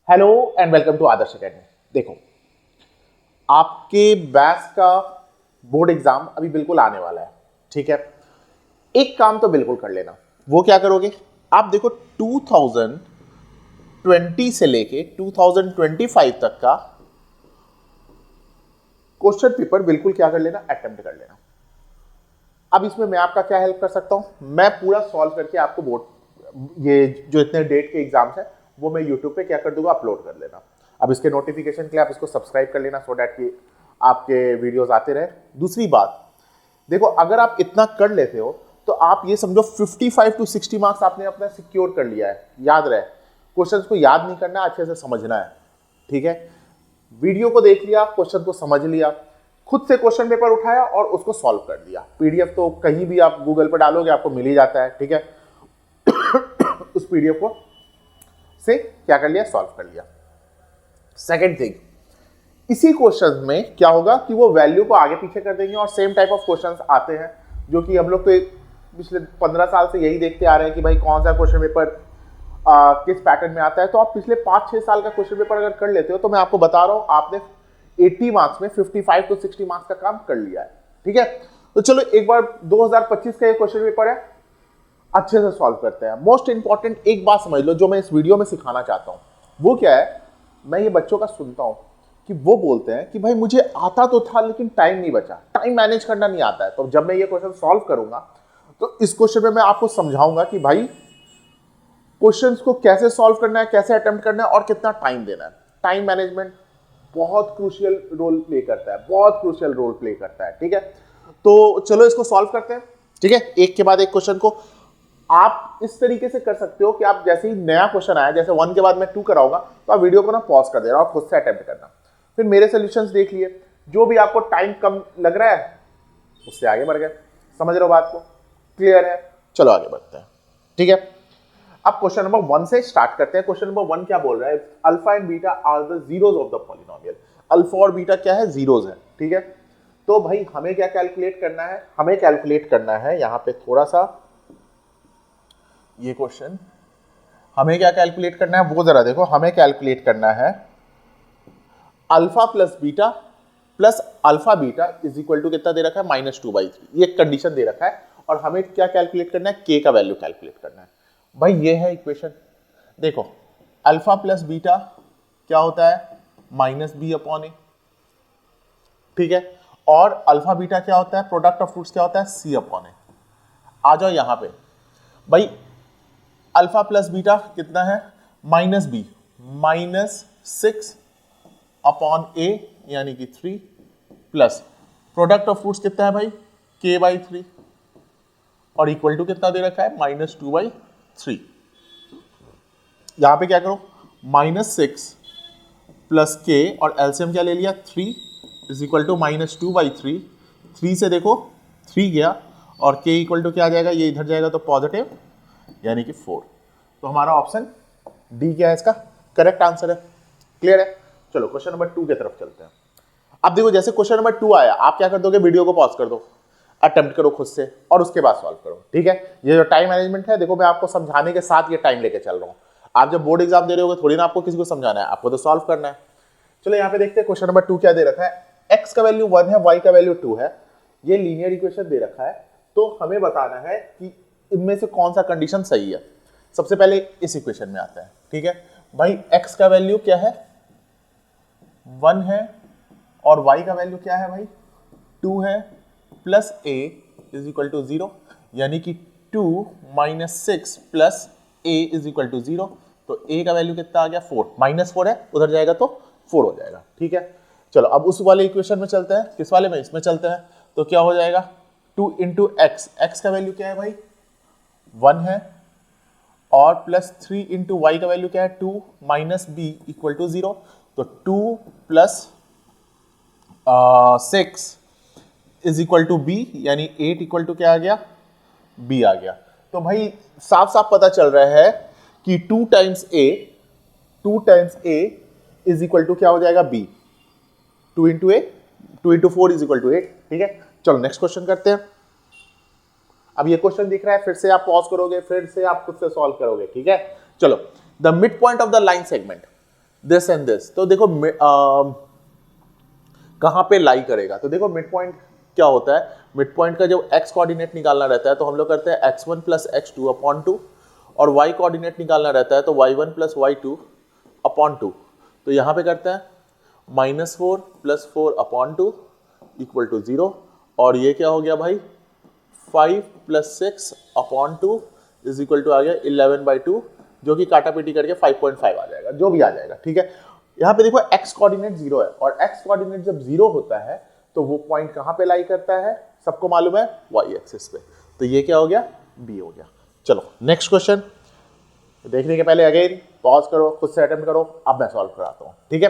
Hello and welcome to Adarsh academy. देखो, आपके batch का बोर्ड एग्जाम अभी बिल्कुल आने वाला है, ठीक है। एक काम तो बिल्कुल कर लेना। वो क्या करोगे, आप देखो 2020 से लेके 2025 तक का क्वेश्चन पेपर बिल्कुल क्या कर लेना, अटेम्प्ट कर लेना। अब इसमें मैं आपका क्या हेल्प कर सकता हूं, मैं पूरा सॉल्व करके आपको बोर्ड, ये जो इतने डेट के एग्जाम्स हैं वो मैं यूट्यूब पे क्या कर दूंगा, अपलोड कर लेना। अब इसके नोटिफिकेशन के लिए आप इसको सब्सक्राइब कर लेना, सो डैट कि आपके वीडियोस आते रहे। दूसरी बात, देखो अगर आप इतना कर लेते हो तो आप ये समझो 55 to 60 मार्क्स आपने अपना सिक्योर कर लिया है। याद रहे, क्वेश्चंस को याद नहीं करना, अच्छे से समझना है, ठीक है। वीडियो को देख लिया, क्वेश्चन को समझ लिया, खुद से क्वेश्चन पेपर उठाया और उसको सॉल्व कर दिया। पीडीएफ तो कहीं भी आप गूगल पर डालोगे आपको मिल ही जाता है, ठीक है। उस पीडीएफ को से क्या कर लिया, सॉल्व कर लिया। सेकंड थिंग, इसी क्वेश्चन में क्या होगा कि वो वैल्यू को आगे पीछे कर देंगे और सेम टाइप ऑफ क्वेश्चंस आते हैं, जो कि हम लोग तो पिछले 15 साल से यही देखते आ रहे हैं कि भाई कौन सा क्वेश्चन पेपर किस पैटर्न में आता है। तो आप पिछले 5-6 साल का क्वेश्चन पेपर अगर कर लेते हो तो मैं आपको बता रहा हूं, आपने 80 मार्क्स में 55 to 60 मार्क्स का काम कर लिया है, ठीक है। तो चलो एक बार 2025 का ये क्वेश्चन पेपर है, अच्छे से सॉल्व करते हैं। मोस्ट इंपॉर्टेंट एक बात समझ लो, जो मैं इस वीडियो में सिखाना चाहता हूं वो क्या है, मैं ये बच्चों का सुनता हूं कि वो बोलते हैं कि भाई मुझे आता तो था लेकिन टाइम नहीं बचा, टाइम मैनेज करना नहीं आता है। तो जब मैं ये क्वेश्चन सॉल्व करूंगा तो इस क्वेश्चन में मैं आपको समझाऊंगा कि भाई क्वेश्चंस को कैसे सॉल्व करना है, कैसे अटेम्प्ट करना है और कितना टाइम देना है। टाइम मैनेजमेंट बहुत क्रूशियल रोल प्ले करता है, बहुत क्रूशियल रोल प्ले करता है, ठीक है। तो चलो इसको सॉल्व करते हैं, ठीक है। एक के बाद एक क्वेश्चन को आप इस तरीके से कर सकते हो कि आप जैसे ही नया क्वेश्चन आया, जैसे 1 के बाद मैं 2 कराऊंगा तो आप वीडियो को ना पॉज कर देना और खुद से अटेम्प्ट करना। फिर मेरे सॉल्यूशंस देख लिए, जो भी आपको टाइम कम लग रहा है उससे आगे बढ़ गए। समझ रहे हो बात को, क्लियर है? चलो आगे बढ़ते हैं, ठीक है। अब क्वेश्चन नंबर 1 से स्टार्ट करते हैं। क्वेश्चन नंबर 1 क्या बोल रहा है, alpha and beta are the zeros of the polynomial. Alpha और बीटा क्या है, जीरोस है, ठीक है। तो भाई हमें क्या कैलकुलेट करना है, हमें कैलकुलेट करना है यहां पे थोड़ा सा ये क्वेश्चन, हमें क्या कैलकुलेट करना है वो जरा देखो। हमें कैलकुलेट करना है alpha plus beta plus alpha beta is equal to कितना दे रखा है, -2/3। ये कंडीशन दे रखा है और हमें क्या कैलकुलेट करना है, के का वैल्यू कैलकुलेट करना है। भाई ये है इक्वेशन, देखो अल्फा प्लस बीटा क्या होता है, -b/a, ठीक है। और अल्फा बीटा क्या होता है, प्रोडक्ट ऑफ फ्रूट्स क्या होता है, c/a। आ जाओ यहां पे, भाई अल्फा प्लस बीटा कितना है, -b, -6/a यानी कि 3 प्लस प्रोडक्ट ऑफ फ्रूट्स कितना है भाई, k/3 और इक्वल टू कितना दे रखा है, -2/3। यहां पे क्या करो, -6 प्लस k और एलसीएम क्या ले लिया, 3 इज इक्वल टू -2/3। 3 से देखो 3 गया और k इक्वल टू क्या आ जाएगा, ये इधर जाएगा तो पॉजिटिव यानी कि 4। तो हमारा ऑप्शन डी क्या है, इसका करेक्ट आंसर है। क्लियर है? चलो क्वेश्चन नंबर 2 की तरफ चलते हैं। अब देखो जैसे क्वेश्चन नंबर 2 आया, आप क्या कर दोगे, वीडियो को पॉज कर दो, अटेम्प्ट करो खुद से और उसके बाद सॉल्व करो, ठीक है। ये जो टाइम मैनेजमेंट है, देखो मैं आपको समझाने के साथ ये टाइम लेके चल रहा हूं। आप जब बोर्ड एग्जाम दे रहे होगे थोड़ी ना आपको किसी को समझाना है, आपको तो सॉल्व करना है। चलो यहाँ पे देखते हैं क्वेश्चन नंबर 2 क्या दे रखा है। x का वैल्यू 1 है, y का वैल्यू 2 है, ये लीनियर इक्वेशन दे रखा है। तो हमें बताना है कि इनमें से कौन सा कंडीशन सही है। सबसे पहले इस इक्वेशन में आता है, ठीक है। भाई x का वैल्यू क्या है, 1 है और y का वैल्यू क्या है भाई, 2 है, plus a is equal to 0 यानी कि 2 - 6 plus a is equal to 0। तो a का वैल्यू कितना आ गया, 4, -4 है, उधर जाएगा तो 4 हो जाएगा, ठीक है। चलो अब उस वाले इक्वेशन में चलते हैं, किस वाले में, इसमें चलते हैं। तो क्या हो जाएगा, 2 × x, x का वैल्यू क्या है भाई, 1 है और प्लस 3 × y का वैल्यू क्या है, 2 - b इक्वल टू 0। तो 2 + 6 इज इक्वल टू b यानी 8 इक्वल टू क्या आ गया, b आ गया। तो भाई साफ साफ पता चल रहा है कि 2 times a is equal to क्या हो जाएगा, b। 2 × 4 इज इक्वल टू 8, ठीक है। चलो नेक्स्ट क्वेश्चन करते हैं। अब ये क्वेश्चन दिख रहा है, फिर से आप पॉज करोगे, फिर से आप खुद से सॉल्व करोगे, ठीक है। चलो, the mid point of the line segment, this and this, तो देखो कहाँ पे लाई करेगा, तो देखो मिड पॉइंट क्या होता है, मिड पॉइंट का जब x कोऑर्डिनेट निकालना रहता है तो हम लोग करते हैं x1 प्लस x2 अपॉन 2, और y कोऑर्डिनेट निकालना रहता है तो y1 प्लस y2 अपॉन 2। तो यहाँ पे करते हैं -4 प्लस 4 अपॉन 2 इक्वल टू 0, और ये क्या हो गया भाई 5 plus 6 upon 2 is equal to आ गया 11/2, जो कि काटा पीटी करके 5.5 आ जाएगा, जो भी आ जाएगा, ठीक है। यहाँ पे देखो x कोऑर्डिनेट 0 है, और x कोऑर्डिनेट जब 0 होता है तो वो पॉइंट कहाँ पे लाई करता है, सबको मालूम है y एक्सिस पे, तो ये क्या हो गया b हो गया। चलो नेक्स्ट क्वेश्चन देखने के पहले अगेन पॉज करो, खुद से अटेम्प्ट करो, अब मैं सॉल्व कराता हूँ, ठीक है।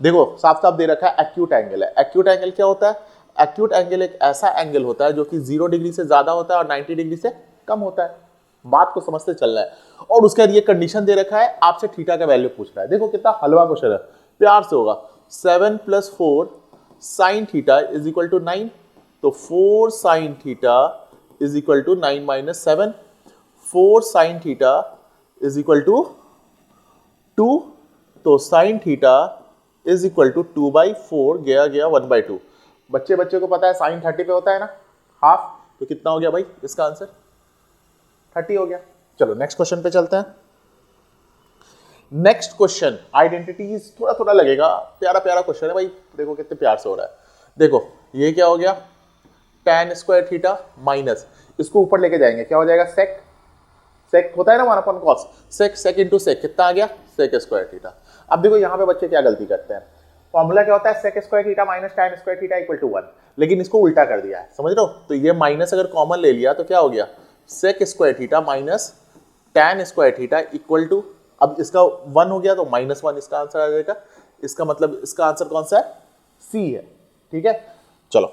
देखो साफ साफ दे रखा है एक्यूट एंगल है। एक्यूट एंगल क्या होता है, एक्यूट एंगल एक ऐसा एंगल होता है जो कि 0 डिग्री से ज्यादा होता है और 90 डिग्री से कम होता है, बात को समझते चलना है। और उसका ये कंडीशन दे रखा है, आपसे थीटा का वैल्यू पूछ रहा है। देखो कितना हलवा क्वेश्चन है, प्यार से होगा। 7 + 4 sin theta is equal to 9, तो 4 sin theta is equal to 9 - 7, 4 sin theta is equal to 2, तो sin theta is equal to 2/4 गया 1/2। बच्चे को पता है sin 30 पे होता है ना, हाफ, तो कितना हो गया भाई इसका आंसर 30 हो गया। चलो नेक्स्ट क्वेश्चन पे चलते हैं। नेक्स्ट क्वेश्चन आइडेंटिटीज, थोड़ा थोड़ा लगेगा, प्यारा प्यारा क्वेश्चन है भाई, देखो कितने प्यार से हो रहा है। देखो ये क्या हो गया tan स्क्वायर थीटा माइनस, इसको ऊपर लेके जाएंगे क्या हो जाएगा sec, सेक होता है ना 1/cos, सेक इंटू सेक कितना आ गया सेक स्क्वायर थीटा। अब देखो यहाँ पे बच्चे क्या गलती करते हैं, फॉर्मूला क्या होता है sec square theta minus tan square theta equal to 1, लेकिन इसको उल्टा कर दिया है, समझ रहे हो। तो ये माइनस अगर कॉमन ले लिया तो क्या हो गया sec square theta minus tan square theta equal to, अब इसका 1 हो गया तो -1 इसका आंसर आ जाएगा। इसका मतलब इसका आंसर कौन सा है, सी है, ठीक है। चलो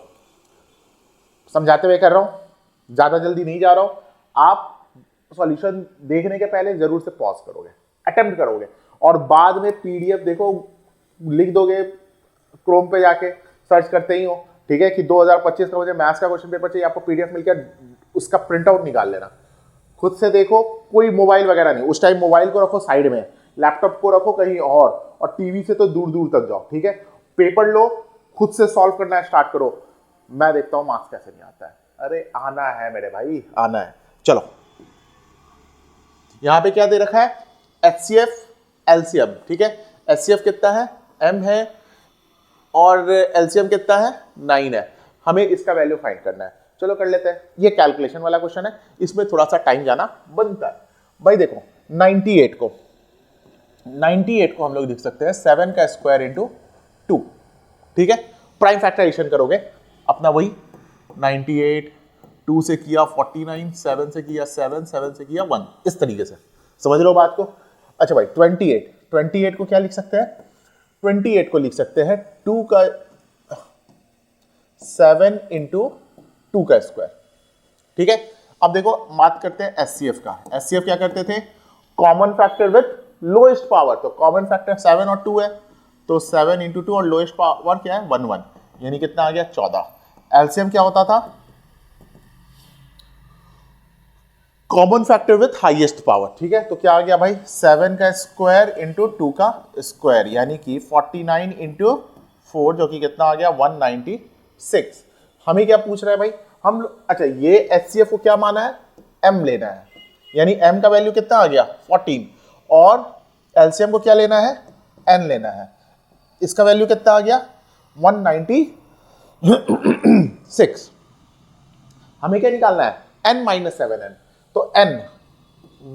समझाते हुए कर रहा हूं, ज्यादा जल्दी नहीं जा रहा हूं। आप सॉल्यूशन देखने के पहले जरूर से पॉज करोगे, अटेम्प्ट करोगे, और बाद में पीडीएफ देखो लिख दोगे, क्रोम पे जाके सर्च करते ही हो, ठीक है, कि 2025 का मुझे मैथ्स का क्वेश्चन पेपर चाहिए, आपको पीडीएफ मिल गया, उसका प्रिंट आउट निकाल लेना, खुद से देखो, कोई मोबाइल वगैरह नहीं, उस टाइम मोबाइल को रखो साइड में, लैपटॉप को रखो कहीं और टीवी से तो दूर दूर तक जाओ, ठीक है। पेपर लो, खुद से सॉल्व करना स्टार्ट करो, मैं देखता हूं मार्क्स कैसे नहीं आता है। अरे आना है मेरे भाई, आना है। चलो यहां पे क्या दे रखा है HCF LCM, ठीक है। HCF कितना है m है, और LCM कितना है 9 है, हमें इसका वैल्यू फाइंड करना है। चलो कर लेते हैं, ये कैलकुलेशन वाला क्वेश्चन है, इसमें थोड़ा सा टाइम जाना बनता है भाई। देखो 98 को हम लोग लिख सकते हैं 7 का स्क्वायर इंटू 2, ठीक है। प्राइम फैक्टराइजेशन करोगे अपना वही 98, 2 से किया 49, 7 से किया 7, 7 से किया 1, इस तरीके से समझ लो बात को। अच्छा भाई 28 को क्या लिख सकते हैं, 28 को लिख सकते हैं 2 का 7 इंटू 2 का स्क्वायर, ठीक है। अब देखो बात करते हैं HCF का। HCF क्या करते थे, common factor with lowest power, तो कॉमन फैक्टर 7 और 2 है, तो 7 इंटू 2 और लोएस्ट पावर क्या है 1 1, यानी कितना आ गया 14। LCM क्या होता था, common factor with highest power, ठीक है। तो क्या आ गया भाई 7 का स्क्वायर इंटू 2 का स्क्वायर, यानी कि 49 इंटू 4, जो कि कितना आ गया 196। हमें क्या पूछ रहा है भाई, हम अच्छा ये HCF को क्या माना है m लेना है, यानी m का वैल्यू कितना आ गया 14, और LCM को क्या लेना है n लेना है, इसका वैल्यू कितना आ गया 196। हमें क्या निकालना है n - 7n, तो n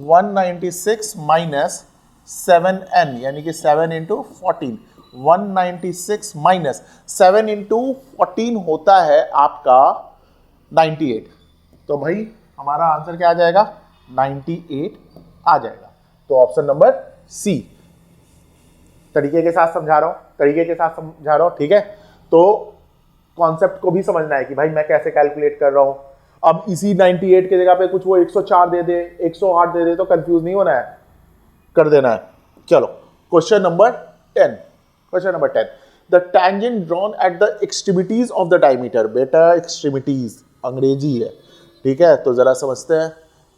196 माइनस 7n, यानी कि 7 इंटू 14, 196 माइनस 7 इंटू 14 होता है आपका 98। तो भाई हमारा आंसर क्या आ जाएगा 98 आ जाएगा। तो ऑप्शन नंबर सी, तरीके के साथ समझा रहा हूं, ठीक है। तो कॉन्सेप्ट को भी समझना है कि भाई मैं कैसे कैलकुलेट कर रहा हूं। अब इसी 98 की जगह पे कुछ वो 104 दे दे, 108 दे दे, तो कंफ्यूज नहीं होना है, कर देना है। चलो question number 10, the tangent drawn at the extremities of the diameter. बेटा एक्सट्रीमिटीज अंग्रेजी है, ठीक है, तो जरा समझते हैं।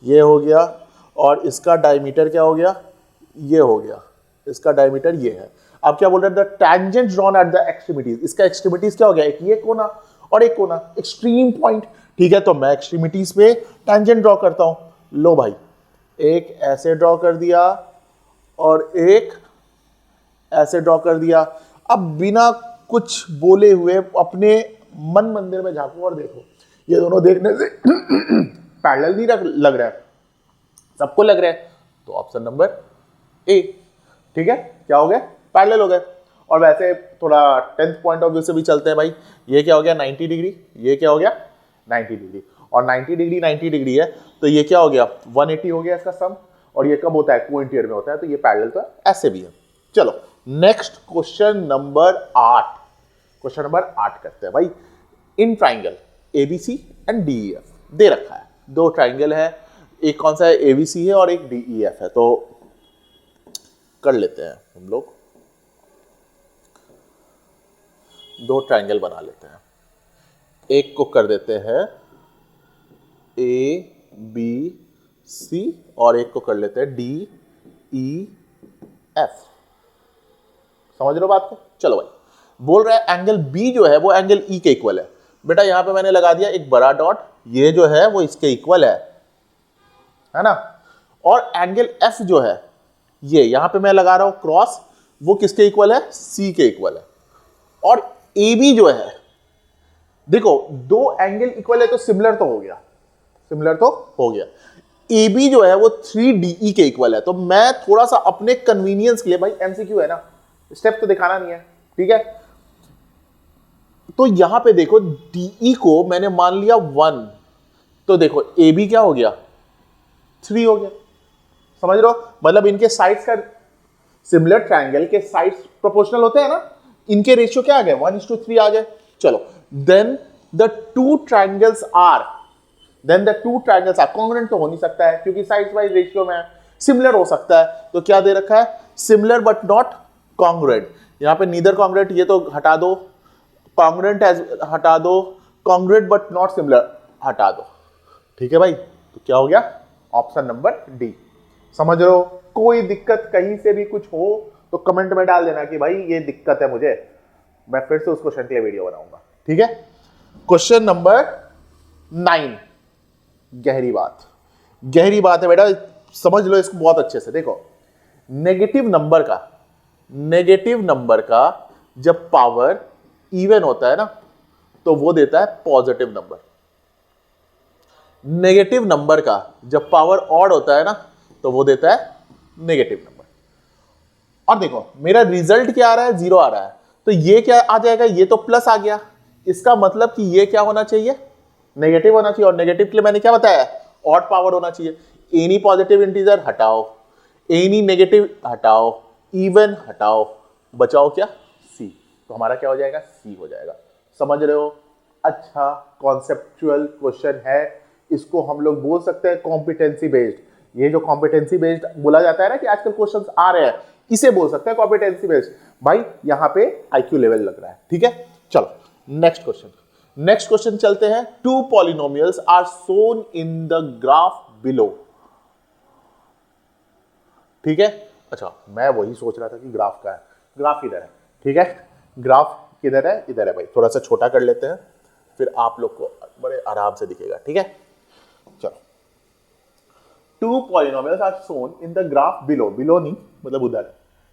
ये हो गया, और इसका डायमीटर क्या हो गया, ये हो गया, इसका डायमीटर ये है। अब क्या बोल रहे हैं, the tangent drawn at the extremities, इसका एक्सट्रीमिटीज क्या हो गया, एक ये कोना और एक कोना, एक्सट्रीम पॉइंट। ठीक है, तो मैं एक्सट्रीमिटीज पे टैंजेंट ड्रॉ करता हूं। लो भाई, एक ऐसे ड्रॉ कर दिया और एक ऐसे ड्रॉ कर दिया। अब बिना कुछ बोले हुए अपने मन मंदिर में झांको और देखो, ये दोनों देखने से पैरेलल नहीं लग रहा है, सबको लग रहा है, तो ऑप्शन नंबर ए। ठीक है, क्या हो गया, पैरेलल हो गए। और वैसे थोड़ा 10th पॉइंट ऑफ व्यू से भी चलते हैं भाई, ये क्या हो गया 90 डिग्री, ये क्या हो गया 90 डिग्री, और 90 डिग्री है, तो ये क्या हो गया 180 हो गया इसका सम। और ये कब होता है, कोइंटियर में होता है, तो ये पैरेलल तो ऐसे भी है। चलो next question number 8, question number 8 करते हैं भाई। In triangle ABC and DEF दे रखा है, दो ट्राइंगल है, एक कौन सा है एबीसी है और एक डीईएफ है, तो कर लेते हैं हम लोग, दो ट्राइंगल बना लेते हैं। एक को कर देते हैं ए बी सी और एक को कर लेते हैं डी ई एफ। समझ रहे हो बात को? चलो भाई, बोल रहा है एंगल बी जो है वो एंगल ई के इक्वल है। बेटा यहां पे मैंने लगा दिया एक बड़ा डॉट, ये जो है वो इसके इक्वल है ना। और एंगल एफ जो है ये यहां पे मैं लगा रहा हूं क्रॉस, वो किसके इक्वल है, सी के इक्वल है। और ए बी जो है, देखो दो एंगल इक्वल है तो सिमिलर तो हो गया, सिमिलर तो हो गया। ए बी जो है वो 3DE के इक्वल है, तो मैं थोड़ा सा अपने कन्वीनियंस के लिए, भाई एमसीक्यू है ना, स्टेप तो दिखाना नहीं है, ठीक है। तो यहां पे देखो DE को मैंने मान लिया 1, तो देखो AB क्या हो गया 3 हो गया। समझ रहे हो, मतलब इनके साइड्स का, सिमिलर ट्रायंगल के साइड्स प्रोपोर्शनल होते हैं ना, इनके रेशियो क्या आ गए 1:3 आ गए। चलो then the two triangles are congruent तो हो नहीं सकता है क्योंकि साइड्स वाइज रेशियो में है, सिमिलर हो सकता है, तो क्या दे रखा है सिमिलर बट नॉट कॉन्ग्रुएंट। यहां पे नीदर कॉन्ग्रुएंट ये तो हटा दो, कॉन्ग्रुएंट हटा दो, कॉन्ग्रुएंट बट नॉट सिमिलर हटा दो। ठीक है भाई, तो क्या हो गया ऑप्शन नंबर डी। समझ रहे हो, कोई दिक्कत कहीं से भी कुछ हो तो कमेंट में डाल देना कि भाई ये दिक्कत है मुझे, मैं फिर से उस क्वेश्चन के लिए वीडियो बनाऊंगा। ठीक है, क्वेश्चन नंबर 9, गहरी बात है बेटा, समझ लो इसको बहुत अच्छे से। देखो नेगेटिव नंबर का जब पावर इवन होता है ना तो वो देता है पॉजिटिव नंबर, नेगेटिव नंबर का जब पावर ऑड होता है ना तो वो देता है नेगेटिव नंबर। और देखो मेरा रिजल्ट क्या आ रहा है 0 आ रहा है, तो ये क्या आ जाएगा, ये तो प्लस आ गया, इसका मतलब कि ये क्या होना चाहिए नेगेटिव होना चाहिए। और नेगेटिव के लिए मैंने क्या बताया ऑड पावर होना चाहिए। एनी पॉजिटिव इंटीजर हटाओ, एनी नेगेटिव हटाओ, इवन हटाओ, बचाओ क्या सी, तो हमारा क्या हो जाएगा सी हो जाएगा। समझ रहे हो, अच्छा कॉन्सेप्चुअल क्वेश्चन है, इसको हम लोग बोल सकते हैं कॉम्पिटेंसी बेस्ड। ये जो कॉम्पिटेंसी बेस्ड बोला जाता है ना कि आजकल क्वेश्चंस आ रहे हैं, इसे बोल सकते हैं कॉम्पिटेंसी बेस्ड। भाई यहां पे आईक्यू लेवल लग रहा है। ठीक है, चलो नेक्स्ट क्वेश्चन चलते हैं। Two polynomials are shown in the graph below. ठीक है, अच्छा मैं वही सोच रहा था कि ग्राफ का है, ग्राफ इधर है। ठीक है, ग्राफ किधर है, इधर है भाई, थोड़ा सा छोटा कर लेते हैं फिर आप लोग को बड़े आराम से दिखेगा। ठीक है, चलो two polynomials are shown in the graph below, below नहीं मतलब उधर।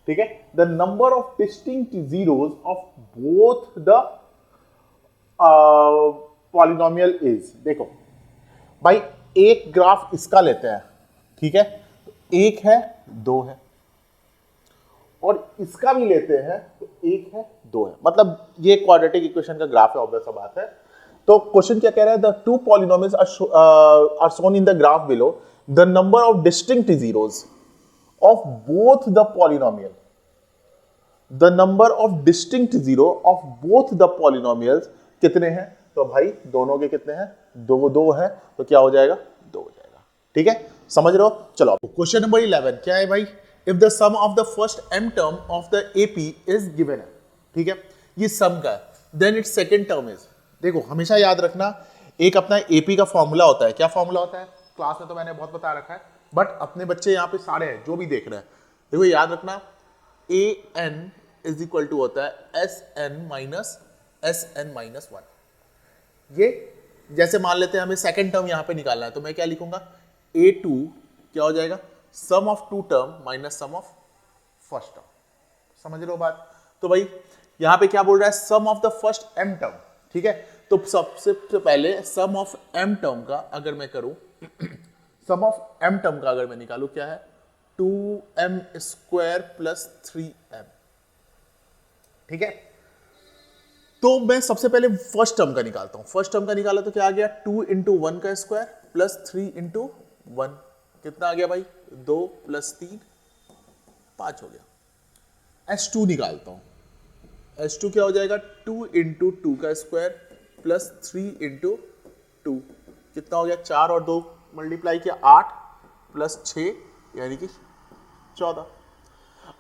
ठीक है, the number of distinct zeros of both the polynomial is. देखो भाई एक ग्राफ इसका लेते हैं, ठीक है, तो एक है दो है, और इसका भी लेते हैं तो एक है दो है, मतलब ये क्वाड्रेटिक इक्वेशन का ग्राफ है, ऑब्वियस सा बात है। तो क्वेश्चन क्या कह रहा है, the two polynomials are shown in the graph below, the number of distinct zeros of both the polynomial, the number of distinct zero of both the polynomials कितने हैं, तो भाई दोनों के कितने हैं, दो हैं, तो क्या हो जाएगा दो हो जाएगा। ठीक है, समझ रहे हो। चलो क्वेश्चन नंबर 11 क्या है भाई, if the sum of the first m term of the AP is given है। ठीक है, ये सम का है, then its second term is. देखो हमेशा याद रखना, एक अपना AP का फॉर्मूला होता है, क्या फॉर्मूला होता है क्लास में तो मैंने बहुत बता रखा है, बट अपने बच्चे यहाँ पे सारे हैं जो भी देख रहे हैं, देखो याद रखना A N is equal to होता है एस एन माइनस वन। ये जैसे मान लेते हैं हमें सेकेंड टर्म यहां पे निकालना है, तो मैं क्या लिखूंगा, A2 क्या हो जाएगा, sum of two term minus sum of first term. समझ लो बात। तो भाई यहां पे क्या बोल रहा है, sum of the first m term, ठीक है। तो सबसे पहले सम ऑफ m टर्म का अगर मैं करूं सम ऑफ m टर्म का अगर मैं निकालूं, क्या है 2m स्क्वायर प्लस 3m, ठीक है। तो मैं सबसे पहले फर्स्ट टर्म का निकालता हूं। फर्स्ट टर्म का निकाला तो क्या आ गया, 2 इंटू वन का स्क्वायर प्लस 3 इंटू वन, कितना आ गया भाई, 2 प्लस 3 5 हो गया। S2 निकालता हूं। S2 क्या हो जाएगा, 2 इंटू टू का स्क्वायर प्लस 3 इंटू टू, कितना हो गया, 4 और 2 मल्टीप्लाई किया 8 प्लस 6 यानी कि 14।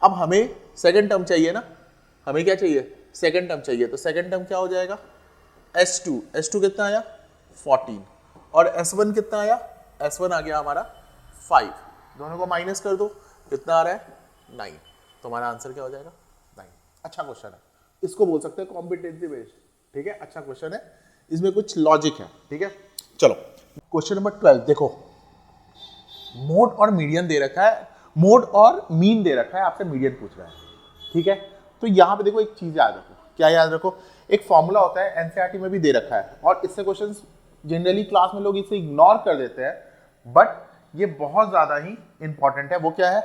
अब हमें सेकंड टर्म चाहिए ना, हमें क्या चाहिए, सेकंड टर्म चाहिए। तो सेकंड टर्म क्या हो जाएगा, S2 कितना आया 14 और S1 कितना आया, S1 आ गया हमारा 5, दोनों को माइनस कर दो, कितना आ रहा है 9। तो हमारा आंसर क्या हो जाएगा 9। अच्छा क्वेश्चन है, इसको बोल सकते हैं कॉम्पिटेंसी बेस्ड, ठीक है। अच्छा क्वेश्चन है, इसमें कुछ लॉजिक है, ठीक है। चलो क्वेश्चन नंबर 12 देखो, मोड और मीडियन दे रखा है, मोड और मीन दे रखा है, आपसे मीडियन पूछ रहा है, ठीक है। तो यहां पे देखो एक चीज याद रखो, क्या याद रखो, एक फॉर्मूला होता है, एनसीईआरटी में भी दे रखा है, और इससे क्वेश्चंस जनरली क्लास में लोग इसे इग्नोर कर देते हैं, बट ये बहुत ज्यादा ही इंपॉर्टेंट है। वो क्या है,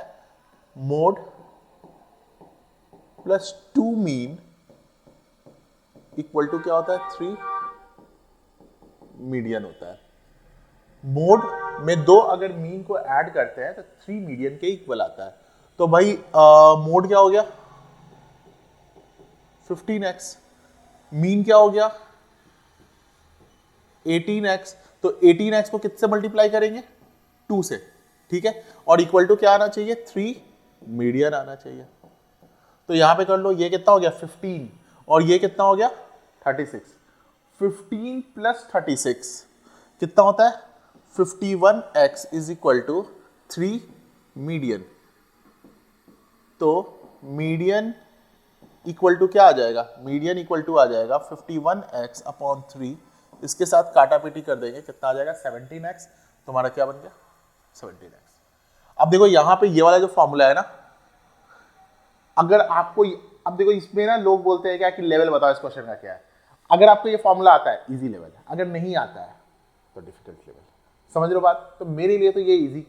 mode plus 2 mean equal to क्या होता है, 3 मीडियन होता है। मोड में 2 अगर मीन को ऐड करते हैं तो 3 मीडियन के इक्वल आता है। तो भाई मोड क्या हो गया 15x, मीन क्या हो गया 18x, तो 18x को किससे मल्टीप्लाई करेंगे, 2 से, ठीक है। और इक्वल टू क्या आना चाहिए, 3 मीडियन आना चाहिए। तो यहां पे कर लो, ये कितना हो गया 15 और ये कितना हो गया 36। 15 प्लस 36 कितना होता है 51x is equal to 3 median. तो मीडियन इक्वल टू क्या आ जाएगा, मीडियन इक्वल टू आ जाएगा 51x अपॉन 3, इसके साथ काटा पीटी कर देंगे, कितना आ जाएगा 17x। तुम्हारा क्या बन गया 17x। अब देखो यहां पे ये वाला जो फॉर्मूला है ना, अगर आपको, अब देखो इसमें ना लोग बोलते हैं क्या कि लेवल बताओ इस क्वेश्चन का क्या है। अगर आपको ये फॉर्मूला आता है इजी लेवल है, अगर नहीं आता है तो डिफिकल्ट लेवल। समझ लो बात। तो मेरे लिए तो ये इजी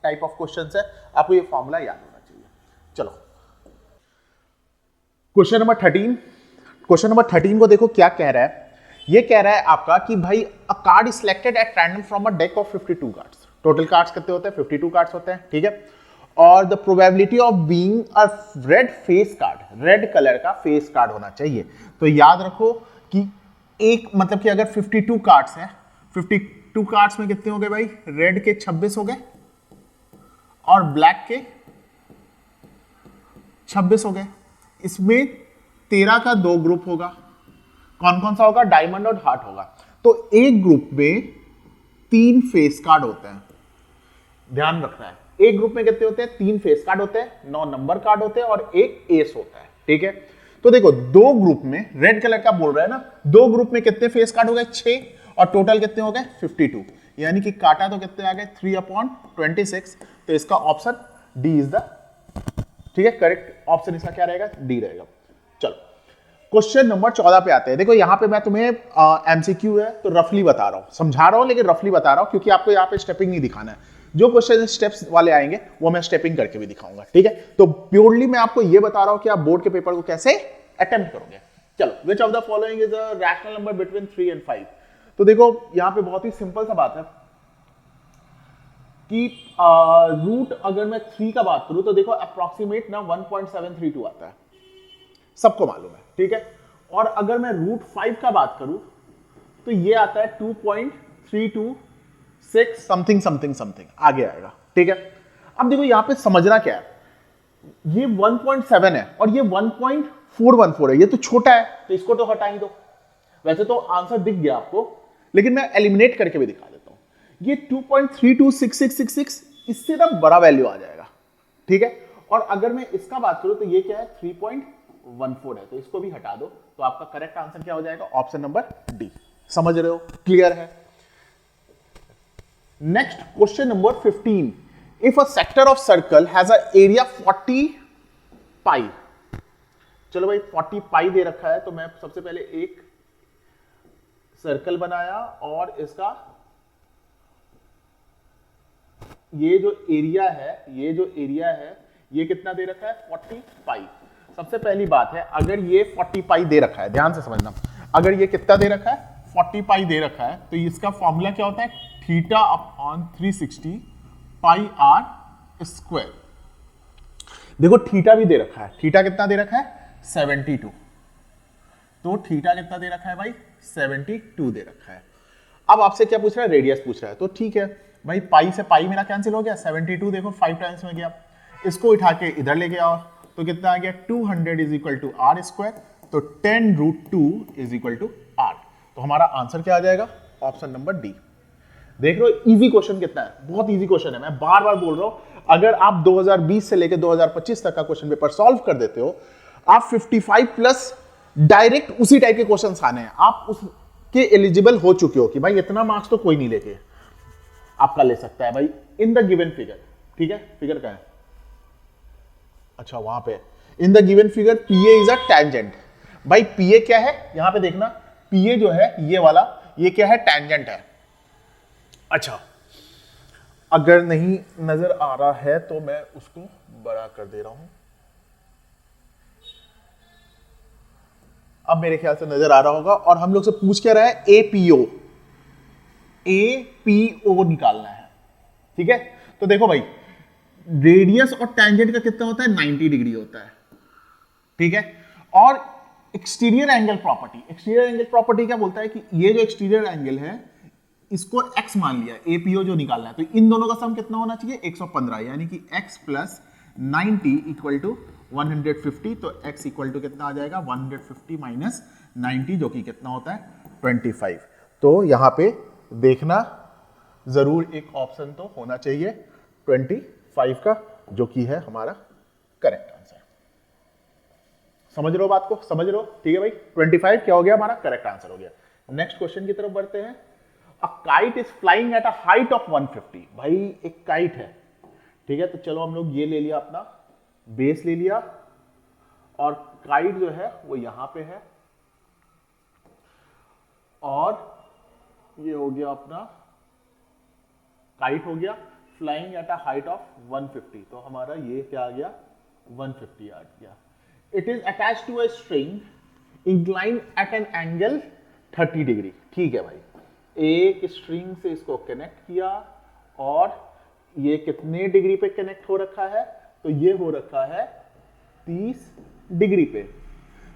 टाइप ऑफ क्वेश्चंस है, आपको ये फॉर्मूला याद होना चाहिए। चलो क्वेश्चन नंबर 13। क्वेश्चन नंबर 13 को देखो क्या कह रहा है, ये कह रहा है आपका कि भाई अ card is selected at random from a deck of 52 cards. Total cards कितने होते हैं 52 कार्ड्स होते हैं, ठीक है। और the probability of being a red face card, red colour का फेस कार्ड होना चाहिए। तो याद रखो कि एक मतलब कि अगर 52 कार्ड्स हैं, 52 कार्ड्स में कितने हो गए भाई, रेड के 26 हो गए और ब्लैक के 26 हो गए। इसमें 13 का 2 ग्रुप होगा, कौन कौन सा होगा, डायमंड और हार्ट होगा। तो एक ग्रुप में 3 फेस कार्ड होते हैं, ध्यान रखना है। एक ग्रुप में कितने होते हैं, 3 फेस कार्ड होते हैं, 9 नंबर कार्ड होते हैं और एक एस होता है, ठीक है। तो देखो 2 ग्रुप में, रेड कलर का बोल रहा है ना, 2 ग्रुप में कितने फेस कार्ड हो गए 6 और टोटल कितने हो गए 52, यानी कि काटा तो कितने आ गए 3/26। तो इसका ऑप्शन डी इज द, ठीक है, करेक्ट ऑप्शन इसका क्या रहेगा, डी रहेगा। चलो क्वेश्चन नंबर 14 पे आते हैं। देखो यहां पे मैं तुम्हें एमसीक्यू है तो रफली बता रहा हूं, समझा रहा हूं लेकिन रफली बता रहा हूं, क्योंकि आपको यहां पे स्टेपिंग नहीं दिखाना है। जो क्वेश्चन स्टेप्स वाले आएंगे वो मैं स्टेपिंग करके भी दिखाऊंगा, ठीक है। तो प्योरली मैं आपको ये बता रहा हूं कि आप बोर्ड के पेपर को कैसे अटेम्प्ट करोगे। चलो, which of the following is a rational number between 3 and 5। तो देखो यहां पे बहुत ही सिंपल सा बात है कि रूट अगर मैं 3 का बात करूं तो देखो अप्रोक्सीमेट ना 1.732 आता है, सबको मालूम है, ठीक है। और अगर मैं रूट 5 का बात करूं तो ये आता है 2.326 समथिंग समथिंग समथिंग आगे आएगा, ठीक है। अब देखो यहां पे समझना क्या है, ये 1.7 है और ये 1.414 है, ये तो छोटा है तो इसको तो हटा ही दो। वैसे तो आंसर दिख गया आपको, लेकिन मैं एलिमिनेट करके भी दिखा देता हूं। ये 2.326666 इससे ना बड़ा वैल्यू आ जाएगा, ठीक है। और अगर मैं इसका बात करूं तो ये क्या है 3.14 है, तो इसको भी हटा दो, तो आपका करेक्ट आंसर क्या हो जाएगा, ऑप्शन नंबर डी। समझ रहे हो, क्लियर है। Next question number 15, if a sector of circle has a area 40 पाई। चलो भाई 40 पाई दे रखा है, तो मैं सबसे पहले एक सर्कल बनाया और इसका ये जो एरिया है ये कितना दे रखा है 40 पाई। सबसे पहली बात है, अगर ये 40 पाई दे रखा है, ध्यान से समझना, अगर ये कितना दे रखा है 40 पाई दे रखा है, तो इसका फॉर्मूला क्या होता है, theta upon 360 pi r square. देखो थीटा भी दे रखा है, थीटा कितना दे रखा है 72, तो थीटा कितना दे रखा है भाई 72 दे रखा है। अब आपसे क्या पूछ रहा है, रेडियस पूछ रहा है, तो ठीक है भाई, पाई से पाई मेरा कैंसिल हो गया, 72 देखो 5 टाइम्स में गया, इसको उठा के इधर लेके आओ, तो कितना आ गया 200 is equal to r square, तो 10√2 इज इक्वल टू आर। तो हमारा आंसर क्या आ जाएगा, ऑप्शन नंबर डी। देख लो इजी क्वेश्चन कितना है, बहुत इजी क्वेश्चन है, मैं बार बार बोल रहा हूं, अगर आप 2020 से लेकर 2025 तक का क्वेश्चन पेपर सॉल्व कर देते हो, आप 55 प्लस डायरेक्ट उसी टाइप के क्वेश्चंस आने हैं, आप उसके एलिजिबल हो चुके हो कि भाई इतना मार्क्स तो कोई नहीं लेके आपका ले सकता है भाई इन द गिवन फिगर। ठीक है, फिगर क्या है, अच्छा वहां पे in the given figure PA is a tangent. भाई पीए क्या है, यहां पे देखना, पीए जो है ये वाला, ये क्या है, टैंजेंट है। अच्छा अगर नहीं नजर आ रहा है तो मैं उसको बड़ा कर दे रहा हूं, अब मेरे ख्याल से नजर आ रहा होगा। और हम लोग से पूछ क्या रहा है, एपीओ, एपीओ निकालना है। ठीक है, तो देखो भाई रेडियस और टैंजेंट का कितना होता है 90 डिग्री होता है। ठीक है, और exterior angle property, exterior angle property क्या बोलता है कि ये जो एक्सटीरियर एंगल है इसको x मान लिया, एपीओ जो निकालना है, तो इन दोनों का सम कितना होना चाहिए 115, यानी कि x प्लस 90 इक्वल टू 150, तो x इक्वल टू कितना आ जाएगा 150 माइनस 90, जो कि कितना होता है 25। तो यहां पे देखना जरूर एक ऑप्शन तो होना चाहिए 25 का, जो कि है हमारा करेक्ट आंसर। समझ रहे हो बात को, समझ रहे हो, ठीक है भाई, 25 क्या हो गया हमारा करेक्ट आंसर हो गया। नेक्स्ट क्वेश्चन की तरफ बढ़ते हैं। A kite is flying at a height of 150। भाई एक काइट है, ठीक है, तो चलो हम लोग ये ले लिया, अपना बेस ले लिया, और काइट जो है वो यहां पे है, और ये हो गया अपना काइट हो गया, flying at a height of 150, तो हमारा ये क्या आ गया 150 आ गया। It is attached to a string incline at an angle 30 degree. ठीक है भाई, एक स्ट्रिंग से इसको कनेक्ट किया, और ये कितने डिग्री पे कनेक्ट हो रखा है, तो ये हो रखा है 30 डिग्री पे।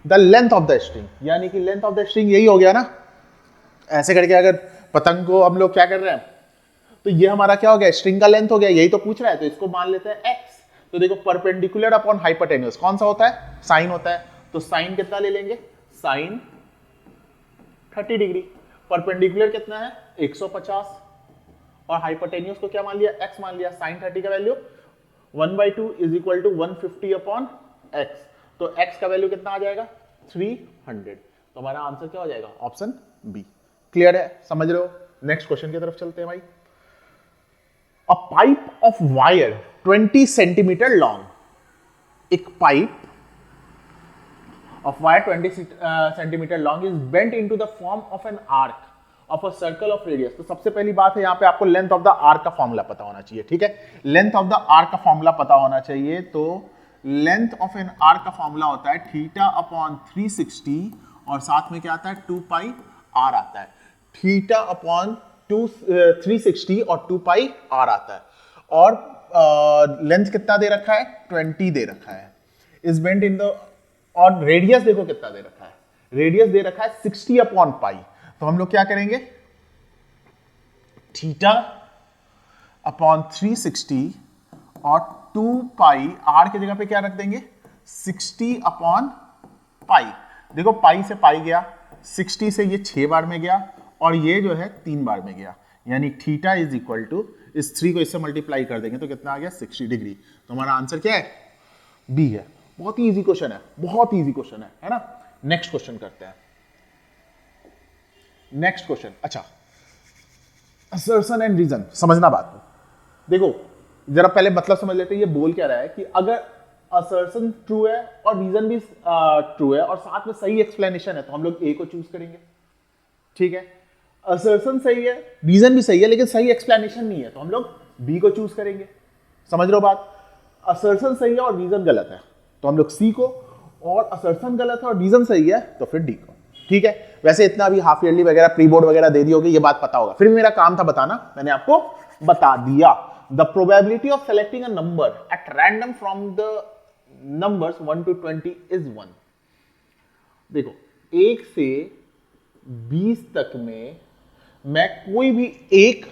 The length of the string, यानी कि लेंथ ऑफ द स्ट्रिंग यही हो गया ना, ऐसे करके अगर पतंग को हम लोग क्या कर रहे हैं, तो ये हमारा क्या हो गया स्ट्रिंग का लेंथ हो गया, यही तो पूछ रहा है, तो इसको मान लेते हैं x। तो देखो परपेंडिकुलर अपॉन हाइपोटेन्यूज कौन सा होता है, साइन होता है, तो साइन कितना ले लेंगे, साइन 30 डिग्री। परपेंडिकुलर कितना है 150, और हाइपोटेन्यूज को क्या मान लिया x मान लिया, साइन 30 का value 1/2 is equal to 150 upon x, तो x का वैल्यू कितना आ जाएगा 300। तो हमारा आंसर क्या हो जाएगा ऑप्शन बी। क्लियर है, समझ रहे हो। नेक्स्ट क्वेश्चन की तरफ चलते हैं भाई। A pipe of wire 20 centimetre long, एक pipe of wire 20 centimetre long is bent into the form of an arc of a circle of radius. तो सबसे पहली बात है, यहां पे आपको लेंथ ऑफ द आर्क का फॉर्मूला पता होना चाहिए। ठीक है, लेंथ ऑफ द आर्क का फॉर्मूला पता होना चाहिए। तो लेंथ ऑफ एन आर्क का फॉर्मूला होता है थीटा अपॉन 360, और साथ में क्या आता है 2 पाई आर आता है। थीटा अपॉन 360 और 2 पाई आर आता है, और लेंथ कितना दे रखा है 20 दे रखा है, इज बेंट इन द, और रेडियस देखो कितना दे रखा है, रेडियस दे रखा है 60 अपॉन पाई। तो हम लोग क्या करेंगे, थीटा अपॉन 360 और 2 पाई, आर की जगह पे क्या रख देंगे 60 अपॉन पाई। देखो पाई से पाई गया, 60 से ये 6 बार में गया, और ये जो है 3 बार में गया, यानी थीटा इज इक्वल टू, इस 3 को इससे मल्टीप्लाई कर देंगे तो कितना आ गया 60 डिग्री। तो हमारा आंसर क्या है बी है। बहुत ही इजी क्वेश्चन है, बहुत ही इजी क्वेश्चन है ना। नेक्स्ट क्वेश्चन करते हैं। नेक्स्ट क्वेश्चन, अच्छा, असर्शन एंड रीजन, समझना बात को। देखो जरा पहले मतलब समझ लेते हैं, ये बोल क्या रहा है कि अगर असर्शन ट्रू है और रीजन भी ट्रू है और साथ में सही एक्सप्लेनेशन है तो हम लोग ए को चूज करेंगे, ठीक है। असर्शन सही है, रीजन भी सही है, लेकिन सही एक्सप्लेनेशन नहीं है तो हम लोग बी को चूज करेंगे। समझ लो बात। असर्शन सही है और रीजन गलत है तो हम लोग सी को, और असर्शन गलत है और रीजन सही है तो फिर डी को, ठीक है। वैसे इतना अभी हाफ ईयरली वगैरह प्री बोर्ड वगैरह दे दी होगी, ये बात पता होगा, फिर मेरा काम था बताना, मैंने आपको बता दिया। The probability of selecting a number at random from the numbers 1 to 20 is 1। देखो 1 से 20 तक में मैं कोई भी एक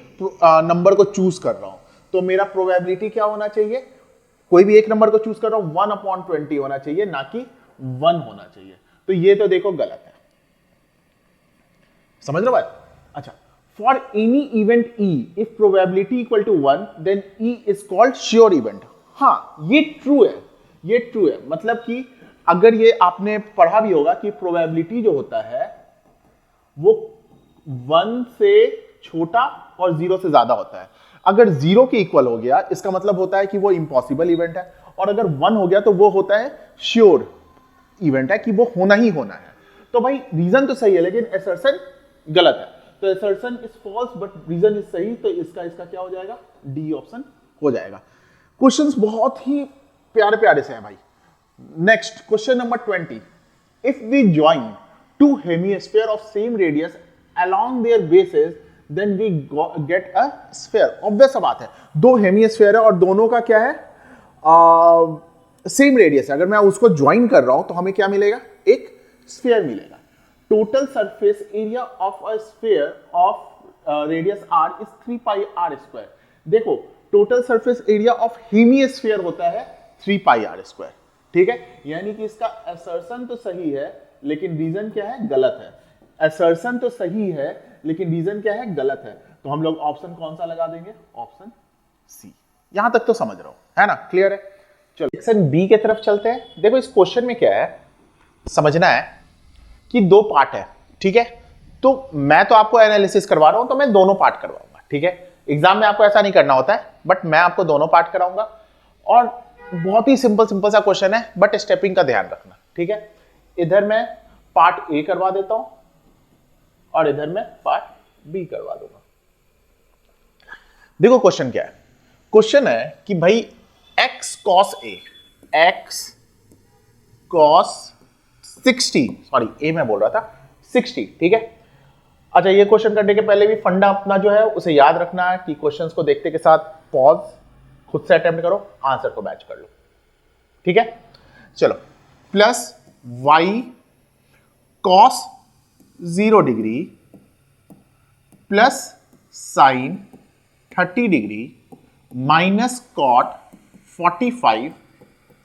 नंबर को चूज कर रहा हूं तो मेरा प्रोबेबिलिटी क्या होना चाहिए, कोई भी एक नंबर को चूज कर रहा हूं 1/20 होना चाहिए, ना कि 1 होना चाहिए। तो ये तो देखो गलत है, समझ लो बात। अच्छा, for any event E if probability equal to 1 then E is called sure event. हाँ ये ट्रू है, ये ट्रू है, मतलब कि अगर ये आपने पढ़ा भी होगा कि प्रोबेबिलिटी जो होता है वो 1 से छोटा और 0 से ज्यादा होता है। अगर 0 के इक्वल हो गया इसका मतलब होता है कि वो इम्पॉसिबल इवेंट है, और अगर 1 हो गया तो वो होता है श्योर इवेंट है कि वो होना ही होना है। तो भाई रीजन तो सही है लेकिन असर्शन गलत है, तो assertion is false but reason is सही, तो इसका क्या हो जाएगा, डी ऑप्शन हो जाएगा। क्वेश्चंस बहुत ही प्यारे प्यारे से हैं भाई। Next question number 20, if we join two hemisphere of same radius along their bases then we get a sphere। Obvious बात है, दो हेमिस्फीयर है और दोनों का क्या है, सेम रेडियस है। अगर मैं उसको ज्वाइन कर रहा हूं तो हमें क्या मिलेगा, एक स्फीयर मिलेगा। Total surface area of a sphere of radius r is 3 pi r square. देखो total surface area of hemisphere होता है 3 pi r स्क्वायर, ठीक है। यानी कि इसका असर्शन तो सही है लेकिन रीजन क्या है, गलत है। असर्शन तो सही है लेकिन रीजन क्या है, गलत है। तो हम लोग ऑप्शन कौन सा लगा देंगे, ऑप्शन सी। यहां तक तो समझ रहा हूं, है ना, क्लियर है। चलो सेक्शन बी की तरफ चलते हैं। देखो इस क्वेश्चन में क्या है, समझना है कि दो पार्ट है, ठीक है। तो मैं तो आपको एनालिसिस करवा रहा हूं तो मैं दोनों पार्ट करवाऊंगा, ठीक है। एग्जाम में आपको ऐसा नहीं करना होता है, बट मैं आपको दोनों पार्ट कराऊंगा। और बहुत ही सिंपल सा क्वेश्चन है, बट स्टेपिंग का ध्यान रखना, ठीक है। इधर मैं पार्ट ए करवा देता हूं और इधर मैं पार्ट बी करवा दूंगा। देखो क्वेश्चन क्या है, क्वेश्चन है कि भाई x cos a, x cos 60, sorry ए मैं बोल रहा था 60, ठीक है। अच्छा ये क्वेश्चन करने के पहले भी फंडा अपना जो है उसे याद रखना है कि क्वेश्चंस को देखते के साथ पॉज, खुद से अटेम्प्ट करो, आंसर को मैच कर लो, ठीक है। चलो plus y cos 0 degree plus sine 30 degree minus cot 45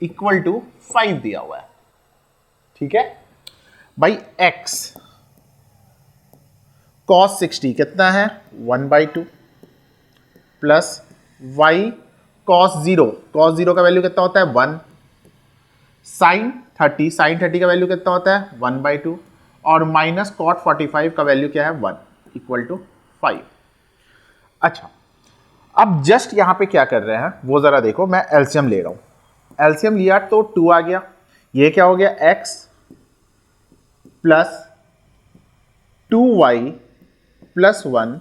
equal to 5 दिया हुआ है, ठीक है भाई। x cos 60 कितना है, 1/2 प्लस y cos 0 का वैल्यू कितना होता है, 1, साइन 30 का वैल्यू कितना होता है, 1/2, और माइनस कॉट 45 का वैल्यू क्या है, 1 इक्वल टू 5। अच्छा अब जस्ट यहां पे क्या कर रहे हैं वो जरा देखो, मैं एलसीएम ले रहा हूं। एलसीएम लिया तो 2 आ गया, ये क्या हो गया, x plus 2y plus 1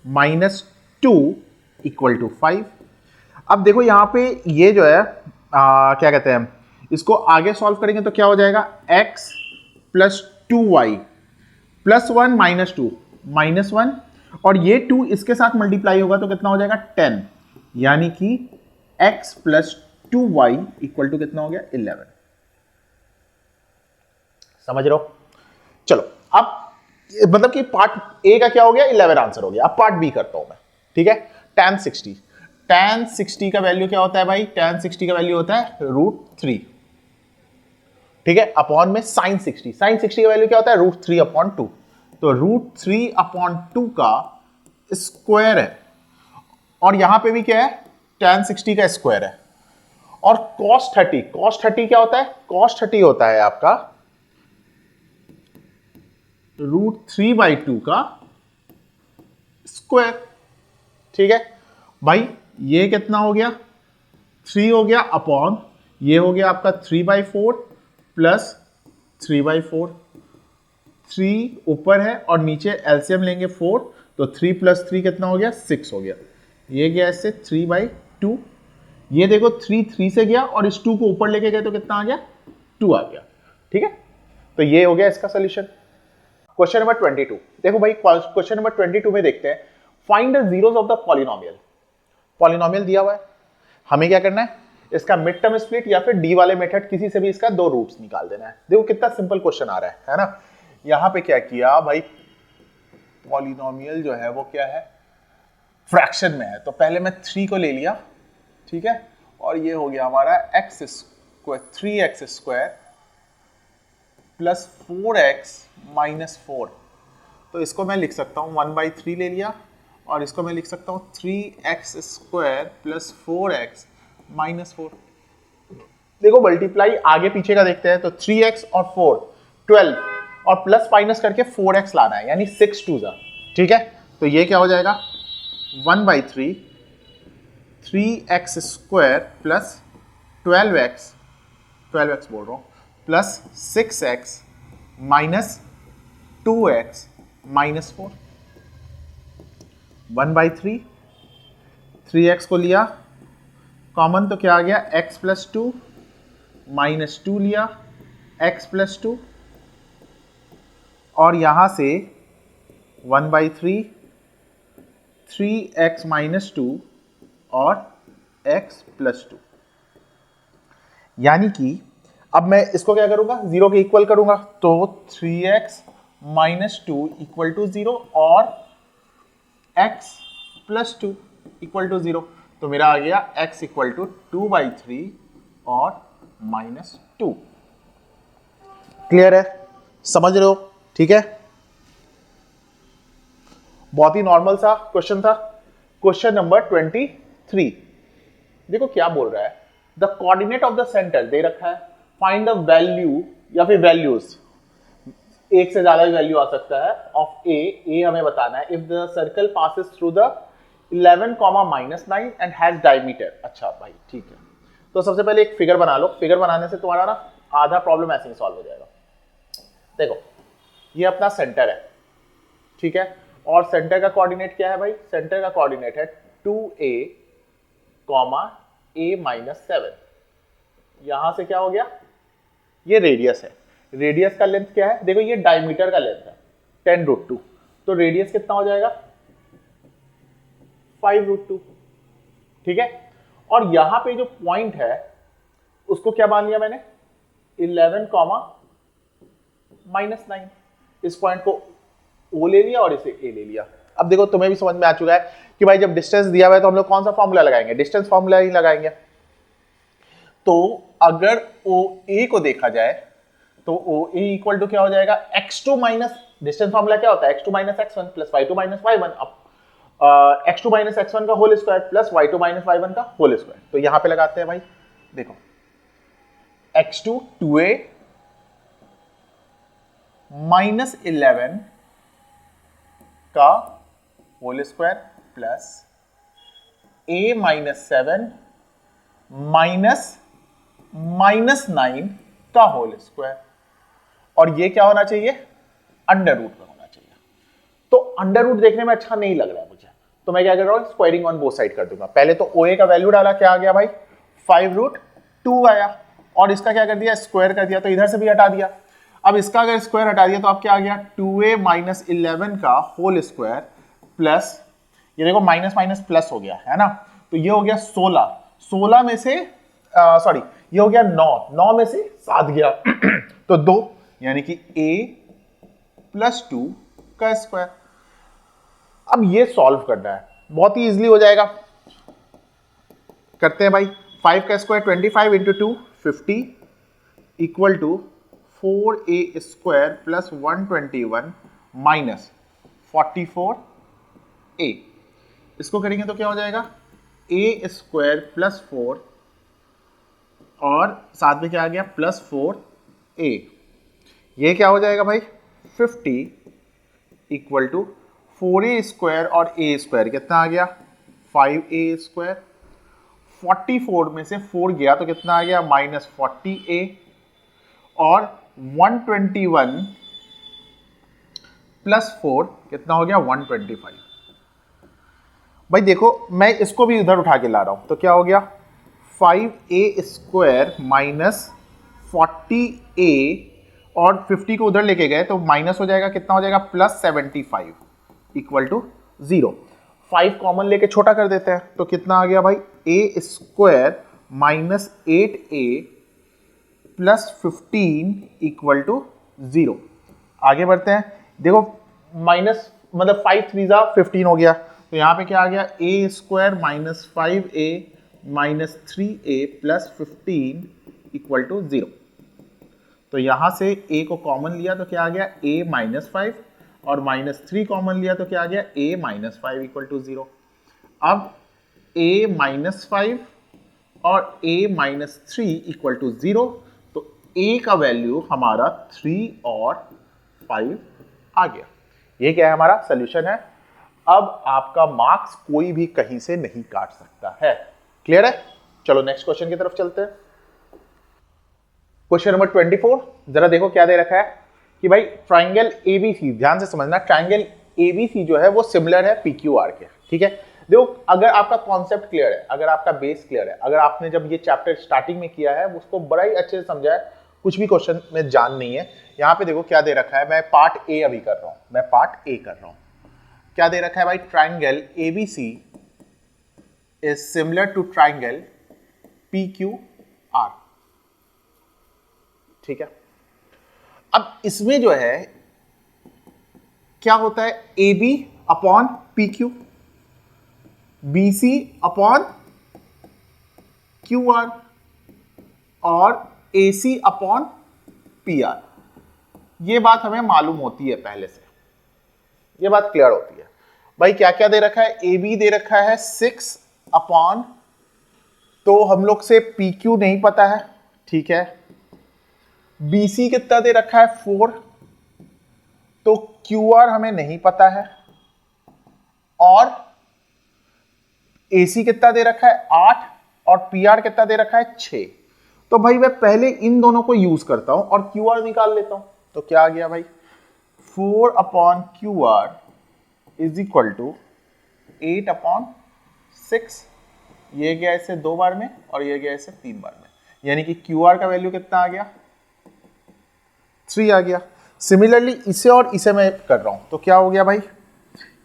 minus 2 equal to 5। अब देखो यहां पे ये जो है क्या कहते हैं, इसको आगे सॉल्व करेंगे तो क्या हो जाएगा, x plus 2y plus 1 minus 2 minus 1, और ये 2 इसके साथ मल्टीप्लाई होगा तो कितना हो जाएगा, 10, यानी कि x plus 2y equal to कितना हो गया, 11। समझ रहे हो। चलो अब मतलब कि पार्ट ए का क्या हो गया, 11 आंसर हो गया। अब पार्ट बी करता हूं मैं, ठीक है। tan 60 का वैल्यू क्या होता है भाई, tan 60 का वैल्यू होता है √3, ठीक है, अपॉन में sin 60 का वैल्यू क्या होता है, √3/2, तो √3/2 का स्क्वायर है, और यहां पे भी क्या है, tan 60 का स्क्वायर है, और cos 30 क्या होता है? cos 30 होता है आपका √3/2 का स्क्वायर। ठीक है भाई, ये कितना हो गया? 3 हो गया अपॉन, ये हो गया आपका 3/4 प्लस 3/4। 3 ऊपर है और नीचे एलसीएम लेंगे 4, तो 3 + 3 कितना हो गया? 6 हो गया। ये गया इससे 3/2। ये देखो 3 से गया और इस 2 को ऊपर लेके गए तो कितना आ गया? 2 आ गया। ठीक है, तो ये हो गया इसका सोल्यूशन। Question number 22। देखो भाई, क्वेश्चन नंबर 22 में देखते हैं, find the zeros of the polynomial. Polynomial दिया हुआ है, हमें क्या करना है? इसका मिड टर्म स्प्लिट या फिर डी वाले मेथड, किसी से भी इसका 2 रूट्स निकाल देना है। देखो कितना सिंपल क्वेश्चन आ रहा है ना। यहां पे क्या किया भाई, पॉलिनोमियल जो है वो क्या है? फ्रैक्शन में है, तो पहले मैं 3 को ले लिया। ठीक है, और ये हो गया हमारा x² 3x² plus 4x minus 4। तो इसको मैं लिख सकता हूँ 1/3 ले लिया, और इसको मैं लिख सकता हूँ 3x² प्लस 4x माइनस 4। देखो मल्टीप्लाई आगे पीछे का देखते हैं, तो 3x और 4 12, और प्लस माइनस करके 4x लाना है, यानी 6 2 जा। ठीक है, तो ये क्या हो जाएगा? 1/3 3x² प्लस 12x बोल रहा हूँ, plus 6x minus 2x minus 4। 1/3 3x को लिया कॉमन, तो क्या आ गया? x + 2 माइनस 2 लिया, x + 2, और यहां से 1/3 3x माइनस 2 और x + 2। यानी कि अब मैं इसको क्या करूंगा? 0 के इक्वल करूंगा, तो 3x माइनस 2 इक्वल टू 0 और x + 2 इक्वल टू 0। तो मेरा आ गया x इक्वल टू 2/3 और -2। क्लियर है? समझ रहे हो? ठीक है, बहुत ही नॉर्मल सा क्वेश्चन था। Question number 23। देखो क्या बोल रहा है, the coordinate of the centre दे रखा है, फाइंड द वैल्यू या फिर वैल्यूज, एक से ज्यादा वैल्यू आ सकता है, ऑफ ए हमें बताना है। If the circle passes through the 11, -9 and has diameter. अच्छा भाई ठीक है, तो सबसे पहले एक फिगर बना लो। फिगर बनाने से तुम्हारा ना आधा प्रॉब्लम ऐसे ही सॉल्व हो जाएगा। देखो ये अपना सेंटर है, ठीक है, और सेंटर का कोऑर्डिनेट क्या है भाई? सेंटर का कोऑर्डिनेट है 2a, a-7। यहां से क्या हो गया? ये रेडियस है। रेडियस का लेंथ क्या है? देखो ये डायमीटर का लेंथ है 10√2, तो रेडियस कितना हो जाएगा? 5√2। ठीक है, और यहां पे जो पॉइंट है उसको क्या मान लिया मैंने? 11, -9। इस पॉइंट को O ले लिया और इसे A ले लिया। अब देखो तुम्हें भी समझ में आ चुका है कि भाई जब डिस्टेंस दिया हुआ है तो हम लोग कौन सा फॉर्मूला लगाएंगे? डिस्टेंस फॉर्मूला ही लगाएंगे। तो अगर OA को देखा जाए तो OA इक्वल टू क्या हो जाएगा? x2 माइनस, डिस्टेंस फॉर्मूला क्या होता है? x2 - x1 plus y2 - y1, अब x2 - x1 का whole square plus y2 - y1 का होल स्क्वायर। तो यहां पे लगाते हैं भाई, देखो x2 2a -11 का होल स्क्वायर प्लस a -7 -9 का होल स्क्वायर, और ये क्या होना चाहिए? अंडर रूट में होना चाहिए। तो अंडर रूट देखने में अच्छा नहीं लग रहा है मुझे, तो मैं क्या कर रहा हूं? स्क्वायरिंग ऑन बोथ साइड कर दूंगा। पहले तो OA का वैल्यू डाला, क्या आ गया भाई? 5√2 आया, और इसका क्या कर दिया? स्क्वायर कर दिया, तो इधर से भी हटा दिया। अब इसका अगर स्क्वायर हटा दिया तो अब क्या आ गया? 2a -11 का होल स्क्वायर प्लस, ये देखो माइनस माइनस प्लस हो गया है ना, तो ये हो गया 16। 16 में से सॉरी, ये हो गया 9, 9 में से 7 गया तो 2, यानी कि a + 2 का स्क्वायर। अब ये सॉल्व करना है, बहुत ही इजीली हो जाएगा। करते हैं भाई। 5 का square 25 × 2 50 equal to 4a² plus 121 minus 44a। इसको करेंगे तो क्या हो जाएगा? a² प्लस 4 और साथ में क्या आ गया +4a, ये क्या हो जाएगा भाई 50 इक्वल टू 4a² और a² कितना आ गया 5a²। 44 में से 4 गया तो कितना आ गया -40a, और 121 +4 कितना हो गया 125। भाई देखो मैं इसको भी इधर उठा के ला रहा हूं तो क्या हो गया 5a² -40a, और 50 को उधर लेके गए तो माइनस हो जाएगा, कितना हो जाएगा +75 इक्वल टू 0। 5 कॉमन लेके छोटा कर देते हैं तो कितना आ गया भाई a² -8a +15 इक्वल टू 0। आगे बढ़ते हैं, देखो माइनस मतलब 5 3 15 हो गया, तो यहां पे क्या आ गया a² -5a -3a +15 equal to 0। तो यहां से a को कॉमन लिया तो क्या आ गया a -5, और -3 कॉमन लिया तो क्या आ गया a -5 इक्वल टू 0। अब a -5 और a -3 इक्वल टू 0, तो a का वैल्यू हमारा 3 और 5 आ गया। ये क्या है हमारा सोल्यूशन है। अब आपका मार्क्स कोई भी कहीं से नहीं काट सकता है। क्लियर है? चलो नेक्स्ट क्वेश्चन की तरफ चलते हैं। क्वेश्चन नंबर 24, जरा देखो क्या दे रखा है कि भाई ट्राइंगल एबीसी, ध्यान से समझना, ट्राइंगल एबीसी जो है वो सिमिलर है पीक्यूआर के। ठीक है, देखो अगर आपका कॉन्सेप्ट क्लियर है, अगर आपका बेस क्लियर है, अगर आपने जब ये चैप्टर स्टार्टिंग में किया है उसको बड़ा ही अच्छे से समझा है, कुछ भी क्वेश्चन में जान नहीं है। यहाँ पे देखो क्या दे रखा है, मैं पार्ट ए अभी कर रहा हूं, मैं पार्ट ए कर रहा हूं। क्या दे रखा है भाई, triangle ABC is similar to triangle PQR. ठीक है, अब इसमें जो है क्या होता है, A B upon P Q, B C upon Q R, और A C upon P R. ये बात हमें मालूम होती है पहले से, ये बात क्लियर होती है। भाई क्या क्या दे रखा है, ए बी दे रखा है 6 अपॉन, तो हम लोग से पी क्यू नहीं पता है। ठीक है, BC कितना दे रखा है 4, तो QR हमें नहीं पता है, और AC कितना दे रखा है 8, और PR कितना दे रखा है 6। तो भाई मैं पहले इन दोनों को यूज करता हूं और QR निकाल लेता हूं। तो क्या आ गया भाई 4 upon QR is equal to 8 upon 6। ये गया इसे 2 बार में और ये गया इसे 3 बार में, यानी कि QR का वैल्यू कितना आ गया 3 आ गया। सिमिलरली इसे और इसे मैं कर रहा हूं तो क्या हो गया भाई,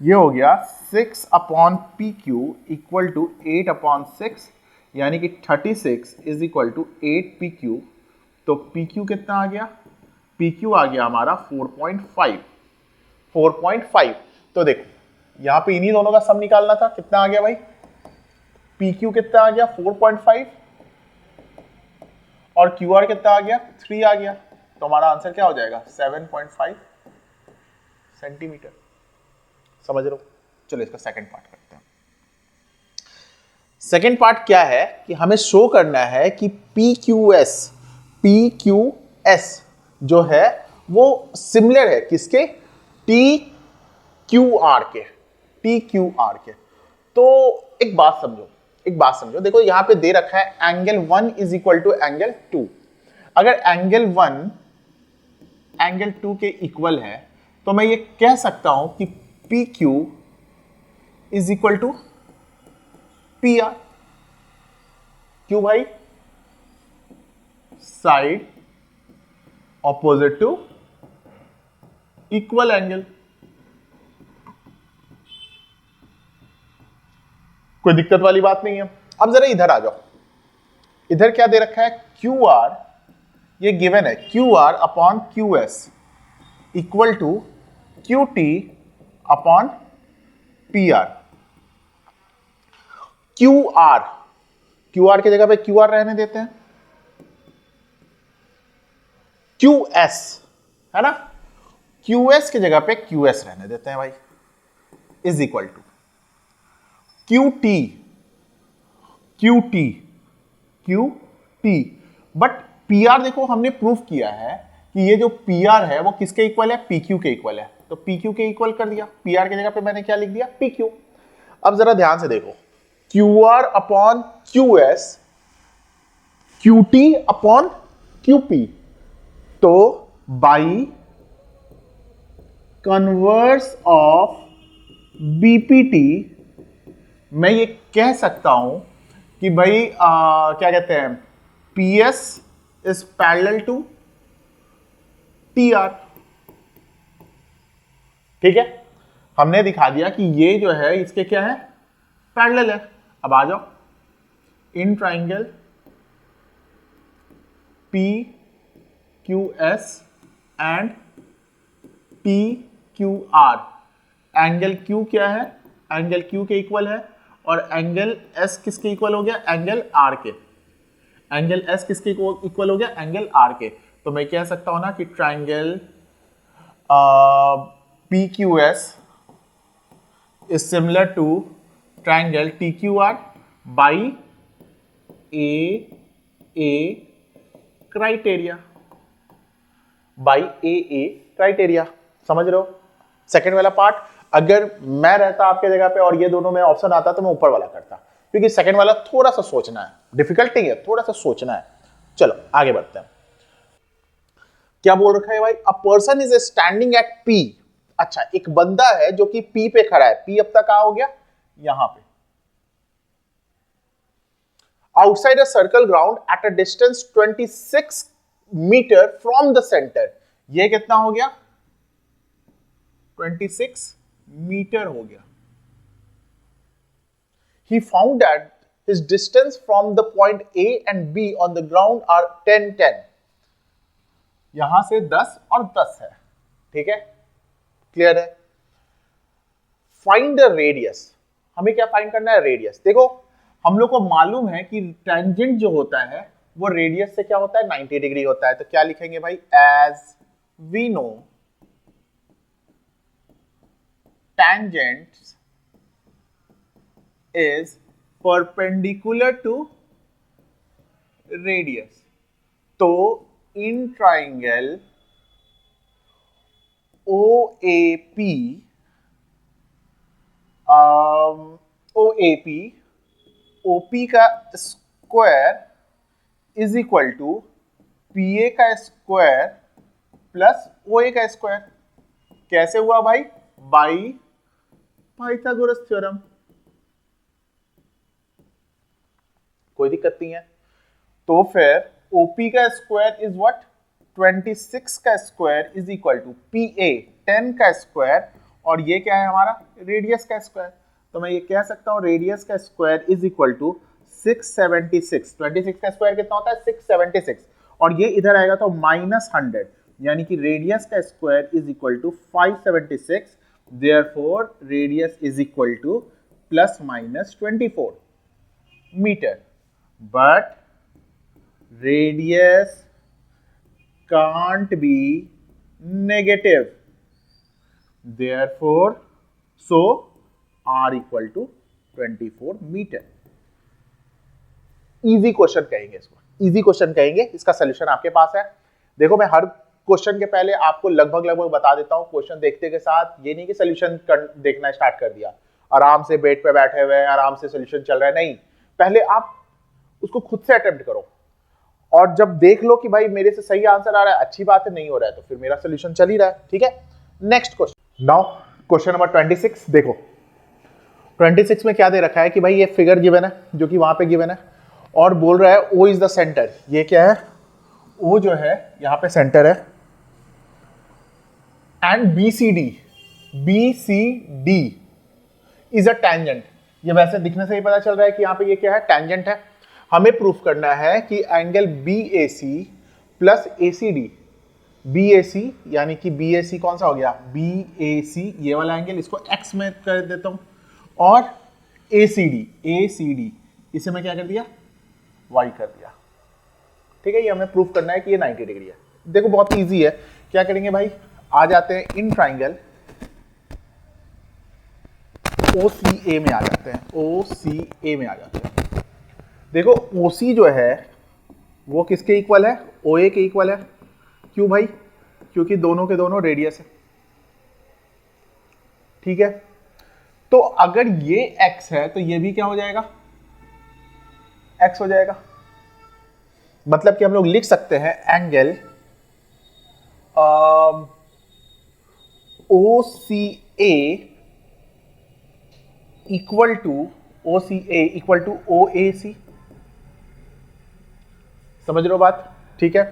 ये हो गया 6 upon P Q equal to 8 upon 6, यानी कि 36 is equal to 8 P Q. तो पी क्यू कितना आ गया, पी क्यू आ गया हमारा 4.5। 4.5, तो देखो यहां पे इन्हीं दोनों का सम निकालना था, कितना आ गया भाई, पी क्यू कितना आ गया 4.5, और क्यू आर कितना आ गया 3 आ गया। तो हमारा आंसर क्या हो जाएगा 7.5 सेंटीमीटर। समझ रहे हो? चलो इसका सेकंड पार्ट करते हैं। सेकंड पार्ट क्या है कि हमें शो करना है कि PQS जो है वो सिमिलर है किसके, TQR के। तो एक बात समझो, देखो यहां पे दे रखा है angle 1 is equal to angle 2। अगर एंगल 1 एंगल 2 के इक्वल है तो मैं ये कह सकता हूं कि PQ is equal to PR। क्यों भाई, side opposite to equal angle. कोई दिक्कत वाली बात नहीं है। अब जरा इधर आ जाओ, इधर क्या दे रखा है QR, ये गिवन है QR upon QS equal to QT upon PR। QR की जगह पे QR रहने देते हैं, QS है ना, QS की जगह पे QS रहने देते हैं भाई, is equal to QT but P R देखो हमने प्रूफ किया है कि ये जो पी आर है वो किसके इक्वल है, पी क्यू के इक्वल है, तो पी क्यू के इक्वल कर दिया, पी आर की जगह पे मैंने क्या लिख दिया, पी क्यू। अब जरा ध्यान से देखो, Q R upon Q S, Q T upon Q P, तो बाई कन्वर्स ऑफ बीपीटी मैं ये कह सकता हूं कि भाई क्या कहते हैं, P S is parallel to T R. ठीक है, हमने दिखा दिया कि ये जो है इसके क्या है, पैरेलल है। अब आ जाओ, in triangle P Q S and P Q R, angle Q क्या है, एंगल क्यू के इक्वल है, और एंगल एस किसके इक्वल हो गया, एंगल आर के। एंगल एस किसके इक्वल हो गया, एंगल आर के। तो मैं कह सकता हूं ना कि triangle P Q S is similar to triangle T Q R by A criteria, by A criteria. समझ रहे हो सेकेंड वाला पार्ट? अगर मैं रहता आपके जगह पे और ये दोनों में ऑप्शन आता तो मैं ऊपर वाला करता, क्योंकि सेकेंड वाला थोड़ा सा सोचना है, डिफिकल्ट नहीं है, थोड़ा सा सोचना है। चलो आगे बढ़ते हैं। क्या बोल रखा है भाई, a person is standing at P. अच्छा, एक बंदा है जो कि पी पे खड़ा है, पी अब तक कहां हो गया, यहां पे, outside a circle ground at a distance 26 metre from the centre. ये कितना हो गया, 26 मीटर हो गया। He found that his distance from the point A and B on the ground are 10-10. यहां से 10 और 10 है, ठीक है, क्लियर है। फाइंड द रेडियस, हमें क्या फाइंड करना है, रेडियस। देखो हम लोग को मालूम है कि टेंजेंट जो होता है वो रेडियस से क्या होता है, 90 डिग्री होता है। तो क्या लिखेंगे भाई, as we know tangents is perpendicular to radius, तो in triangle OAP OP का square is equal to PA का स्क्वायर प्लस OA का स्क्वायर। कैसे हुआ भाई, बाई पाइथागोरस थ्योरम। कोई दिक्कत नहीं है। तो फिर OP का स्क्वायर इज व्हाट, 26 का square is equal to PA 10 का स्क्वायर, और ये क्या है हमारा, रेडियस का स्क्वायर। तो मैं ये कह सकता हूं रेडियस का स्क्वायर इज इक्वल टू 676। 26 का स्क्वायर कितना होता है, 676, और ये इधर आएगा तो -100, यानी कि रेडियस का square is equal to 576। Therefore, radius is equal to ±24 meter. But radius can't be negative. Therefore, so r equal to 24 meter. Easy question कहेंगे इसको, easy question कहेंगे। इसका solution आपके पास है। देखो मैं हर क्वेश्चन के पहले आपको लगभग बता देता हूं, क्वेश्चन देखते के साथ ये नहीं कि सोल्यूशन देखना स्टार्ट कर दिया, आराम से बेड पे बैठे हुए आराम से सोल्यूशन चल रहा है, नहीं, पहले आप उसको खुद से अटेम्प्ट करो, और जब देख लो कि भाई मेरे से सही आंसर आ रहा है, अच्छी बात है, नहीं हो रहा है तो फिर मेरा सोल्यूशन चल ही रहा है। ठीक है, next question. Now question number 26। देखो 26 में क्या दे रखा है कि भाई ये फिगर गिवन है जो कि वहां पे गिवन है, और बोल रहा है O इज द सेंटर। ये क्या है, O जो है यहां पे सेंटर है, and BCD is a tangent. ये वैसे दिखने से ही पता चल रहा है कि यहां पे ये क्या है, टेंजेंट है। हमें प्रूफ करना है कि angle BAC plus ACD, BAC यानी कि BAC कौन सा हो गया, BAC ये वाला एंगल, इसको x में कर देता हूं, और ACD इसे मैं क्या कर दिया, y कर दिया। ठीक है, ये हमें प्रूफ करना है कि ये 90 डिग्री है। देखो बहुत इजी है, क्या करेंगे भाई, आ जाते हैं इन ट्राइंगल OCA में आ जाते हैं, OCA में आ जाते हैं। देखो OC जो है वो किसके इक्वल है? OA के इक्वल है। क्यों भाई? क्योंकि दोनों के दोनों रेडियस है। ठीक है, तो अगर ये x है तो ये भी क्या हो जाएगा? x हो जाएगा। मतलब कि हम लोग लिख सकते हैं angle OCA equal to OAC। समझ रहे हो बात? ठीक है।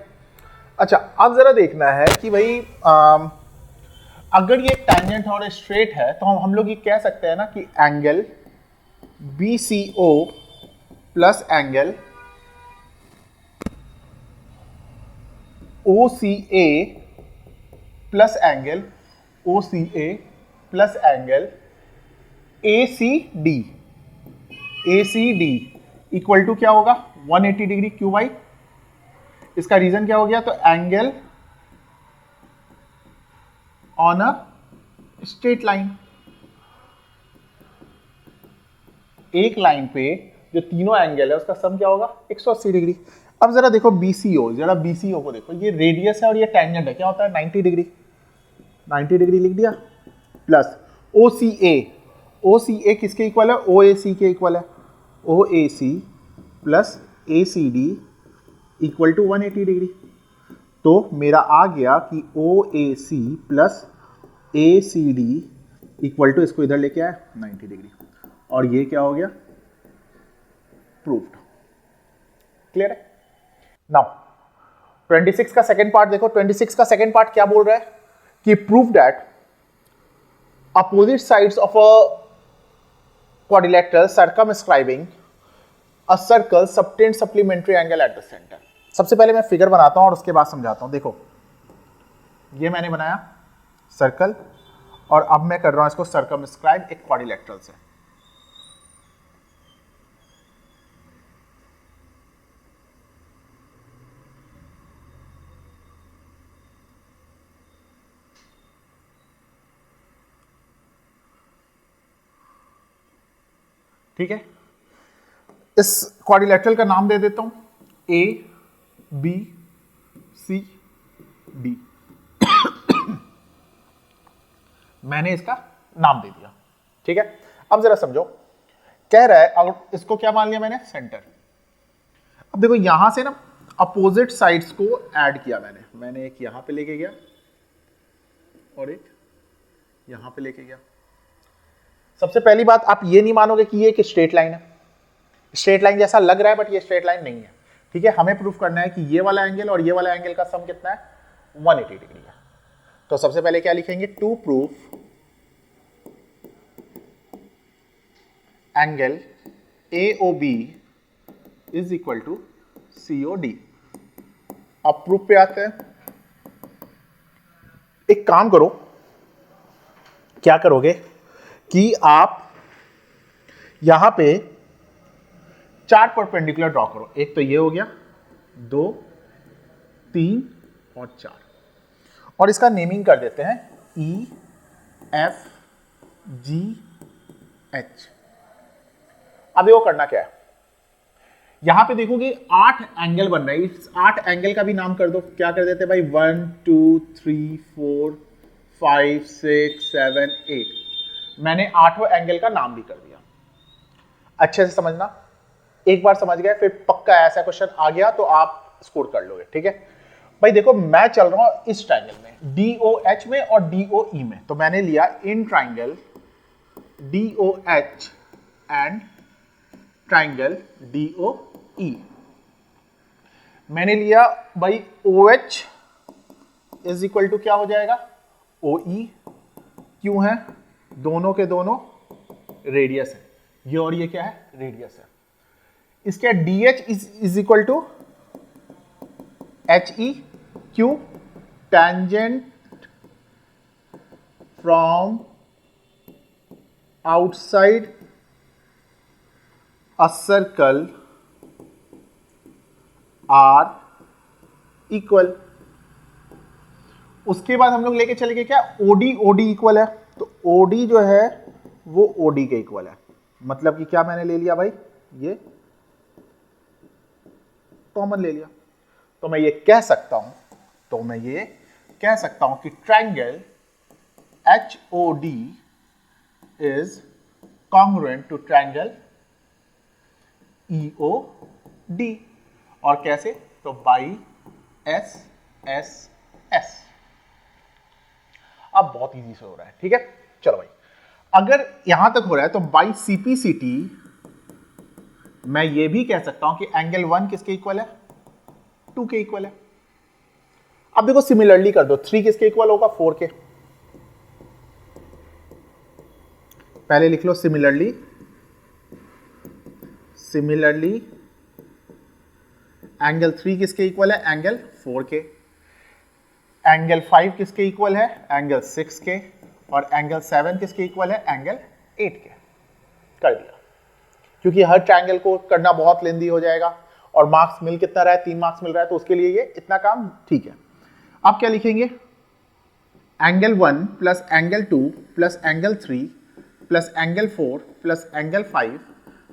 अच्छा, अब जरा देखना है कि भाई अगर ये टैंजेंट और स्ट्रेट है तो हम लोग ये कह सकते हैं ना कि angle BCO plus angle OCA plus angle OCA plus angle ACD equal to क्या होगा? 180 डिग्री। क्यों भाई? इसका रीजन क्या हो गया? तो angle on a straight line, एक लाइन पे जो तीनों एंगल है उसका सम क्या होगा? 180 डिग्री। अब जरा देखो BCO, जरा BCO को देखो, ये रेडियस है और ये टेंजेंट है, क्या होता है? 90 डिग्री। 90 डिग्री लिख दिया। प्लस OCA किसके इक्वल है? OAC के इक्वल है। OAC plus ACD equal to 180 degree. तो मेरा आ गया कि OAC plus ACD equal to, इसको इधर लेके आया, 90 डिग्री। और ये क्या हो गया? प्रूव्ड। क्लियर है? नाउ 26 का सेकेंड पार्ट देखो। 26 का सेकेंड पार्ट क्या बोल रहा है कि prove that opposite sides of a quadrilateral circumscribing a circle subtend supplementary angle at the center। सबसे पहले मैं फिगर बनाता हूं और उसके बाद समझाता हूं। देखो, ये मैंने बनाया सर्कल और अब मैं कर रहा हूं इसको सर्कमस्क्राइब एक क्वाड्रिलेटरल से। ठीक है, इस क्वाड्रिलेटरल का नाम दे देता हूं ABCD। मैंने इसका नाम दे दिया। ठीक है, अब जरा समझो, कह रहा है अगर इसको क्या मान लिया मैंने? सेंटर। अब देखो यहां से ना अपोजिट साइड्स को ऐड किया मैंने एक यहां पे लेके गया और एक यहां पे लेके गया। सबसे पहली बात, आप ये नहीं मानोगे कि ये एक स्ट्रेट लाइन है। स्ट्रेट लाइन जैसा लग रहा है बट ये स्ट्रेट लाइन नहीं है। ठीक है, हमें प्रूफ करना है कि ये वाला एंगल और ये वाला एंगल का सम कितना है? 180 डिग्री है। तो सबसे पहले क्या लिखेंगे? To proof angle AOB is equal to COD। अब प्रूफ पे आते हैं। एक काम करो, क्या करोगे कि आप यहां पे 4 परपेंडिकुलर ड्रॉ करो। एक तो ये हो गया, 2, 3 और 4, और इसका नेमिंग कर देते हैं EFGH। अब देखो करना क्या है, यहां पे देखोगे 8 एंगल बन रहे हैं। इस 8 एंगल का भी नाम कर दो। क्या कर देते हैं भाई? 1 2 3 4 5 6 7 8। मैंने 8वें एंगल का नाम भी कर दिया। अच्छे से समझना, एक बार समझ गए फिर पक्का ऐसा क्वेश्चन आ गया तो आप स्कोर कर लोगे। ठीक है भाई, देखो मैं चल रहा हूं इस ट्राइंगल में, DOH में और DOE में। तो मैंने लिया in triangle DOH and triangle DOE। मैंने लिया भाई OH इज इक्वल टू क्या हो जाएगा? OE। क्यों है? दोनों के दोनों रेडियस है, ये और ये क्या है? रेडियस है। इसके DH is equal to HE। क्यों? Tangent from outside a circle are equal. उसके बाद हम लोग लेके चले गए क्या? OD इक्वल है। तो OD जो है वो OD के इक्वल है। मतलब कि क्या मैंने ले लिया भाई? ये कॉमन ले लिया। तो मैं ये कह सकता हूं कि triangle HOD is congruent to triangle EOD। और कैसे? तो बाई SSS। अब बहुत इजी से हो रहा है, ठीक है। चलो भाई, अगर यहां तक हो रहा है तो बाई CPCT मैं ये भी कह सकता हूं कि एंगल 1 किसके इक्वल है? 2 के इक्वल है। अब देखो सिमिलरली कर दो, 3 किसके इक्वल होगा? 4 के। पहले लिख लो सिमिलरली एंगल 3 किसके इक्वल है? एंगल 4 के। एंगल 5 किसके इक्वल है? एंगल 6 के। और एंगल 7 किसके इक्वल है? एंगल 8 के। कर दिया, क्योंकि हर ट्रायंगल को करना बहुत लेंदी हो जाएगा और मार्क्स मिल कितना रहा है? 3 मार्क्स मिल रहा है, तो उसके लिए ये इतना काम ठीक है। आप क्या लिखेंगे? Angle 1 plus angle 2 plus angle 3 plus angle 4 plus angle 5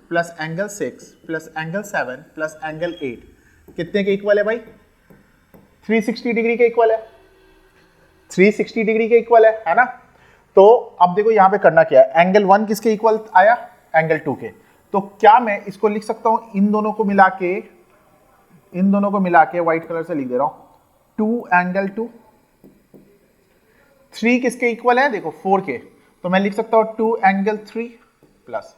plus angle 6 plus angle 7 plus angle 8 कितने के इक्वल है भाई? 360 डिग्री के इक्वल है। 360 डिग्री के इक्वल है ना? तो अब देखो यहां पे करना क्या है, एंगल 1 किसके इक्वल आया? एंगल 2 के। तो क्या मैं इसको लिख सकता हूं, इन दोनों को मिला के व्हाइट कलर से लिख दे रहा हूं, 2 एंगल 2। 3 किसके इक्वल है? देखो 4 के, तो मैं लिख सकता हूं 2 एंगल 3 प्लस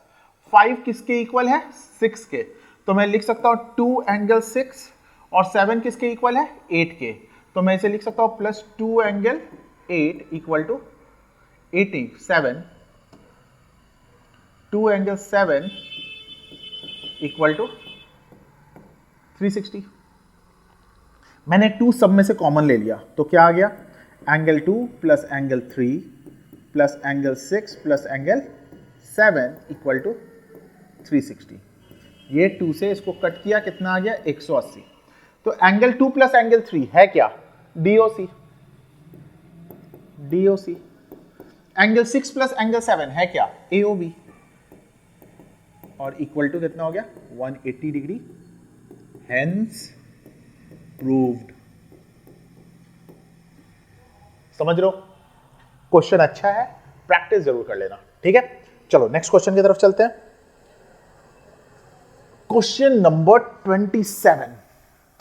5 किसके इक्वल है? 6 के, तो मैं लिख सकता हूं 2 एंगल 6। और 7 किसके इक्वल है? 8 के, तो मैं इसे लिख सकता हूं plus 2 angle 8 equal to 87। 2 angle 7 equal to 360। मैंने 2 सब में से कॉमन ले लिया, तो क्या आ गया? Angle 2 plus angle 3 plus angle 6 plus angle 7 equal to 360। ये 2 से इसको कट किया, कितना आ गया? 180। तो एंगल 2 प्लस एंगल 3 है क्या? DOC। एंगल 6 प्लस एंगल 7 है क्या? AOB। और इक्वल टू कितना हो गया? 180 डिग्री। Hence proved. समझ रहे हो? क्वेश्चन अच्छा है, प्रैक्टिस जरूर कर लेना, ठीक है। चलो नेक्स्ट क्वेश्चन की तरफ चलते हैं। क्वेश्चन नंबर 27,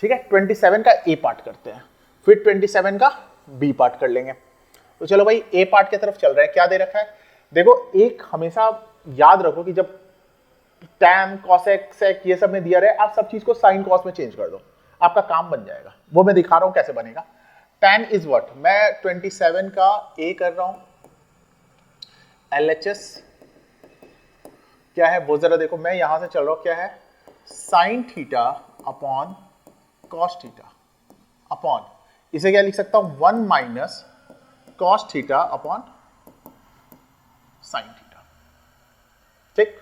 ठीक है। 27 का ए पार्ट करते हैं, फिर 27 का बी पार्ट कर लेंगे। तो चलो भाई ए पार्ट की तरफ चल रहे हैं। क्या दे रखा है? देखो, एक हमेशा याद रखो कि जब टैन, कॉसेक, सेक ये सब में दिया रहे, आप सब चीज को साइन कॉस में चेंज कर दो, आपका काम बन जाएगा। वो मैं दिखा रहा हूं कैसे बनेगा। Tan is what? मैं 27 का ए कर रहा हूं, LHS क्या है वो जरा देखो। मैं यहां से चल रहा हूं, क्या है? Sine theta upon cos theta upon, इसे क्या लिख सकता हूं? 1 minus cos theta upon sine theta, ठीक।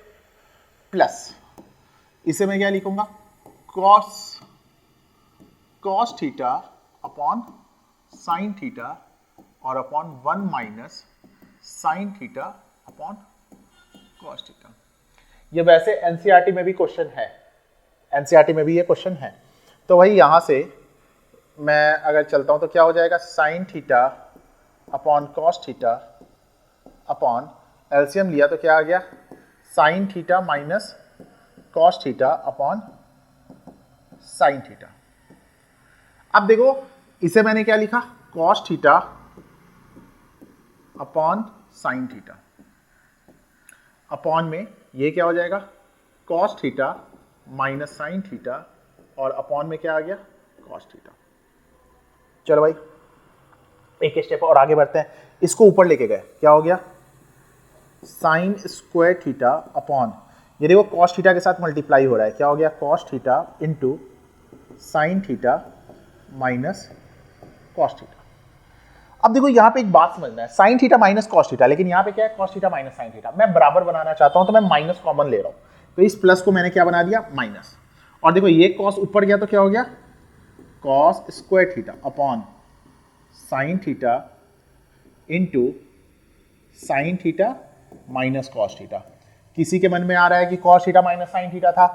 प्लस इसे मैं क्या लिखूंगा? Cos theta upon sine theta और upon 1 minus sine theta upon cos theta. ये वैसे एनसीईआरटी में भी क्वेश्चन है, एनसीईआरटी में भी ये क्वेश्चन है। तो वही यहां से मैं अगर चलता हूं तो क्या हो जाएगा? Sign theta upon cos theta upon, LCM लिया तो क्या आ गया? Sine theta minus cos theta upon sine theta. अब देखो इसे मैंने क्या लिखा? Cos theta upon sine theta upon में ये क्या हो जाएगा? Cos theta minus sine theta और अपॉन में क्या आ गया? Cos theta. चलो भाई एक स्टेप और आगे बढ़ते हैं। इसको ऊपर लेके गए, क्या हो गया? साइन स्क्वायर थीटा अपॉन, ये देखो कॉस थीटा के साथ मल्टीप्लाई हो रहा है, क्या हो गया? Cos theta into sine theta minus cos theta. अब देखो यहां पे एक बात समझना है, sine theta minus cos theta, लेकिन यहां पे क्या है? Cos theta minus sine theta. मैं बराबर बनाना चाहता हूं तो मैं माइनस कॉमन ले रहा हूं, तो इस प्लस को मैंने क्या बना दिया? माइनस। और देखो ये कॉस ऊपर गया तो क्या हो गया? Cos square theta upon sine theta into sine theta minus cos theta. किसी के मन में आ रहा है कि cos theta minus sine theta था,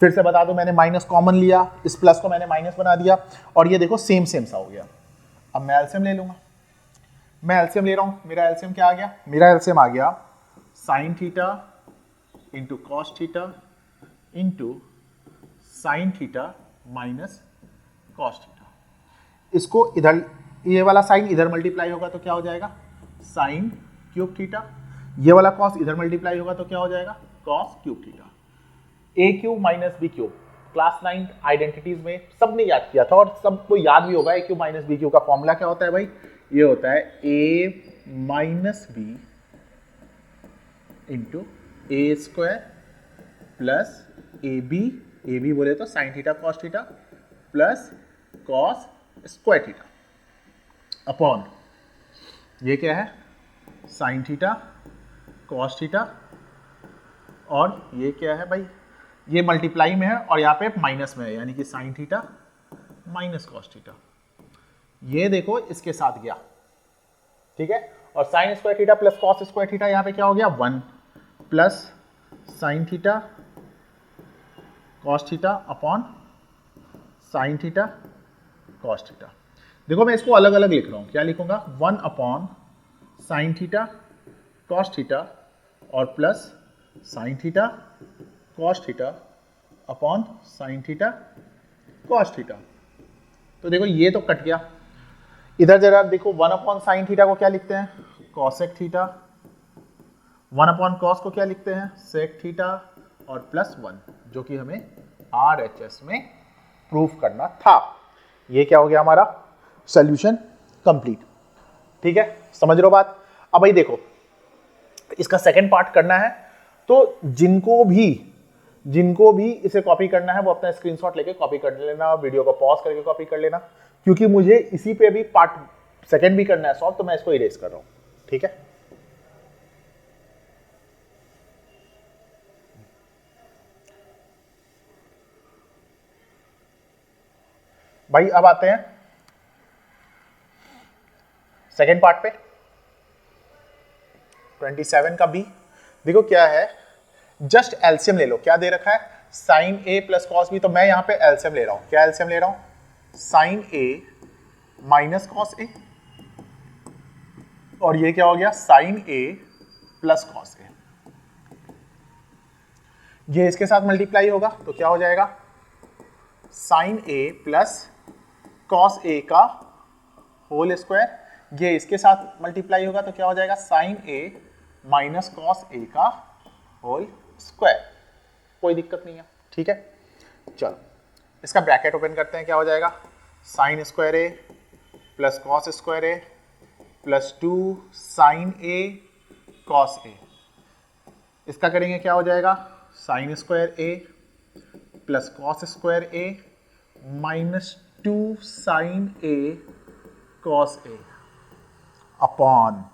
फिर से बता दो, मैंने माइनस कॉमन लिया, इस प्लस को मैंने माइनस बना दिया, और ये देखो सेम सेम सा हो गया। अब मैं एलसीएम ले लूंगा, मैं एलसीएम ले रहा हूं, मेरा एलसीएम क्या आ गया, मेरा एलसीएम आ गया sine theta into cos theta into sine theta minus cos theta. इसको इधर, ये वाला साइन इधर मल्टीप्लाई होगा तो क्या हो जाएगा, साइन क्यूब थीटा, ये वाला कॉस इधर मल्टीप्लाई होगा तो क्या हो जाएगा, cos cube theta. A cube minus B cube class 9 identities में सबने याद किया था और सबको याद भी होगा। A cube minus B cube का फॉर्मूला क्या होता है भाई, ये होता है A minus B into A square plus A B बोले तो sine theta cos theta plus cos square theta upon ये क्या है, साइन थीटा कॉस थीटा, और ये क्या है भाई, ये मल्टीप्लाई में है और यहाँ पे माइनस में है, यानी कि sine theta minus cos theta. ये देखो इसके साथ गया, ठीक है, और sine square theta plus cos square theta यहाँ पे क्या हो गया, 1 plus sine theta cos theta upon sine theta cos theta. देखो मैं इसको अलग अलग लिख रहा हूँ, क्या लिखूंगा, 1 upon sine theta cos theta और plus sine theta cos theta upon sine theta cos theta. तो देखो ये तो कट गया, इधर जरा देखो 1 अपॉन साइन थीटा को क्या लिखते हैं, कॉसेक थीटा, 1 अपॉन कॉस को क्या लिखते हैं, सेक थीटा, और प्लस 1 जो कि हमें RHS में प्रूफ करना था। ये क्या हो गया हमारा सॉल्यूशन कंप्लीट, ठीक है, समझ रहे हो बात। अब भाई देखो इसका सेकंड पार्ट करना है, तो जिनको भी इसे कॉपी करना है वो अपना स्क्रीनशॉट लेके कॉपी कर लेना, वीडियो को पॉज करके कॉपी कर लेना, क्योंकि मुझे इसी पे भी पार्ट सेकंड भी करना है सॉल्व, तो मैं इसको इरेज कर रहा हूं, ठीक है। भाई अब आते हैं सेकंड पार्ट पे, 27 का बी। देखो क्या है, जस्ट एलसीएम ले लो, क्या दे रखा है, साइन ए प्लस कॉस बी, तो मैं यहां पे एलसीएम ले रहा हूं, क्या एलसीएम ले रहा हूं, sign A minus cos A, और ये क्या हो गया, sign A plus cos A. ये इसके साथ मल्टीप्लाई होगा तो क्या हो जाएगा, sign A plus cos A का होल स्क्वायर, ये इसके साथ मल्टीप्लाई होगा तो क्या हो जाएगा, sign A minus cos A का होल स्क्वायर। कोई दिक्कत नहीं है, ठीक है। चलो इसका ब्रैकेट ओपन करते हैं, क्या हो जाएगा, sine square A plus cos square A plus 2 sign A cos A. इसका करेंगे क्या हो जाएगा, sine square A plus cos square A minus 2 sign A cos A upon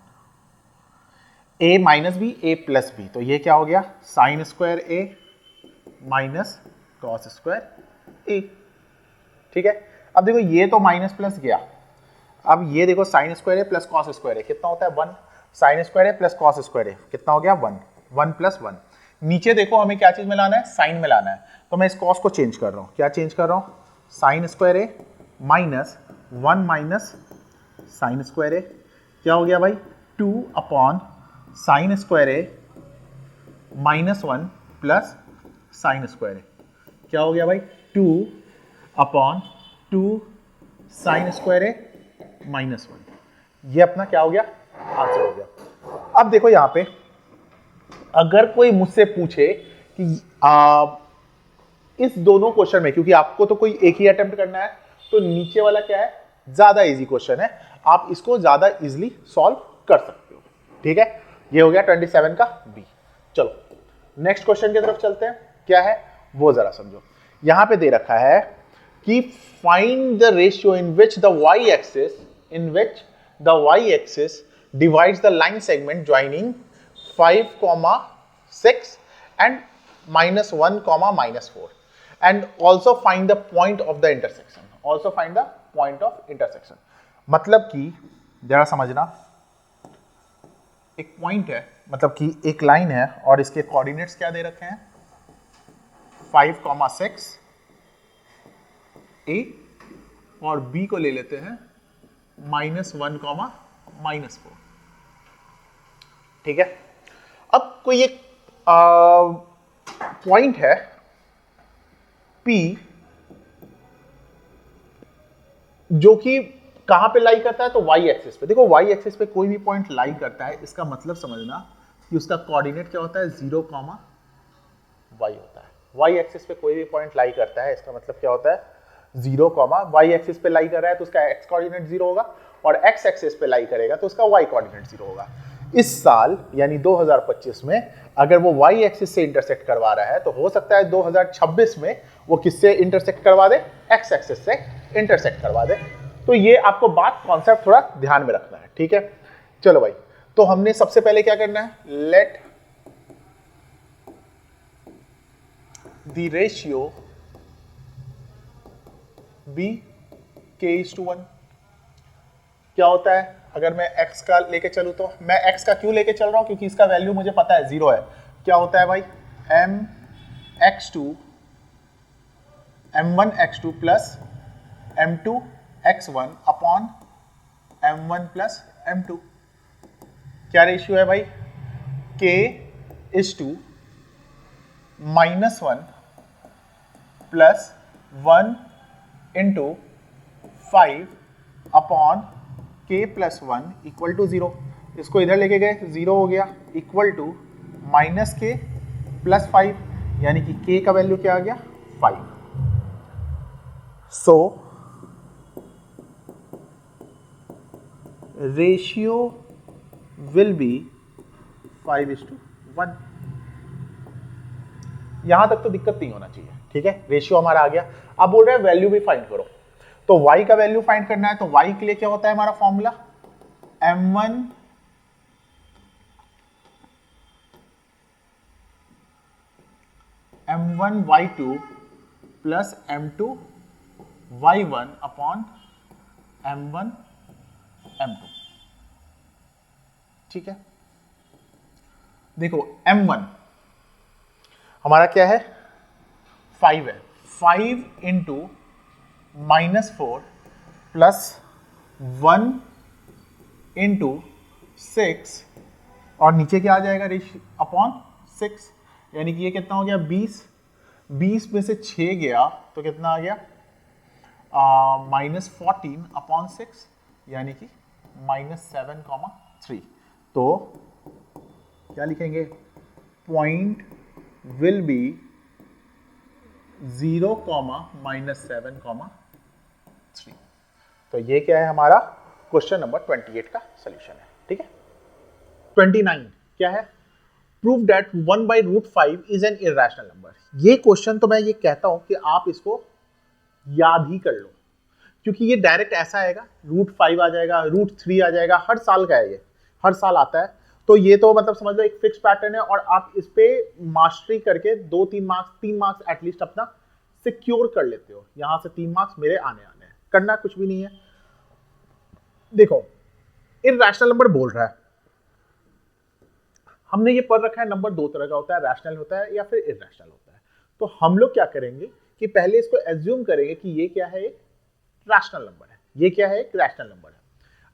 A minus B A plus B, तो ये क्या हो गया, साइन स्क्वायर ए माइनस कॉस स्क्वायर ए, ठीक है। अब देखो ये तो माइनस प्लस गया, अब ये देखो साइन स्क्वायर ए प्लस कॉस स्क्वायर ए कितना होता है, 1, साइन स्क्वायर ए प्लस कॉस स्क्वायर ए कितना हो गया, 1, 1 प्लस 1। नीचे देखो हमें क्या चीज मिलाना है, साइन मिलाना है, तो मैं इस कॉस को चेंज कर रहा हूं, क्या चेंज कर रहा हूं, साइन स्क्वायर ए माइनस 1 माइनस साइन स्क्वायर ए, क्या हो गया भाई, 2 अपॉन साइन स्क्वायर ए माइनस 1 प्लस साइन स्क्वायर ए, क्या हो गया भाई, 2 अपॉन 2 साइन स्क्वायर ए माइनस 1। ये अपना क्या हो गया, आंसर हो गया। अब देखो यहां पे अगर कोई मुझसे पूछे कि इस दोनों क्वेश्चन में, क्योंकि आपको तो कोई एक ही अटेम्प्ट करना है, तो नीचे वाला क्या है, ज्यादा इजी क्वेश्चन है, आप इसको ज्यादा इजीली सॉल्व कर सकते हो, ठीक है। ये हो गया 27 का बी। चलो नेक्स्ट क्वेश्चन की तरफ चलते हैं, क्या है वो जरा समझो। यहां पे दे रखा है कि find the ratio in which the y axis divides the line segment joining 5, 6 and -1, -4 and also find the point of the intersection। मतलब कि जरा समझना, एक पॉइंट है, मतलब कि एक लाइन है और इसके कोऑर्डिनेट्स क्या दे रखे हैं, 5,6 ए, और बी को ले लेते हैं -1, -4। ठीक है, अब कोई एक पॉइंट है P जो कि कहां पे लाई करता है, तो y एक्सिस पे। देखो y एक्सिस पे कोई भी पॉइंट लाई करता है, इसका मतलब समझना कि उसका कोऑर्डिनेट क्या होता है, 0, y होता है। y एक्सिस पे कोई भी पॉइंट लाई करता है, इसका मतलब क्या होता है, 0, y एक्सिस पे लाई कर रहा है तो उसका x कोऑर्डिनेट 0 होगा, और x एक्सिस पे लाई करेगा तो उसका y कोऑर्डिनेट 0 होगा। इस साल यानी 2025 में अगर वो y एक्सिस से इंटरसेक्ट करवा रहा है तो हो सकता है 2026 में वो किससे इंटरसेक्ट करवा दे, x एक्सिस से इंटरसेक्ट करवा दे। तो ये आपको बात, कॉन्सेप्ट थोड़ा ध्यान में रखना है। ठीक है, चलो भाई, तो हमने सबसे पहले क्या करना है, let the ratio B k:1। क्या होता है, अगर मैं x का लेके चलूं तो मैं x का क्यों लेके चल रहा हूं, क्योंकि इसका वैल्यू मुझे पता है 0 है। क्या होता है भाई, m1x2 plus m2x1 upon m1 plus m2। क्या रेशियो है भाई, k:1 plus 1 into 5 upon k plus 1 equal to 0। इसको इधर लेके गए, 0 हो गया, इक्वल टू -k प्लस 5, यानी कि k का वैल्यू क्या आ गया, 5। So ratio will be 5:1। यहां तक तो दिक्कत नहीं होना चाहिए। ठीक है, रेशियो हमारा आ गया। अब बोल रहे हैं वैल्यू भी फाइंड करो, तो y का वैल्यू फाइंड करना है। तो y के लिए क्या होता है हमारा formula, m1y2 plus m2y1 upon m1 m2। ठीक है, देखो m1 हमारा क्या है, 5 है, 5 इंटू -4 प्लस 1 इंटू 6, और नीचे क्या आ जाएगा, रेशियो अपॉन 6, यानी कि ये कितना हो गया, 20। 20 में से 6 गया तो कितना आ गया, -14 अपॉन 6, यानी कि -7, 3। तो क्या लिखेंगे, पॉइंट विल बी 0, -7, 3। तो ये क्या है, हमारा क्वेश्चन नंबर 28 का सॉल्यूशन है। ठीक है, 29 क्या है, prove that 1/√5 is an irrational number. ये क्वेश्चन तो मैं ये कहता हूं कि आप इसको याद ही कर लो, क्योंकि ये डायरेक्ट ऐसा आएगा, √5 आ जाएगा, √3 आ जाएगा, हर साल का है ये, हर साल आता है। तो ये तो मतलब समझ लो एक फिक्स पैटर्न है, और आप इस पे मास्टरी करके 2-3 मार्क्स, 3 मार्क्स एटलीस्ट अपना सिक्योर कर लेते हो। यहां से 3 मार्क्स मेरे आने हैं, करना कुछ भी नहीं है। देखो, इर्रेशनल नंबर बोल रहा है, हमने ये पढ़ रखा है, नंबर 2 तरह का होता है, रैशनल होता है या फिर इर्रेशनल होता है। तो हम लोग क्या करेंगे कि पहले इसको एज्यूम करेंगे कि ये क्या है, एक रैशनल नंबर है, ये क्या है, एक रैशनल नंबर है।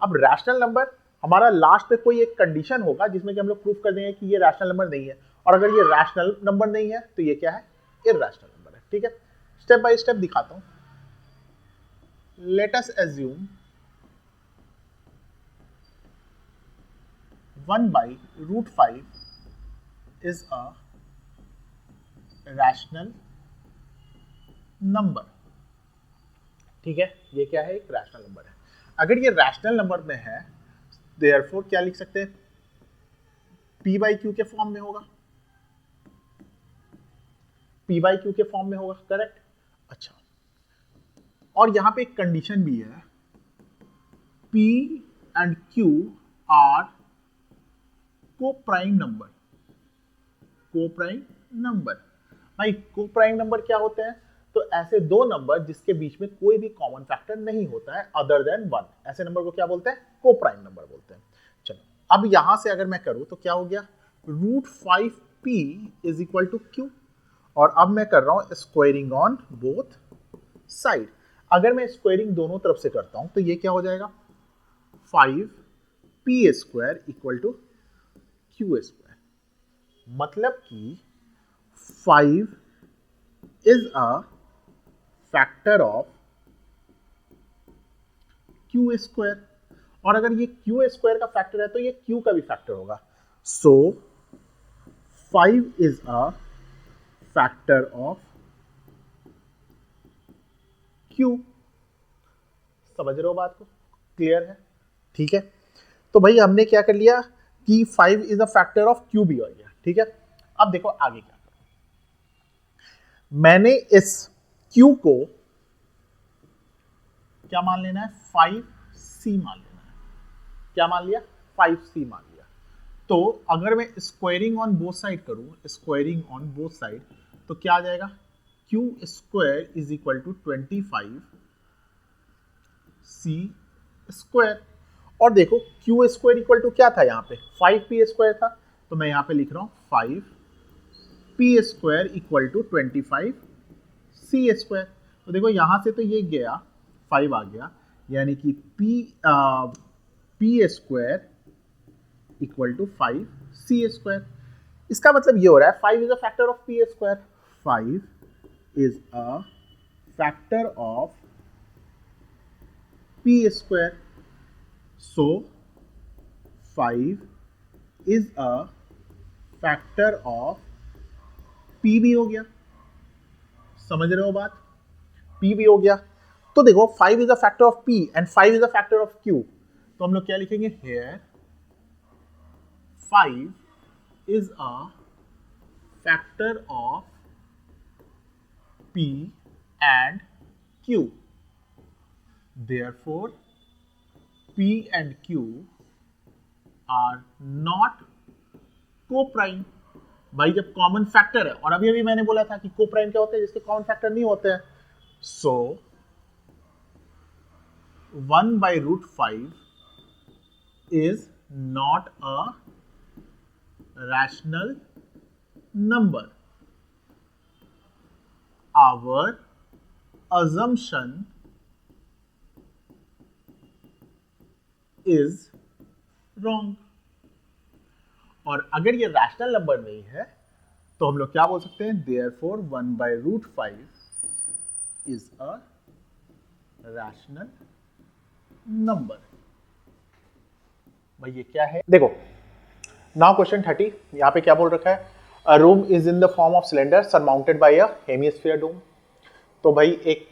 अब रैशनल नंबर हमारा लास्ट में कोई एक कंडीशन होगा जिसमें कि हम लोग प्रूफ कर देंगे कि ये रैशनल नंबर नहीं है, और अगर ये रैशनल नंबर नहीं है तो ये क्या है, इर्रेशनल नंबर है। ठीक है, स्टेप बाय स्टेप दिखाता हूं। Let us assume 1/√5 is a rational number। ठीक है, ये क्या है, एक रैशनल नंबर है। अगर ये रैशनल नंबर में है, देयरफॉर क्या लिख सकते हैं, p/q के फॉर्म में होगा, p/q के फॉर्म में होगा, करेक्ट। अच्छा, और यहां पे एक कंडीशन भी है, p and q are coprime number. Coprime number भाई, को-प्राइम नंबर क्या होते हैं, तो ऐसे दो नंबर जिसके बीच में कोई भी कॉमन फैक्टर नहीं होता है अदर देन 1, ऐसे नंबर को क्या बोलते हैं, को-प्राइम नंबर बोलते हैं। चलो, अब यहां से अगर मैं करूं तो क्या हो गया, √5p is equal to q, और अब मैं कर रहा हूं स्क्वायरिंग ऑन बोथ साइड। अगर मैं स्क्वायरिंग दोनों तरफ से करता हूं तो ये क्या हो जाएगा, 5p² इक्वल टू q²। मतलब कि 5 is a factor of q², और अगर ये q² का फैक्टर है तो ये q का भी फैक्टर होगा। सो 5 is a factor of q। समझ रहे हो बात को, क्लियर है? ठीक है, तो भाई हमने क्या कर लिया कि 5 is a factor of q भी हो गया। ठीक है, अब देखो आगे क्या करो। मैंने इस q को क्या मान लेना है, 5c मान लेना है। क्या मान लिया, 5c मान लिया। तो अगर मैं स्क्वायरिंग ऑन बोथ साइड करूं, स्क्वायरिंग ऑन बोथ साइड, तो क्या आ जाएगा, q² is equal to 25c²। और देखो q² इक्वल टू क्या था, यहाँ पे 5p² था, तो मैं यहाँ पे लिख रहा हूं 5p² इक्वल टू 25c²। तो देखो यहां से तो ये गया, 5 आ गया, यानी कि p² इक्वल टू 5c²। इसका मतलब ये हो रहा है 5 is a factor of p²। 5 is a factor of p²। So 5 is a factor of p भी हो गया। समझ रहे हो बात, p भी हो गया। तो देखो 5 is a factor of p and 5 is a factor of q, तो हम लोग क्या लिखेंगे, here 5 is a factor of p and q. Therefore, p and q are not co-prime। भाई जब कॉमन फैक्टर है, और अभी अभी मैंने बोला था कि को-प्राइम क्या होते हैं, जिसके कॉमन फैक्टर नहीं होते हैं। सो 1/√5 is not a rational number। Our assumption is wrong। और अगर ये रैशनल नंबर नहीं है तो हम लोग क्या बोल सकते हैं, therefore 1/√5 is a rational number। भाई ये क्या है, देखो नाउ क्वेश्चन 30, यहां पे क्या बोल रखा है, a room is in the form of cylinder surmounted by a hemisphere dome. तो भाई एक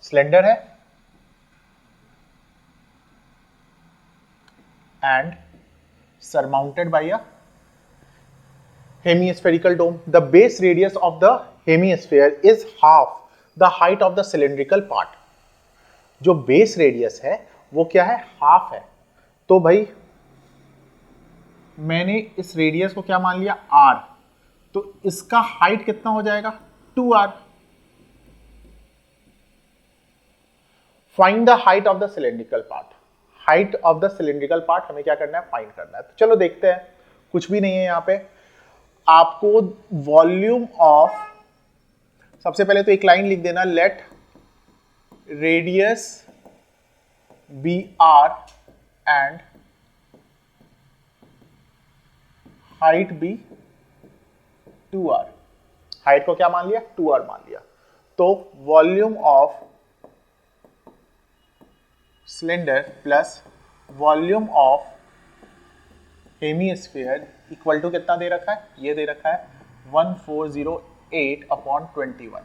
सिलेंडर है and surmounted by a hemispherical dome। The base radius of the hemisphere is half the height of the cylindrical part। जो base radius है वो क्या है, half है। तो भाई मैंने इस रेडियस को क्या मान लिया, r, तो इसका हाइट कितना हो जाएगा, 2r। Find the height of the cylindrical part. Height of the cylindrical part हमें क्या करना है, फाइंड करना है। तो चलो देखते हैं, कुछ भी नहीं है यहां पे। आपको वॉल्यूम ऑफ, सबसे पहले तो एक लाइन लिख देना, let radius be r and height be 2r। Height को क्या मान लिया, 2r मान लिया। तो volume of cylinder plus volume of hemisphere equal to कितना दे रखा है, ये दे रखा है 1408/21।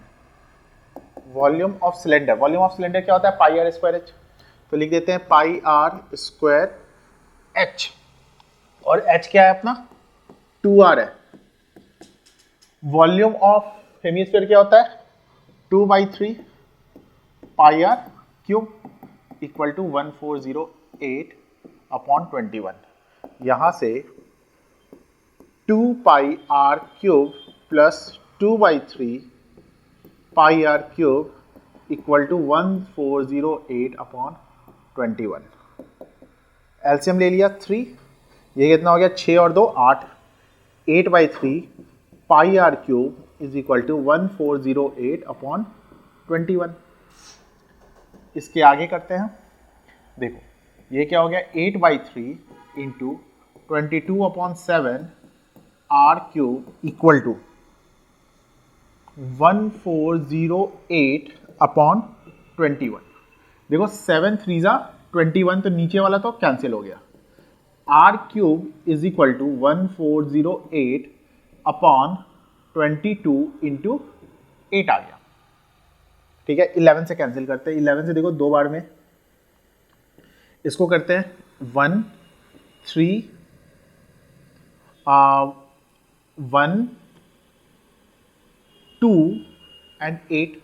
Volume of cylinder, volume of cylinder क्या होता है, पाई r स्क्वायर h। तो लिख देते हैं पाई r स्क्वायर h, और h क्या है अपना, 2r है। वॉल्यूम ऑफ हेमिस्फीयर क्या होता है, 2/3 pi r cube equal to 1408/21। यहां से 2 pi r cube plus 2/3 pi r cube equal to 1408/21। LCM ले लिया 3, ये कितना हो गया, 6 और 2 8, 8/3 pi r cube is equal to 1408 upon 21। इसके आगे करते हैं, देखो ये क्या हो गया 8/3 into 22/7 r cube equal to 1408 upon 21। देखो 7 3 जा 21, तो नीचे वाला तो कैंसिल हो गया। R cube is equal to 1408 upon 22 into 8 आ गया। ठीक है, 11 से कैंसिल करते हैं, 11 से देखो 2 बार में, इसको करते हैं 1 3 1 2 एंड 8।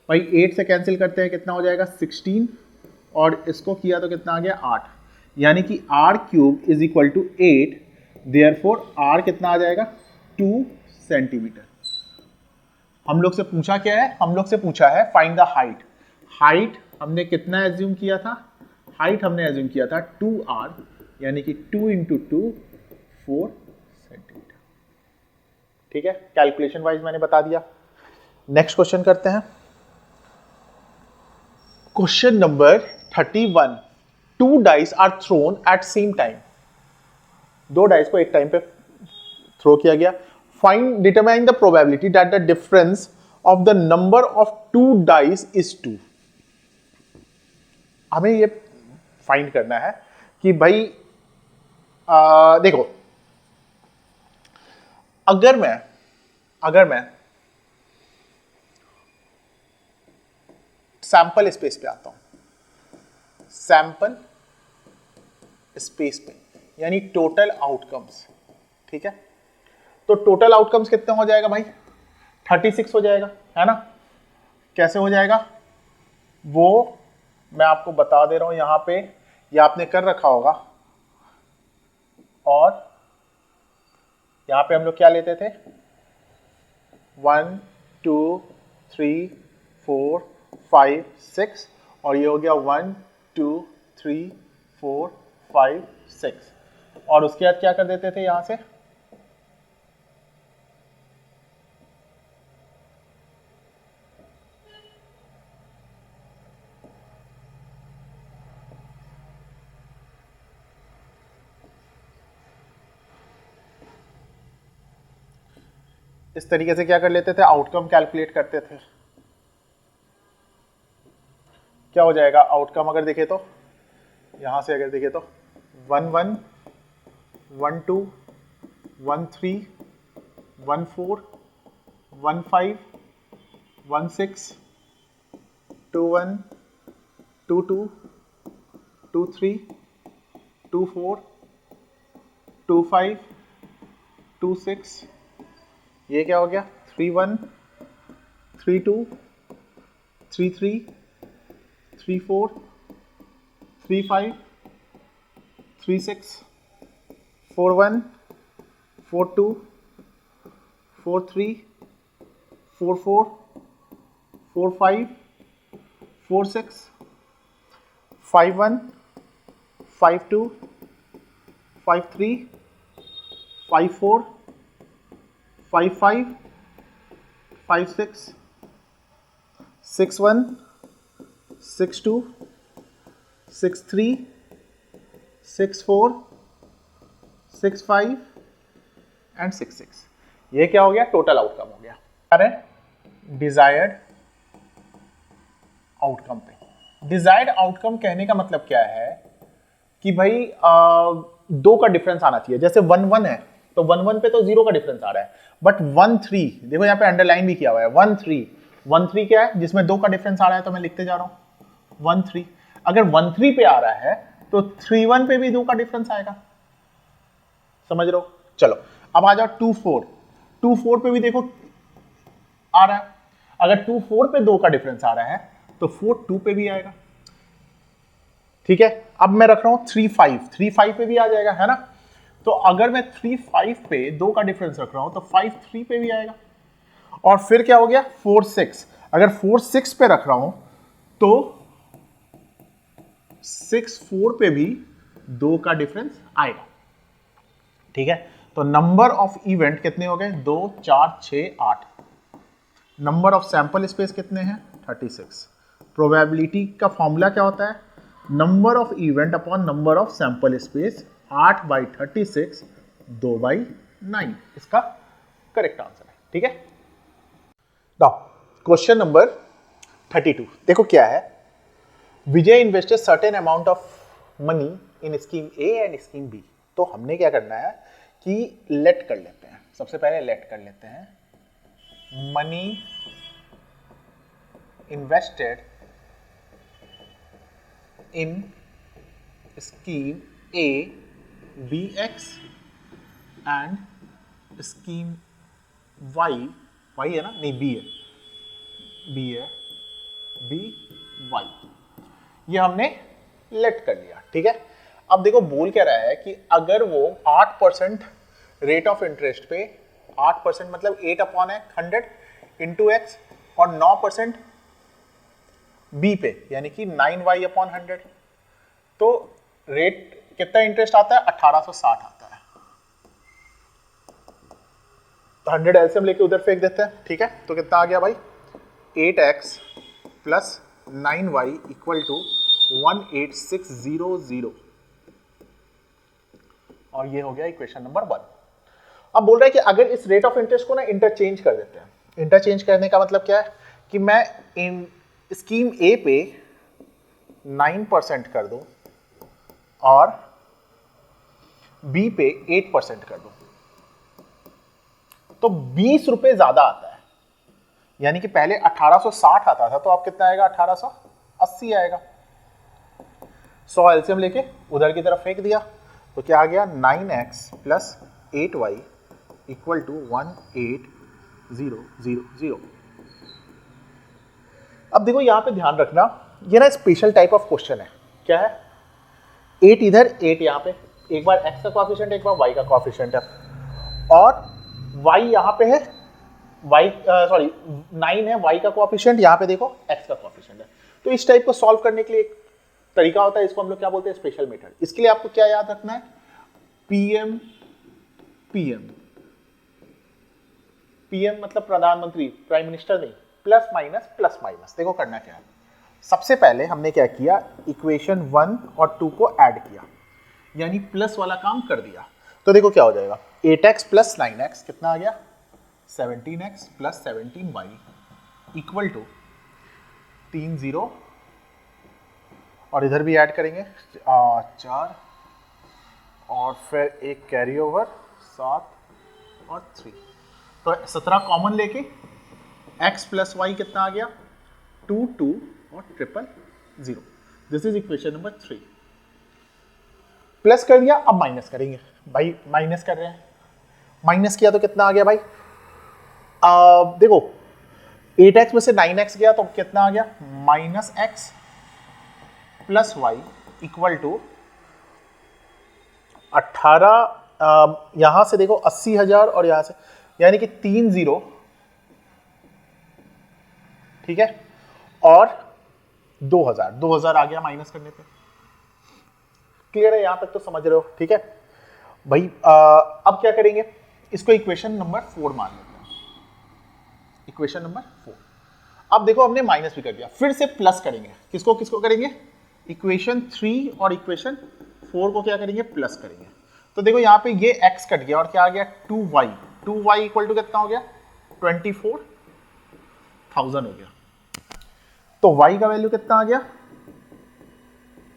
भाई 8 से कैंसिल करते हैं, कितना हो जाएगा 16, और इसको किया तो कितना आ गया 8, यानी कि r cube is equal to 8, therefore r कितना आ जाएगा 2 सेंटीमीटर। हम लोग से पूछा क्या है, हम लोग से पूछा है फाइंड द हाइट। हाइट हमने कितना एज्यूम किया था, हाइट हमने एज्यूम किया था 2r, यानी कि 2 इंटू 2 4 सेंटीमीटर। ठीक है, कैलकुलेशन वाइज मैंने बता दिया। नेक्स्ट क्वेश्चन करते हैं, question number 31। 2 dice are thrown at same time. 2 dice को एक टाइम पे थ्रो किया गया। Find determine the probability that the difference of the number of 2 dice is 2। हमें ये फाइंड करना है कि भाई देखो, अगर मैं सैंपल स्पेस पे आता हूं, सैंपल स्पेस पे यानी टोटल आउटकम्स, ठीक है, तो टोटल आउटकम्स कितने हो जाएगा भाई 36 हो जाएगा, है ना। कैसे हो जाएगा वो मैं आपको बता दे रहा हूं, यहां पे ये आपने कर रखा होगा। और यहां पे हम लोग क्या लेते थे 1 2 3 4 5 6, और ये हो गया 1 2 3 4 5 6, और उसके बाद क्या कर देते थे यहां से इस तरीके से क्या कर लेते थे, आउटकम कैलकुलेट करते थे। क्या हो जाएगा आउटकम अगर देखें तो, यहां से अगर देखें तो 1 1 1 2 1 3 1 4 1 5 1 6 2 1 2 2 2 3 2 4 2 5 2 6, ये क्या हो गया 3 1 3 2 3 3 3 4 3 5 3 6 4 1 4 2 4 3 4 4 4 5 4 6 5 1 5 2 5 3 5 4 5 5 5 6 6 1 6 2 6 3 6 4 6 5 एंड 6 6। ये क्या हो गया टोटल आउटकम हो गया। अरे डिजायर्ड आउटकम पे, डिजायर्ड आउटकम कहने का मतलब क्या है कि भाई दो का डिफरेंस आना चाहिए। जैसे 1 1 है तो 1 1 पे तो 0 का डिफरेंस आ रहा है, बट 1 3 देखो यहाँ पे अंडरलाइन भी किया हुआ है। 1 3 क्या है जिसमें 2 का डिफरेंस आ रहा है, तो मैं लिखते जा रहा हूं 1 3। अगर 1 3 पे आ रहा है तो 3 1 पे भी 2 का डिफरेंस आएगा, समझ रहे हो। चलो अब आ जाओ 2 4। 2 4 पे भी देखो आ रहा है, अगर 2 4 पे 2 का डिफरेंस आ रहा है तो 4 2 पे भी आएगा। ठीक है, अब मैं रख रहा हूं 3 5, 3 5 पे भी आ जाएगा, है ना। तो अगर मैं 3 5 पे 2 का डिफरेंस रख रहा हूं तो 5 3 पे भी आएगा। और फिर क्या हो गया 4 6, अगर 4 6 पे रख रहा हूं तो 6 4 पे भी 2 का डिफरेंस आएगा। ठीक है, तो नंबर ऑफ इवेंट कितने हो गए? 2, 4, 6, 8। नंबर ऑफ सैंपल स्पेस कितने हैं? 36। प्रोबेबिलिटी का फॉर्मूला क्या होता है? Number of event upon number of sample space, 8/36, 2/9 इसका करेक्ट आंसर है। ठीक है, नाउ क्वेश्चन नंबर 32 देखो क्या है। Vijay invested certain amount of money in scheme A and scheme B. तो हमने क्या करना है कि लेट कर लेते हैं, सबसे पहले लेट कर लेते हैं money invested in scheme A be x and scheme y, y है ना, नहीं बी है, बी है, बी वाई, ये हमने लेट कर लिया। ठीक है, अब देखो बोल क्या रहा है कि अगर वो 8% रेट ऑफ इंटरेस्ट पे, 8% मतलब 8/100 इंटू एक्स, और 9% बी पे यानी कि 9y/100, तो रेट कितना इंटरेस्ट आता है? 1860 आता है। तो 100 एलसीएम लेके उधर फेंक देते हैं। ठीक है, तो कितना आ गया भाई? 8x plus 9y equal to 18600, और ये हो गया इक्वेशन नंबर 1। अब बोल रहा है कि अगर इस रेट ऑफ इंटरेस्ट को ना इंटरचेंज कर देते हैं। इंटरचेंज करने का मतलब क्या है कि मैं इन स्कीम ए पे 9% कर दूं और बी पे 8% कर दूं, तो 20 रुपए ज्यादा आता है। यानी कि पहले 1860 आता था, तो अब कितना आएगा? 1880 आएगा। 100 एलसीएम लेके उधर की तरफ फेंक दिया, तो क्या आ गया? 9x plus 8y equal to 18000। अब देखो यहां पे ध्यान रखना, ये ना स्पेशल टाइप ऑफ क्वेश्चन है। क्या है? 8 इधर, 8 यहां पे, एक बार x का कोएफिशिएंट, एक बार y का कोएफिशिएंट है, और y यहां पे है, y 9 है y का कोएफिशिएंट, यहां पे देखो x का कोएफिशिएंट है। तो इस टाइप को सॉल्व करने के लिए एक तरीका होता है, इसको हम लोग क्या बोलते हैं? Special method. इसके लिए आपको क्या याद रखना है? पीएम पीएम पीएम मतलब प्रधानमंत्री, प्राइम मिनिस्टर नहीं, प्लस माइनस। देखो करना क्या है, सबसे पहले हमने क्या किया? इक्वेशन 1 और 2 को ऐड किया, यानी प्लस वाला काम कर दिया। तो देखो क्या हो जाएगा? 8x प्लस 9x कितना आ गया? 17x plus 17y equal to 30, और इधर भी ऐड करेंगे 4, और फिर एक कैरी ओवर 7 और 3, तो 17 कॉमन लेके x प्लस वाई कितना आ गया? 2 2 और 000। This is equation number 3। Plus कर दिया, अब माइनस करेंगे। भाई माइनस कर रहे हैं, माइनस किया तो कितना आ गया भाई? देखो 8x में से 9x गया तो कितना आ गया? Minus x plus y equal to 18, यहां से देखो 80,000 और यहां से, यानी कि 30, ठीक है, और 2000 आ गया माइनस करने पे। क्लियर है? यहां तक तो समझ रहे हो? ठीक है भाई। अब क्या करेंगे? इसको इक्वेशन नंबर 4 मान लेते हैं। Equation number 4। अब देखो हमने माइनस भी कर दिया, फिर से प्लस करेंगे। किसको किसको करेंगे? इक्वेशन 3 और इक्वेशन 4 को क्या करेंगे? प्लस करेंगे। तो देखो यहाँ पे ये x कट गया और क्या आ गया? 2y। 2y इक्वल टू कितना हो गया? 24,000 हो गया। तो y का वैल्यू कितना आ गया?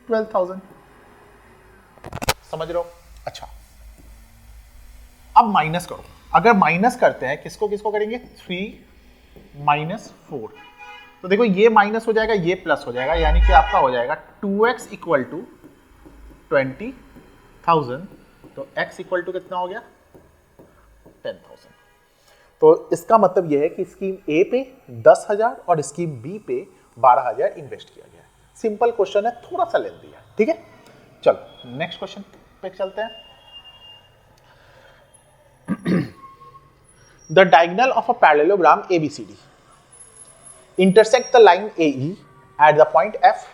12,000। समझ रहे हो? अच्छा, अब माइनस करो। अगर माइनस करते हैं, किसको किसको करेंगे? 3 माइनस 4। तो देखो ये माइनस हो जाएगा, ये प्लस हो जाएगा, यानी कि आपका हो जाएगा 2x इक्वल टू 20,000। तो x इक्वल टू कितना हो गया? 10,000। तो इसका मतलब यह है कि स्कीम ए पे 10,000 और स्कीम बी पे 12,000 इन्वेस्ट किया गया है। सिंपल क्वेश्चन है, थोड़ा सा लेंथी है। ठीक है, चलो नेक्स्ट क्वेश्चन पे चलते हैं। The diagonal of a parallelogram ABCD intersect the line AE at the point F,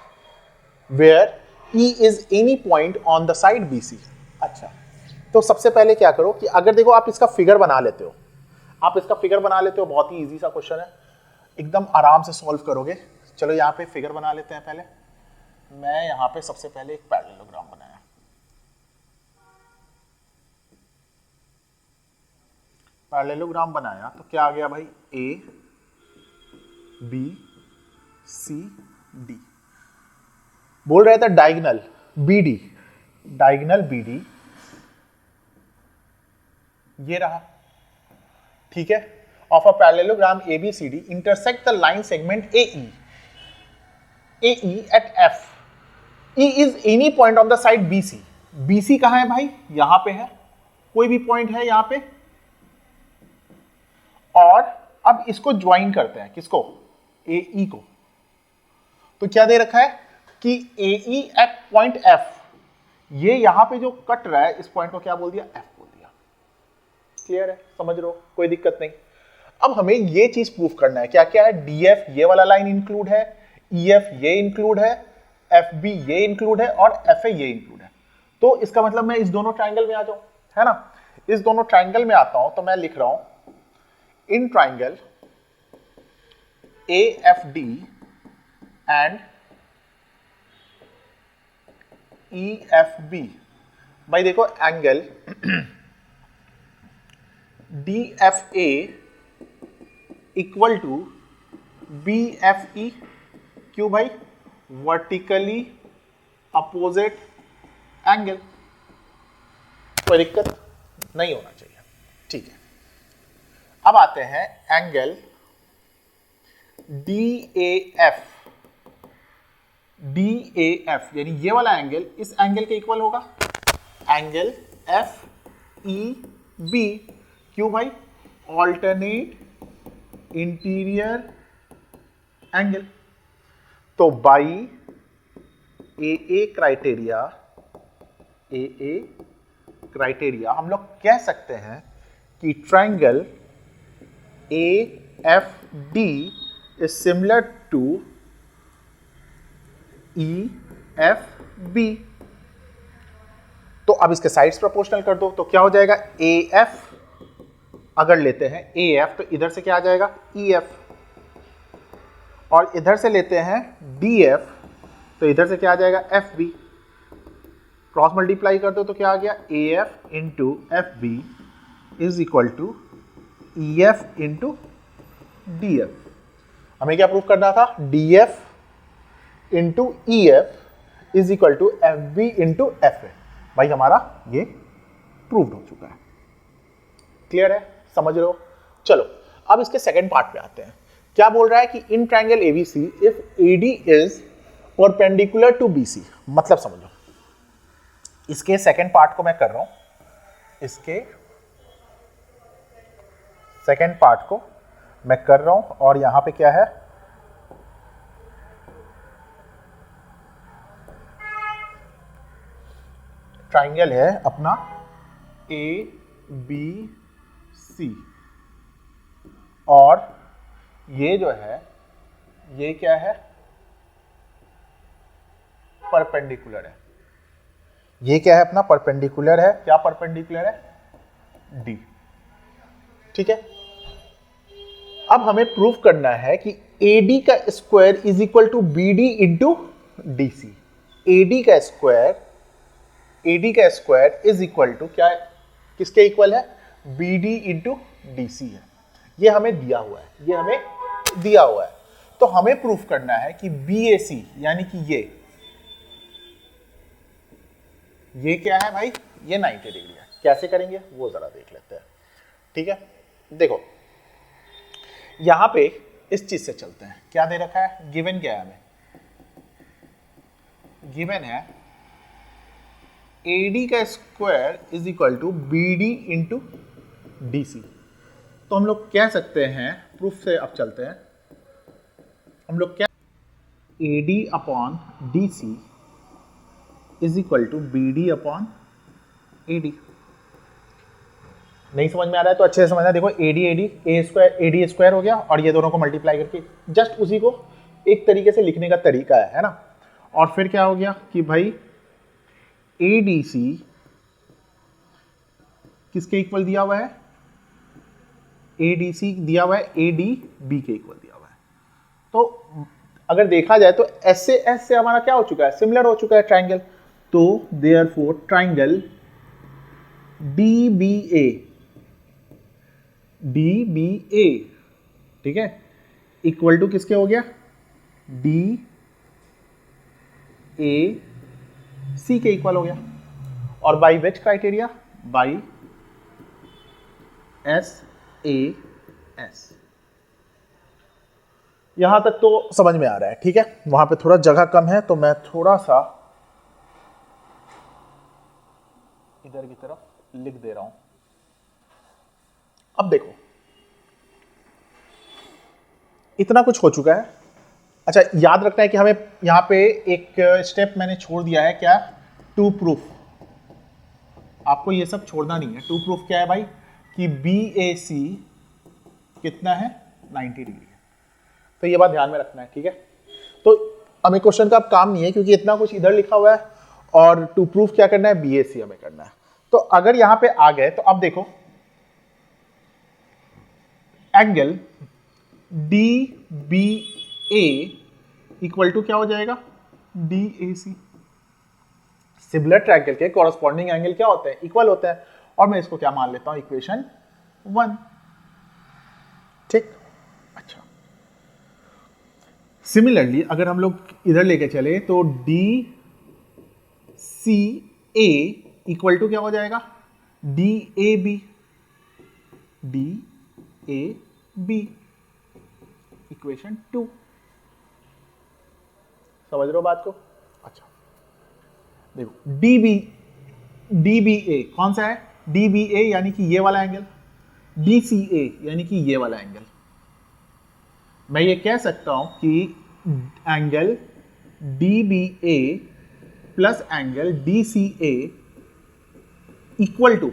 where E is any point on the side BC. अच्छा, तो सबसे पहले क्या करो कि अगर देखो आप इसका फिगर बना लेते हो, आप इसका फिगर बना लेते हो, बहुत ही इजी सा क्वेश्चन है, एकदम आराम से सॉल्व करोगे। चलो यहाँ पे फिगर बना लेते हैं। पहले मैं यहाँ पे सबसे पहले एक पैरेललोग्राम बनाया, पैरेललोग्राम बनाया तो क्या आ गया भाई, ए बी सी डी। बोल रहे थे diagonal B D, diagonal B D ये रहा, ठीक है। Of a parallelogram A B C D intersect the line segment A E at F. E is any point on the side B C. B C कहां है भाई, यहां पे है, कोई भी पॉइंट है यहां पे। और अब इसको ज्वाइन करते हैं, किसको, ए ई को। तो क्या दे रखा है कि ए ई एट पॉइंट एफ, ये यहां पे जो कट रहा है इस पॉइंट को क्या बोल दिया, एफ बोल दिया। क्लियर है, समझ रहे हो, कोई दिक्कत नहीं। अब हमें ये चीज प्रूफ करना है, क्या क्या है, डी एफ ये वाला लाइन इंक्लूड है, ई एफ ये इंक्लूड है, एफ बी ये इंक्लूड है और एफ ए ये इंक्लूड है। तो इसका मतलब मैं इस दोनों ट्राइंगल में आ जाऊं, है ना। इस दोनों ट्राइंगल में आता हूं तो मैं लिख रहा हूं in triangle A F D and E F B. भाई देखो angle D F A equal to B F E, क्यों भाई, वर्टिकली अपोजिट एंगल। कोई दिक्कत नहीं होना चाहिए, ठीक है। अब आते हैं angle D A F. D A F यानी ये वाला एंगल इस एंगल के इक्वल होगा, एंगल एफ ई बी। क्यों भाई, ऑल्टरनेट इंटीरियर एंगल। तो बाई ए क्राइटेरिया हम लोग कह सकते हैं कि triangle A F D is similar to E F B. तो अब इसके साइड्स प्रोपोर्शनल कर दो तो क्या हो जाएगा, ए एफ अगर लेते हैं ए एफ तो इधर से क्या आ जाएगा, ई एफ, और इधर से लेते हैं डी एफ तो इधर से क्या आ जाएगा, एफ बी। क्रॉस मल्टीप्लाई कर दो तो क्या आ गया, A F into F B is equal to E F into D F. हमें क्या प्रूफ करना था, D F into E F is equal to F B into F A. भाई हमारा ये प्रूव्ड हो चुका है। क्लियर है, समझ रहे हो। चलो अब इसके सेकंड पार्ट पे आते हैं। क्या बोल रहा है कि in triangle ABC if AD is perpendicular to BC. मतलब समझो, इसके सेकंड पार्ट को मैं कर रहा हूं, इसके सेकंड पार्ट को मैं कर रहा हूं और यहां पे क्या है, ट्राइंगल है अपना ए बी सी और ये जो है ये क्या है, परपेंडिकुलर है। ये क्या है अपना, परपेंडिकुलर है। क्या परपेंडिकुलर है, डी। ठीक है, अब हमें प्रूफ करना है कि AD का square is equal to BD into DC। AD का स्क्वायर इज इक्वल टू क्या है, किसके इक्वल है, BD इंटू DC है। ये हमें दिया हुआ है, ये हमें दिया हुआ है। तो हमें प्रूफ करना है कि BAC यानी कि ये क्या है भाई, ये 90 डिग्री है। कैसे करेंगे वो जरा देख लेते हैं। ठीक है, देखो यहां पे इस चीज से चलते हैं। क्या दे रखा है, गिवन क्या है हमें, गिवन है AD का square is equal to BD into DC। तो हम लोग कह सकते हैं, प्रूफ से अब चलते हैं, हम लोग क्या, AD upon DC is equal to BD upon AD। नहीं समझ में आ रहा है तो अच्छे से समझना। देखो AD स्क्वायर हो गया और ये दोनों को मल्टीप्लाई करके जस्ट उसी को एक तरीके से लिखने का तरीका है ना। और फिर क्या हो गया कि भाई ADC किसके इक्वल दिया हुआ है, ADC दिया हुआ है, ADB के इक्वल दिया हुआ है। तो अगर देखा जाए तो S से हमारा क्या हो चुका है, सिमिलर हो चुका है ट्राइंगल। तो देयरफॉर ट्राइंगल DBA ठीक है इक्वल टू किसके हो गया, DAC के इक्वल हो गया। और by which criteria, by SAS। यहां तक तो समझ में आ रहा है, ठीक है। वहां पे थोड़ा जगह कम है तो मैं थोड़ा सा इधर की तरफ लिख दे रहा हूं। अब देखो इतना कुछ हो चुका है। अच्छा याद रखना है कि हमें यहां पे एक स्टेप मैंने छोड़ दिया है, क्या, टू प्रूफ। आपको ये सब छोड़ना नहीं है। टू प्रूफ क्या है भाई, कि BAC कितना है, 90 डिग्री है। तो ये बात ध्यान में रखना है, ठीक है। तो हमें क्वेश्चन का अब काम नहीं है क्योंकि इतना कुछ इधर लिखा हुआ है और टू प्रूफ क्या करना है, BAC हमें करना है। तो अगर यहां पे आ गए तो अब देखो एंगल DBA इक्वल टू क्या हो जाएगा, DAC। सिमिलर ट्रायंगल के कॉरस्पॉन्डिंग एंगल क्या होते हैं, इक्वल होते हैं। और मैं इसको क्या मान लेता हूं, इक्वेशन 1, ठीक। अच्छा सिमिलरली अगर हम लोग इधर लेके चले तो DCA इक्वल टू क्या हो जाएगा, DAB इक्वेशन 2। समझ रहे हो बात को। अच्छा देखो DBA कौन सा है, DBA यानी कि ये वाला एंगल, DCA यानी कि ये वाला एंगल। मैं ये कह सकता हूं कि angle DBA plus angle DCA equal to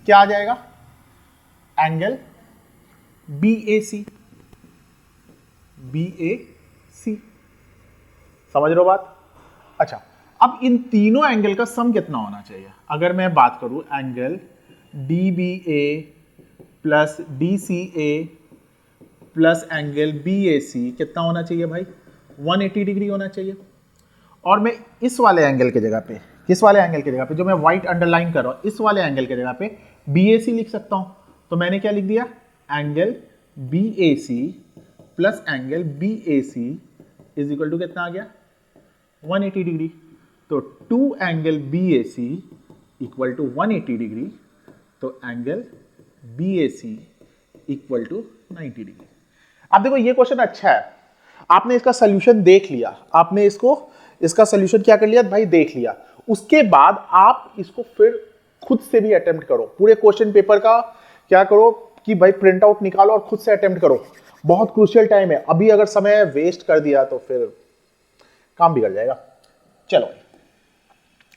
क्या आ जाएगा, एंगल BAC। समझ रहे हो बात। अच्छा अब इन तीनों एंगल का सम कितना होना चाहिए। अगर मैं बात करूं angle DBA plus DCA plus angle BAC कितना होना चाहिए भाई, 180 डिग्री होना चाहिए। और मैं इस वाले एंगल के जगह पे, किस वाले एंगल की जगह पे, जो मैं व्हाइट अंडरलाइन कर रहा हूं, इस वाले एंगल की जगह पे BAC लिख सकता हूं। तो मैंने क्या लिख दिया, angle BAC plus angle BAC is equal to कितना आ गया, 180 डिग्री। तो 2 angle BAC equal to 180 degree, तो angle BAC equal to 90 degree. अब देखो ये क्वेश्चन अच्छा है, आपने इसका सोल्यूशन देख लिया, आपने इसका सोल्यूशन क्या कर लिया भाई, देख लिया। उसके बाद आप इसको फिर खुद से भी अटेम्प्ट करो। पूरे क्वेश्चन पेपर का क्या करो कि भाई प्रिंट आउट निकालो और खुद से अटेम्प्ट करो। बहुत क्रूशियल टाइम है, अभी अगर समय वेस्ट कर दिया तो फिर काम बिगड़ जाएगा। चलो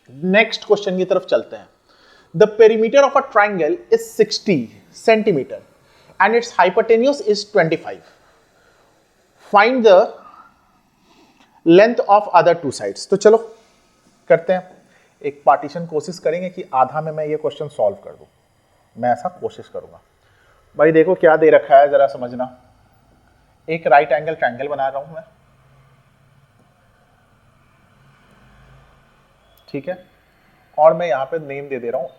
नेक्स्ट क्वेश्चन की तरफ चलते हैं। The perimeter of a triangle is 60 centimetre and it's hypotenuse is 25। Find the length of other two sides. तो चलो करते हैं एक पार्टीशन, कोशिश करेंगे कि आधा में मैं ये क्वेश्चन सॉल्व कर दूं। मैं ऐसा कोशिश करूंगा। भाई देखो क्या दे रखा है जरा समझना। एक राइट एंगल ट्रायंगल बना रहा हूं मैं, ठीक है। और मैं यहां पे नेम दे रहा हूं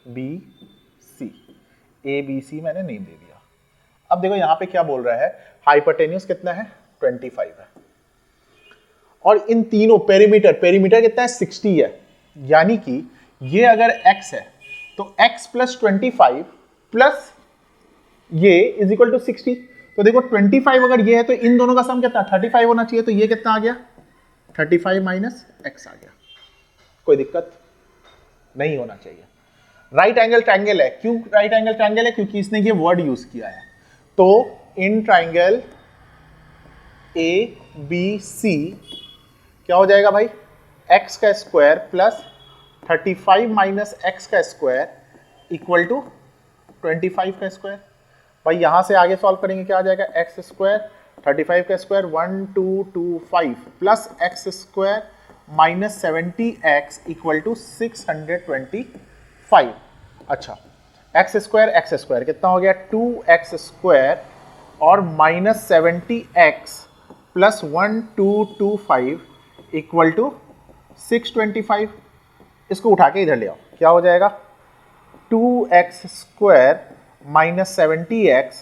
ABC। ABC मैंने नेम दे दिया। अब देखो यहां पे क्या बोल रहा है, हाइपोटेन्यूज कितना है, 25 है। और इन तीनों पेरीमीटर कितना है, 60 है। यानी कि ये अगर x है तो x प्लस 25 प्लस ये इज इक्वल टू 60। तो देखो 25 अगर ये है तो इन दोनों का सम कितना, 35 होना चाहिए। तो ये कितना आ गया, 35 माइनस x आ गया। कोई दिक्कत नहीं होना चाहिए। राइट एंगल ट्रायंगल है, क्यों राइट एंगल ट्रायंगल है, क्योंकि इसने ये वर्ड यूज किया है। तो इन ट्रायंगल ABC क्या हो जाएगा भाई, x का स्क्वायर प्लस 35 माइनस x का स्क्वायर इक्वल टू 25 का स्क्वायर। भाई यहां से आगे सॉल्व करेंगे क्या आ जाएगा, x स्क्वायर 35 का square 1225 plus x square minus 70x equal to 625। 5। अच्छा, एक्स स्क्वायर कितना हो गया 2x² और minus 70x plus 1225 equal to 625। इसको उठा के इधर ले आओ, क्या हो जाएगा 2x² माइनस 70x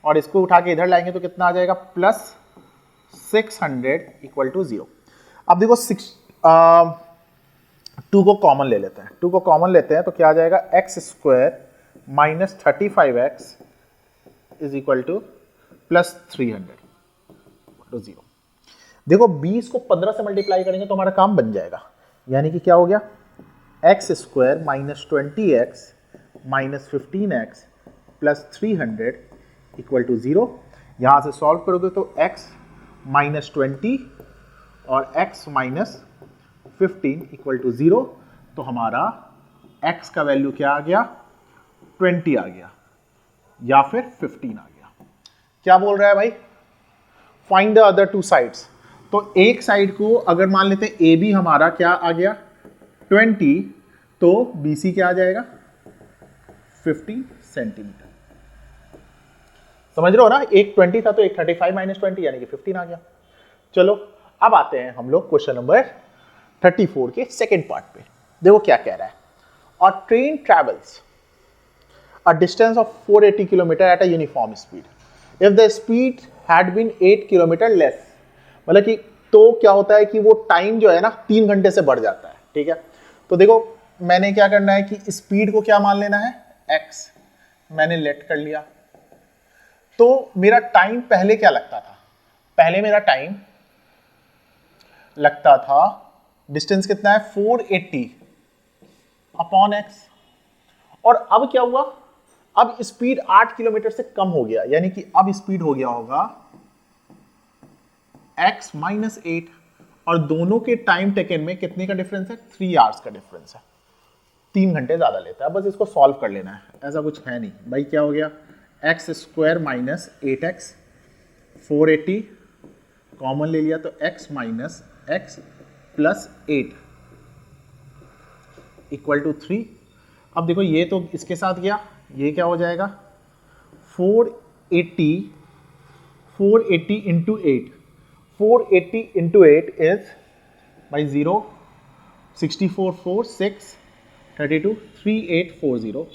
और इसको उठा के इधर लाएंगे तो कितना आ जाएगा प्लस 600 इक्वल टू 0। अब देखो 2 को कॉमन ले लेते हैं, 2 को कॉमन लेते हैं तो क्या आ जाएगा x² minus 35x is equal to plus 300 to 0। देखो 20 को 15 से मल्टीप्लाई करेंगे तो हमारा काम बन जाएगा, यानी कि क्या हो गया x² minus 20x minus 15x plus 300 equal to 0। यहां से सॉल्व करोगे तो x माइनस 20 और x माइनस 15 इक्वल टू 0। तो हमारा x का वैल्यू क्या आ गया 20 आ गया या फिर 15 आ गया। क्या बोल रहा है भाई, find the other two sides. तो एक साइड को अगर मान लेते हैं AB हमारा क्या आ गया 20, तो BC क्या आ जाएगा 50 सेंटीमीटर। समझ रहे हो ना, एक 20 था तो एक 35 माइनस 20 यानी कि 15 आ गया। चलो अब आते हैं हम लोग क्वेश्चन नंबर 34 के सेकेंड पार्ट पे। देखो क्या कह रहा है, और train travels a distance of 480 km at a uniform speed. If the speed had been 8 km less, मतलब कि तो क्या होता है कि वो टाइम जो है ना 3 घंटे से बढ़ जाता है। ठीक है, तो देखो मैंने क्या करना है कि स्पीड को क्या मान लेना है x, मैंने लेट कर लिया। तो मेरा टाइम पहले क्या लगता था, पहले मेरा टाइम लगता था, डिस्टेंस कितना है 480 अपॉन x, और अब क्या हुआ, अब स्पीड 8 किलोमीटर से कम हो गया, यानी कि अब स्पीड हो गया होगा x माइनस 8, और दोनों के टाइम टेकन में कितने का डिफरेंस है 3 आवर्स का डिफरेंस है, 3 घंटे ज्यादा लेता है। बस इसको सॉल्व कर लेना है, ऐसा कुछ है नहीं भाई। क्या हो गया x² माइनस 8x, 480 कॉमन ले लिया तो x minus x plus 8 equal to 3। अब देखो ये तो इसके साथ गया, ये क्या हो जाएगा 480 into 8, 480 into 8 is by 0, 64 4 6 32 3840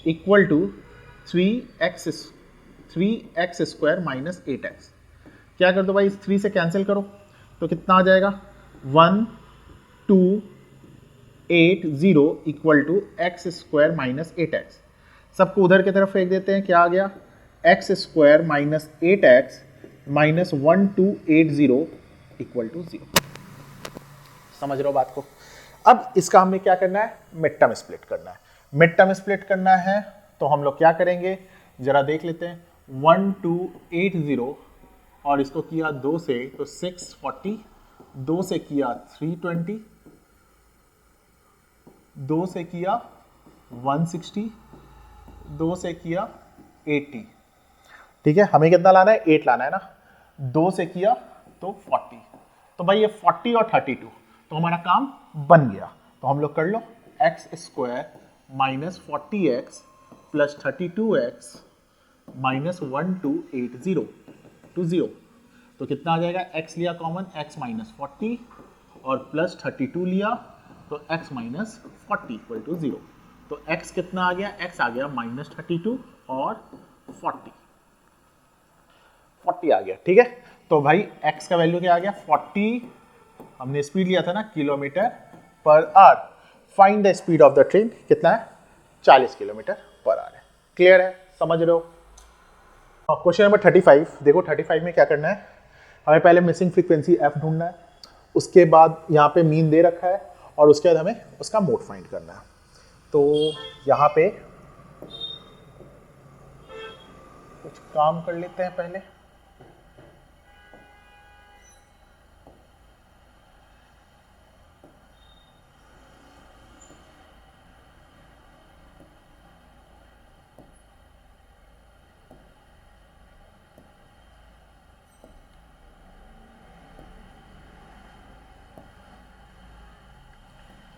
equal to 3x² minus 8x। क्या कर दो भाई, 3 से कैंसिल करो तो कितना आ जाएगा 1280 equal to x² minus 8x। सबको उधर की तरफ फेंक देते हैं, क्या आ गया x² minus 8x minus 1280 equal to 0। समझ रहे हो बात को। अब इसका हमें क्या करना है, मिड टर्म स्प्लिट करना है। मिड टर्म स्प्लिट करना है तो हम लोग क्या करेंगे जरा देख लेते हैं। 1280 और इसको किया 2 से तो 640, 2 से किया 320, 2 से किया 160, 2 से किया 80। ठीक है, हमें कितना लाना है 8 लाना है ना, 2 से किया तो 40, तो भाई ये 40 और 32, तो हमारा काम बन गया। तो हम लोग कर लो x² minus 40x plus 32x minus 1280 to 0। तो कितना आ जाएगा, x लिया कॉमन x माइनस 40 और प्लस 32 लिया तो x माइनस 40 इक्वल टू 0। तो x कितना आ गया, x आ गया माइनस 32 और 40 आ गया। ठीक है, तो भाई x का वैल्यू क्या आ गया 40, हमने स्पीड लिया था ना kilometre per hour. Find the speed of the train, कितना है 40 किलोमीटर पर आवर है। क्लियर है, समझ रहे हो। क्वेश्चन नंबर 35 देखो, 35 में क्या करना है, हमें पहले मिसिंग फ्रीक्वेंसी f ढूंढना है, उसके बाद यहाँ पे मीन दे रखा है और उसके बाद हमें उसका मोड फाइंड करना है। तो यहाँ पे कुछ काम कर लेते हैं पहले।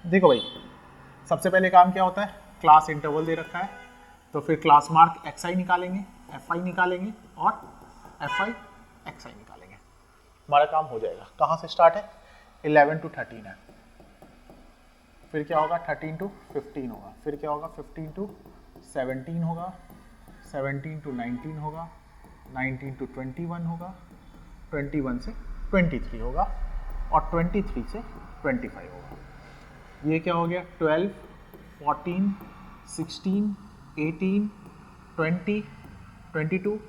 देखो भाई, सबसे पहले काम क्या होता है, क्लास इंटरवल दे रखा है, तो फिर क्लास मार्क xi निकालेंगे, fi निकालेंगे और fi xi निकालेंगे, हमारा काम हो जाएगा। कहाँ से स्टार्ट है? 11 to 13 है, फिर क्या होगा 13 to 15 होगा, फिर क्या होगा 15 to 17 होगा, 17 to 19 होगा, 19 to 21 होगा, 21 से 23 होगा और 23 से 25 होगा। ये क्या हो गया 12, 14, 16, 18, 20, 22,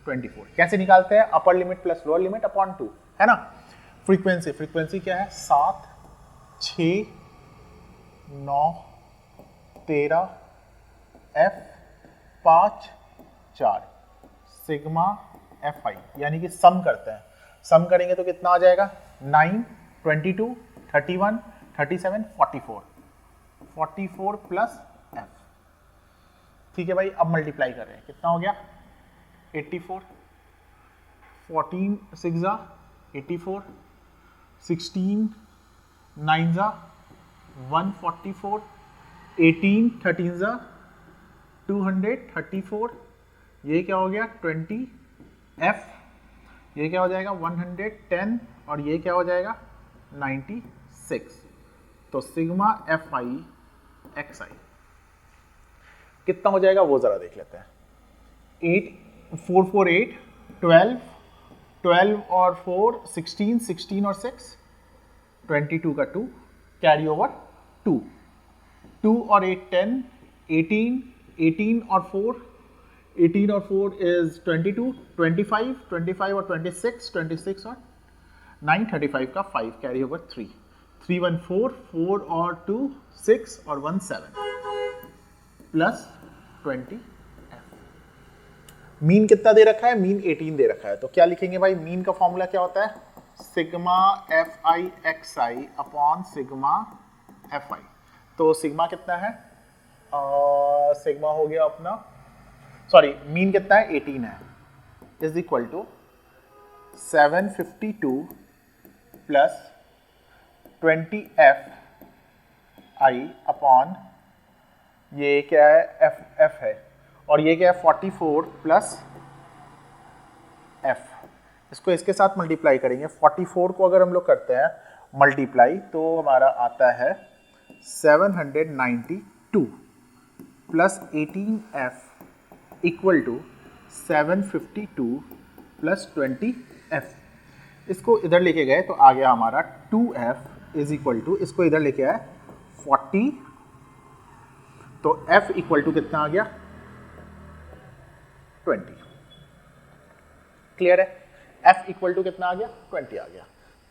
24। कैसे निकालते हैं? Upper limit plus lower limit upon 2, है ना। फ्रीक्वेंसी क्या है? 7, 6, 9, 13, F 5, 4 सिग्मा Fi, यानी कि सम करते हैं, सम करेंगे तो कितना आ जाएगा 9, 22, 31, 37, 44 प्लस F। ठीक है भाई, अब मल्टीप्लाई कर रहे हैं, कितना हो गया 84, 14 6 84, 16 9 144, 18 13 234, ये क्या हो गया 20 F, ये क्या हो जाएगा 110 और ये क्या हो जाएगा 96। तो सिग्मा Fi xi कितना हो जाएगा वो जरा देख लेते हैं। 8 4 4 8 12 12 और 4 16 16 और 6 22 का 2 कैरी ओवर 2 2 और 8 10 18 18 और 4 18 और 4 is 22 25 25 और 26 26 और 9 35 का 5 कैरी ओवर 3 3 1 4 4 और 2 6 और 1 7 प्लस 20 मीन कितना दे रखा है? मीन 18 दे रखा है, तो क्या लिखेंगे भाई? मीन का फॉर्मूला क्या होता है? Sigma Fi xi upon sigma Fi। तो सिग्मा कितना है? सिग्मा हो गया अपना, सॉरी मीन कितना है 18 है, is equal to 752 plus 20 Fi upon ये क्या है F है और ये क्या है 44 प्लस F। इसको इसके साथ मल्टीप्लाई करेंगे, 44 को अगर हम लोग करते हैं मल्टीप्लाई तो हमारा आता है 792 plus 18F equal to 752 plus 20F। इसको इधर लेके गए तो आ गया हमारा 2F इज इक्वल टू, इसको इधर लेके आए 40, तो F इक्वल टू कितना आ गया 20। क्लियर है? F इक्वल टू कितना आ गया 20 आ गया।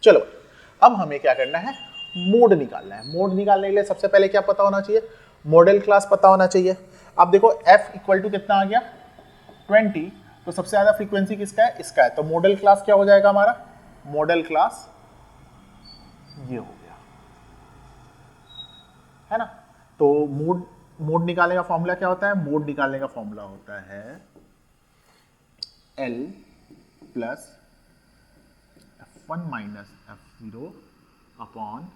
चलो अब हमें क्या करना है? मोड निकालना है। मोड निकालने के लिए सबसे पहले क्या पता होना चाहिए? मॉडल क्लास पता होना चाहिए। अब देखो F इक्वल टू कितना आ गया 20, तो सबसे ज्यादा फ्रीक्वेंसी किसका है? इसका है, तो मॉडल क्लास क्या हो जाएगा हमारा? मॉडल क्लास ये हो गया, है ना। तो मोड निकालने का फॉर्मूला क्या होता है? मोड निकालने का फॉर्मूला होता है L plus F1 minus F0 upon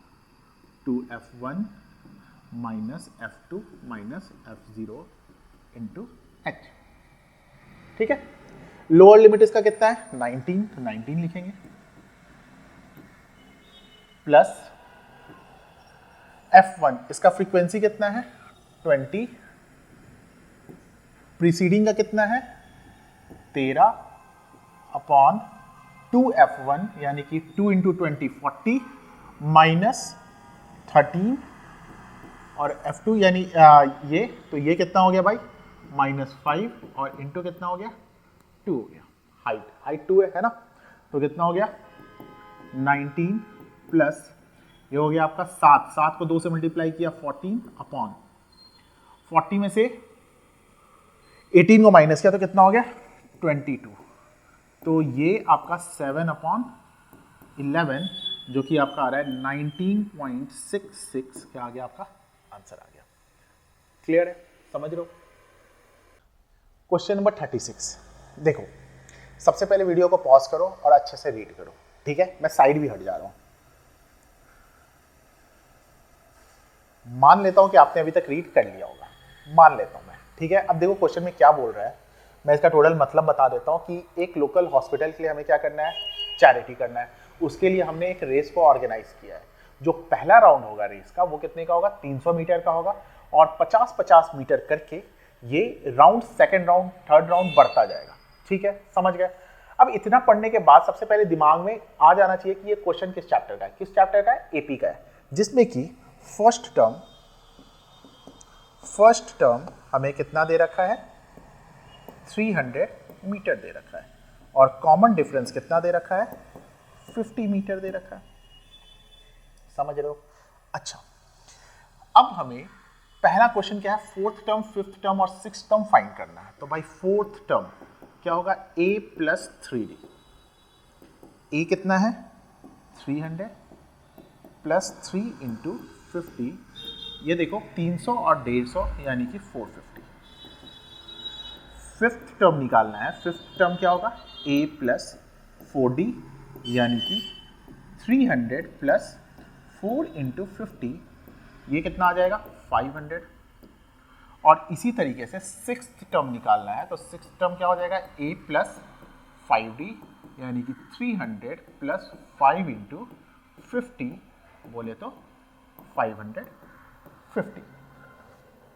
2F1 minus F2 minus F0 into H। ठीक है, लोअर लिमिट इसका कितना है 19, तो 19 लिखेंगे प्लस F1 इसका फ्रीक्वेंसी कितना है 20, प्रीसीडिंग का कितना है 13 अपॉन 2F1 यानी कि 2 इंटू 20 40 माइनस 13 और F2 यानी ये, तो ये कितना हो गया भाई -5 और इंटू कितना हो गया 2 हो गया। हाइट 2 है ना, तो कितना हो गया 19 प्लस ये हो गया आपका 7 को 2 से मल्टीप्लाई किया 14 अपॉन 40 में से 18 को माइनस किया तो कितना हो गया 22, तो ये आपका 7 अपॉन 11 जो कि आपका आ रहा है 19.66, क्या आ गया आपका आंसर आ गया। क्लियर है? समझ रहे हो? क्वेश्चन नंबर 36 देखो, सबसे पहले वीडियो को पॉज करो और अच्छे से रीड करो, ठीक है। मैं साइड भी हट जा रहा हूं। मान लेता हूं कि आपने अभी तक रीड कर लिया होगा, मान लेता हूं मैं, ठीक है। अब देखो क्वेश्चन में क्या बोल रहा है, मैं इसका टोटल मतलब बता देता हूं कि एक लोकल हॉस्पिटल के लिए हमें क्या करना है, चैरिटी करना है। उसके लिए हमने एक रेस को ऑर्गेनाइज किया है। जो पहला राउंड होगा रेस का वो कितने का होगा, 300 मीटर का होगा, और 50-50 मीटर करके ये round, second round, third round बढ़ता जाएगा, ठीक है, समझ गए। अब इतना पढ़ने के बाद सबसे पहले दिमाग में आ जाना चाहिए कि ये क्वेश्चन किस चैप्टर का है, किस चैप्टर का है, एपी का है, जिसमें कि फर्स्ट टर्म हमें कितना दे रखा है, 300 मीटर दे रखा है, और कॉमन डिफरेंस कितना दे रखा है, 50 मीटर दे रखा है, समझ रहे हो। अच्छा, अब हमें पहला क्वेश्चन क्या है, फोर्थ टर्म, फिफ्थ टर्म और सिक्स्थ टर्म फाइंड करना है। तो भाई फोर्थ टर्म क्या होगा, a प्लस 3d। a कितना है, 300 प्लस 3 इंटू 50, ये देखो 300 और 150 यानी कि 450। फिफ्थ टर्म निकालना है, फिफ्थ टर्म क्या होगा, a प्लस 4d यानी कि 300 प्लस 4 इंटू 50, ये कितना आ जाएगा, 500। और इसी तरीके से सिक्स्थ टर्म निकालना है, तो सिक्स्थ टर्म क्या हो जाएगा, a प्लस 5d यानी कि 300 प्लस 5 इंटू 50, बोले तो 550।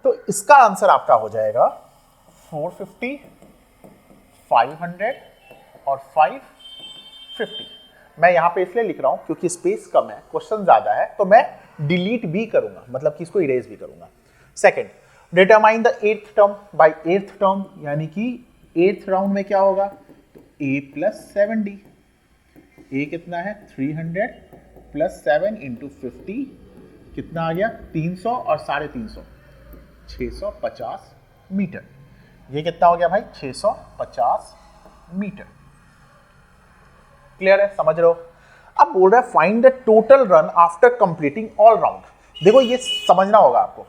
तो इसका आंसर आपका हो जाएगा 450, 500 और 550। मैं यहां पे इसलिए लिख रहा हूं क्योंकि स्पेस कम है, क्वेश्चन ज्यादा है, तो मैं डिलीट भी करूंगा, मतलब कि इसको इरेज भी करूंगा। Second, determine the eighth term by eighth term, यानी कि एट्थ राउंड में क्या होगा, तो a प्लस 7d। a कितना है, 300 प्लस 7 इंटू 50, कितना आ गया, 300 और 350, 650 मीटर। ये कितना हो गया भाई, 650 मीटर। क्लियर है, समझ रहे हो। अब बोल रहा है find the total run after completing all round. देखो ये समझना होगा आपको,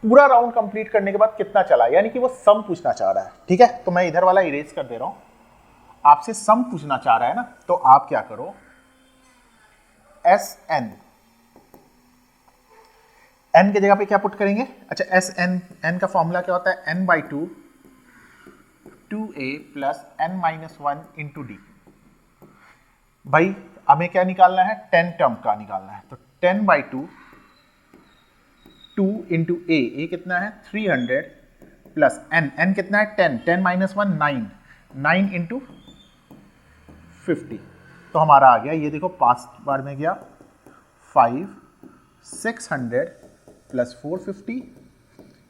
पूरा राउंड कंप्लीट करने के बाद कितना चला, यानी कि वो सम पूछना चाह रहा है, ठीक है। तो मैं इधर वाला इरेज कर दे रहा हूं, आपसे सम पूछना चाह रहा है ना, तो आप क्या करो, SN, n की जगह पे क्या पुट करेंगे, अच्छा SN, n का फॉर्मूला क्या होता है, n/2 2a plus n-1 into D. भाई हमें क्या निकालना है, 10 टर्म का निकालना है, तो 10/2 2 इंटू a कितना है, 300 प्लस n कितना है, 10, 10-1 9, 9 इंटू 50, तो हमारा आ गया, ये देखो 5 बार में गया, 5, 600 प्लस 450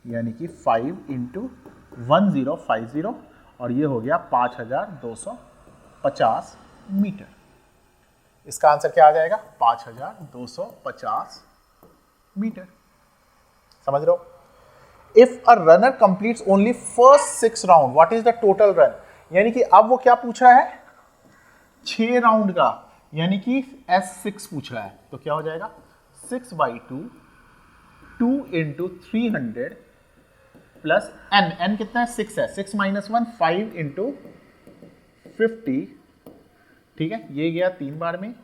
यानी कि 5 इंटू 1050, और ये हो गया 5250 मीटर। इसका आंसर क्या आ जाएगा, 5250 मीटर। समझ रहे हो। If a runner completes only first 6 round, what is the total run, यानी कि अब वो क्या पूछ रहा है, 6 राउंड का, यानी कि S6 पूछ रहा है, तो क्या हो जाएगा, 6/2 2 इंटू 300 प्लस n कितना है, 6 है, 6-1 5 इंटू 50, ठीक है, ये गया 3 बार में,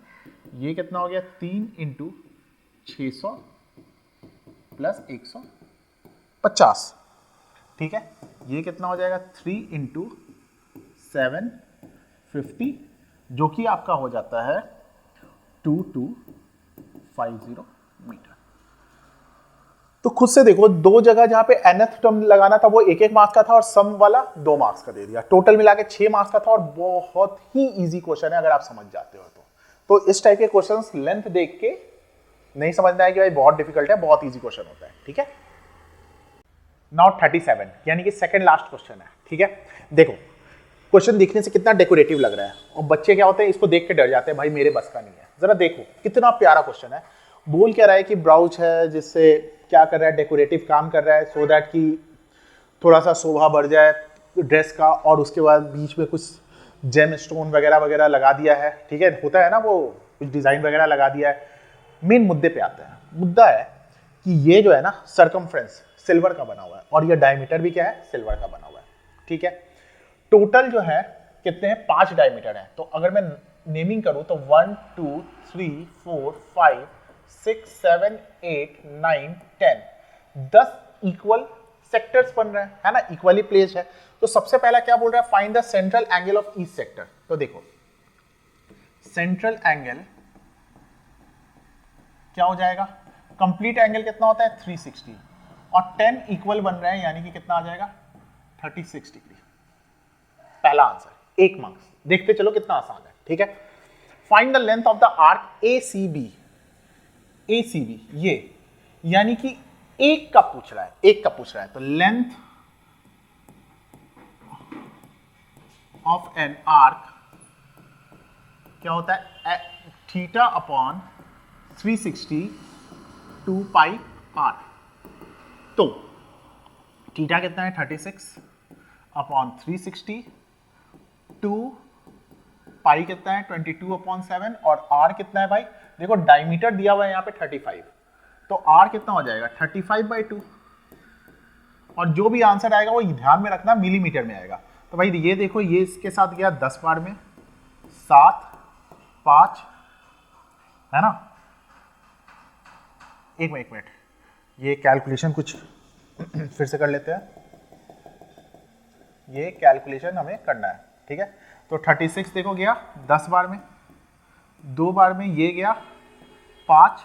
ये कितना हो गया, 3 इंटू 600 प्लस 150, ठीक है, ये कितना हो जाएगा, 3 इंटू 750, जो कि आपका हो जाता है 2250 मीटर। तो खुद से देखो, दो जगह जहां पे nth टर्म लगाना था वो 1-1 मार्क्स का था, और सम वाला 2 मार्क्स का दे दिया, टोटल मिला के 6 मार्क्स का था, और बहुत ही इजी क्वेश्चन है अगर आप समझ जाते हो तो इस टाइप के क्वेश्चंस लेंथ देख के नहीं समझना है कि भाई बहुत डिफिकल्ट है, बहुत इजी क्वेश्चन होता है, ठीक है। नाउ 37 यानी कि सेकंड लास्ट क्वेश्चन है, ठीक है। देखो क्वेश्चन देखने से कितना डेकोरेटिव लग रहा है, और बच्चे क्या होते हैं, इसको देख के डर जाते हैं, भाई मेरे बस का नहीं है। जरा देखो कितना प्यारा क्वेश्चन है, बोल क्या रहा है कि ब्राउच है, जिससे क्या कर रहा है, डेकोरेटिव काम कर रहा है, सो दैट कि थोड़ा सा शोभा बढ़ जाए ड्रेस का, और उसके बाद बीच में कुछ जेम स्टोन वगैरह वगैरह लगा दिया है, ठीक है, होता है ना वो कुछ डिजाइन वगैरह लगा दिया है। मेन मुद्दे पे आते हैं, मुद्दा है कि ये जो है ना सर्कमफ्रेंस सिल्वर का बना हुआ है, और ये डायमीटर भी क्या है, सिल्वर का बना हुआ है, ठीक है। टोटल जो है कितने हैं, 5 डायमीटर हैं, तो अगर मैं नेमिंग करूं तो 1 2 3 4 5 6 7 8 9 10, 10 इक्वल सेक्टर्स बन रहे हैं, है ना, इक्वली प्लेस्ड है। तो सबसे पहला क्या बोल रहा है, find the central angle of each sector. तो देखो सेंट्रल एंगल क्या हो जाएगा, कंप्लीट एंगल कितना होता है 360 और 10 इक्वल बन रहे हैं, यानी कि कितना आ जाएगा 36 डिग्री। पहला आंसर 1 मार्क्स। देखते चलो कितना आसान है, ठीक है। Find the length of the arc ACB। ACB ये यानी कि एक का पूछ रहा है, एक का पूछ रहा है, तो लेंथ ऑफ एन आर्क क्या होता है, थीटा अपॉन 360 2 पाई आर। तो थीटा कितना है 36 अपॉन 360, 2 पाई कितना है 22 अपॉन 7 और आर कितना है भाई, देखो डायमीटर दिया हुआ है यहाँ पे 35, तो आर कितना हो जाएगा 35/2। और जो भी आंसर आएगा वो ध्यान में रखना मिलीमीटर में आएगा। तो भाई ये देखो, ये इसके साथ गया 10 बार में 7 5, है ना। एक मिनट ये कैलकुलेशन कुछ फिर से कर लेते हैं, ये कैलकुलेशन हमें करना है, ठीक है। तो 36 देखो गया 10 बार में, 2 बार में ये गया 5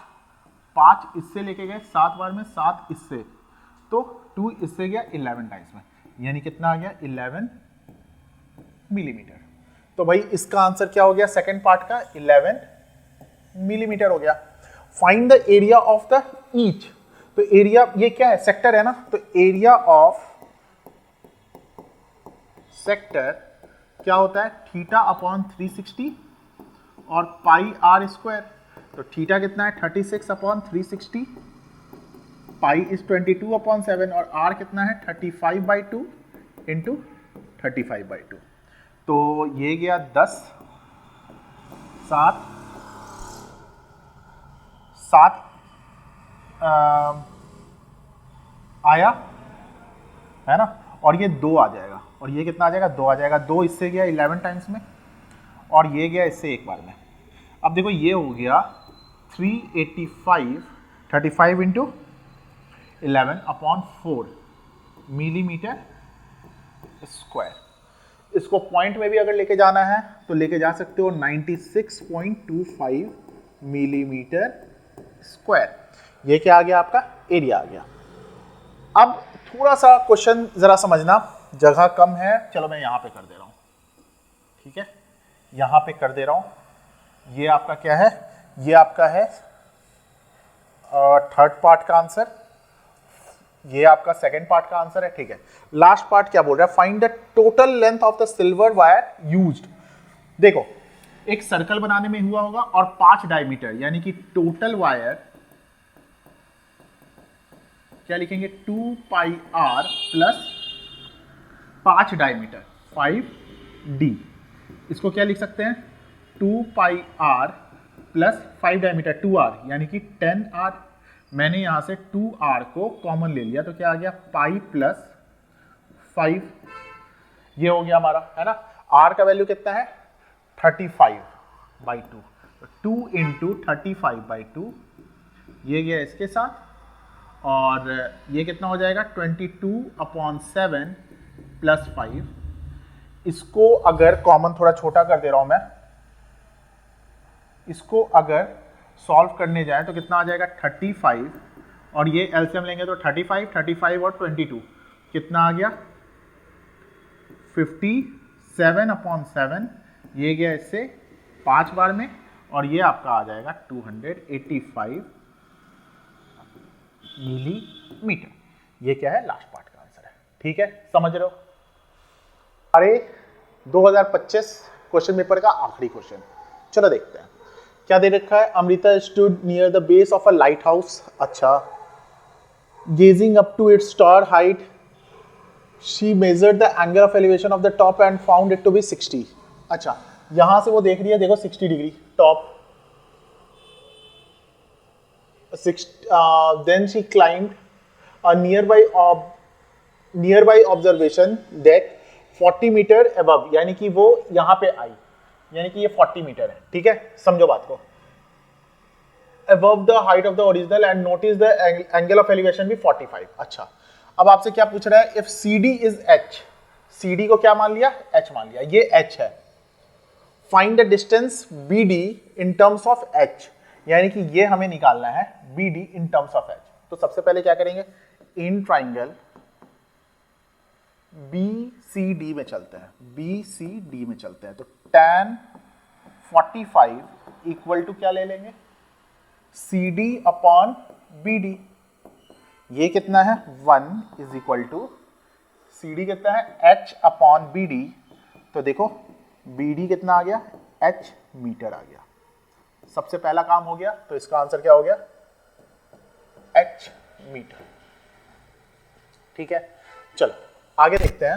5 इससे लेके गए 7 बार में, 7 इससे, तो 2 इससे गया 11 टाइम्स में, यानी कितना आ गया 11 मिलीमीटर। तो भाई इसका आंसर क्या हो गया सेकंड पार्ट का 11 मिलीमीटर हो गया। Find the area of the each. तो एरिया ये क्या है, सेक्टर है ना, तो एरिया ऑफ सेक्टर क्या होता है थीटा अपॉन 360 और पाई आर स्क्वायर। तो थीटा कितना है 36 अपॉन 360, पाई इज 22 अपॉन 7 और आर कितना है 35/2 इंटू 35/2। तो ये गया 10 7 7 आया, है ना, और ये 2 आ जाएगा, और ये कितना आ जाएगा 2 आ जाएगा, 2 इससे गया 11 टाइम्स में और ये गया इससे एक बार में। अब देखो ये हो गया 385 35 इंटू 11 अपॉन 4 मिलीमीटर स्क्वायर। इसको पॉइंट में भी अगर लेके जाना है तो लेके जा सकते हो 96.25 मिलीमीटर स्क्वायर। ये क्या आ गया आपका एरिया आ गया। अब थोड़ा सा क्वेश्चन जरा समझना, जगह कम है, चलो मैं यहां पे कर दे रहा हूं, ठीक है, यहां पे कर दे रहा हूं। ये आपका क्या है, ये आपका है थर्ड पार्ट का आंसर, ये आपका सेकंड पार्ट का आंसर है, ठीक है। लास्ट पार्ट क्या बोल रहा है, find the total length of the silver wire used. देखो एक सर्कल बनाने में हुआ होगा और 5 डायमीटर, यानी कि टोटल वायर क्या लिखेंगे 2 पाई आर प्लस 5 डायमीटर 5d। इसको क्या लिख सकते हैं 2 पाई आर प्लस 5 डायमीटर 2r, यानी कि 10r। मैंने यहां से 2r को कॉमन ले लिया, तो क्या आ गया पाई प्लस 5, ये हो गया हमारा, है ना। r का वैल्यू कितना है 35/2, 2 इंटू 35/2, ये गया इसके साथ, और ये कितना हो जाएगा 22/7 प्लस 5। इसको अगर कॉमन थोड़ा छोटा कर दे रहा हूं मैं, इसको अगर सॉल्व करने जाए तो कितना आ जाएगा 35, और ये एलसीएम लेंगे तो 35 और 22 कितना आ गया 57/7, ये गया इससे 5 बार में, और ये आपका आ जाएगा 285 मिलीमीटर। ये क्या है लास्ट पार्ट का आंसर है, ठीक है, समझ रहे हो। अरे 2025 क्वेश्चन पेपर का आखिरी क्वेश्चन, चलो देखते हैं क्या दे रखा है। Amrita stood near the base of a lighthouse, अच्छा, gazing up to its star height she measured the angle of elevation of the top and found it to be 60। अच्छा, यहां से वो देख रही है, देखो 60 degree top, then she climbed a nearby observation deck 40 metre above, यानी कि वो यहां पे आई, यानी कि ये 40 मीटर है, ठीक है, समझो बात को, above the height of the original and notice the angle of elevation भी 45। अच्छा, अब आपसे क्या पूछ रहा है, if C D is H, C D को क्या मान लिया, एच मान लिया, ये एच है, find the distance B D in terms of H, यानी कि ये हमें निकालना है B D in terms of H. तो सबसे पहले क्या करेंगे, in triangle B C D में चलते हैं, बी सी डी में चलते हैं, तो tan 45 इक्वल टू क्या ले लेंगे, C D upon B D, ये कितना है 1 is equal to C D कितना है h अपॉन बी डी, तो देखो बी डी कितना आ गया, h मीटर आ गया, सबसे पहला काम हो गया, तो इसका आंसर क्या हो गया, h मीटर। ठीक है, चलो आगे देखते हैं,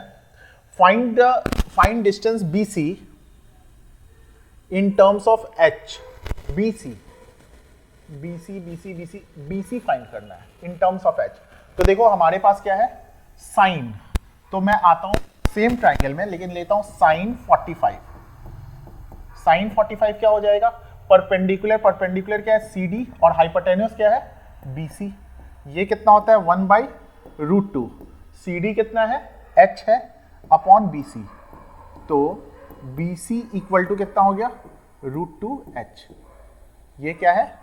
find distance B C in terms of H, B C फाइंड करना है इन टर्म्स ऑफ एच। तो देखो हमारे पास क्या है साइन, तो मैं आता हूं सेम ट्राइंगल में लेकिन लेता हूं साइन 45, साइन 45 क्या हो जाएगा, परपेंडिकुलर क्या है सी डी और हाइपोटेन्यूस क्या है बी सी, ये कितना होता है 1/√2, सी डी कितना है h है अपॉन बी सी, तो बी सी इक्वल टू कितना हो गया √2h, ये क्या है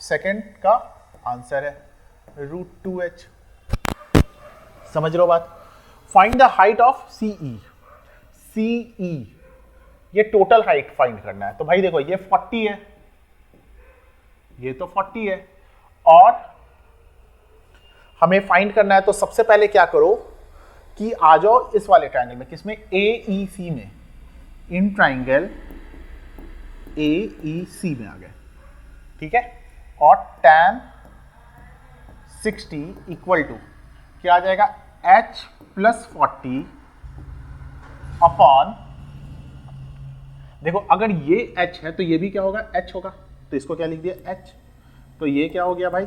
सेकंड का आंसर है √2h। समझ रहे हो बात। Find the height of CE, CE ये टोटल हाइट फाइंड करना है, तो भाई देखो ये 40 है, ये तो 40 है, और हमें फाइंड करना है, तो सबसे पहले क्या करो कि आ जाओ इस वाले ट्राइंगल में, किसमें AEC में, इन ट्राइंगल AEC में आ गए, ठीक है, और tan 60 इक्वल टू क्या आ जाएगा h प्लस 40 अपॉन, देखो अगर ये h है तो ये भी क्या होगा h होगा, तो इसको क्या लिख दिया h, तो ये क्या हो गया भाई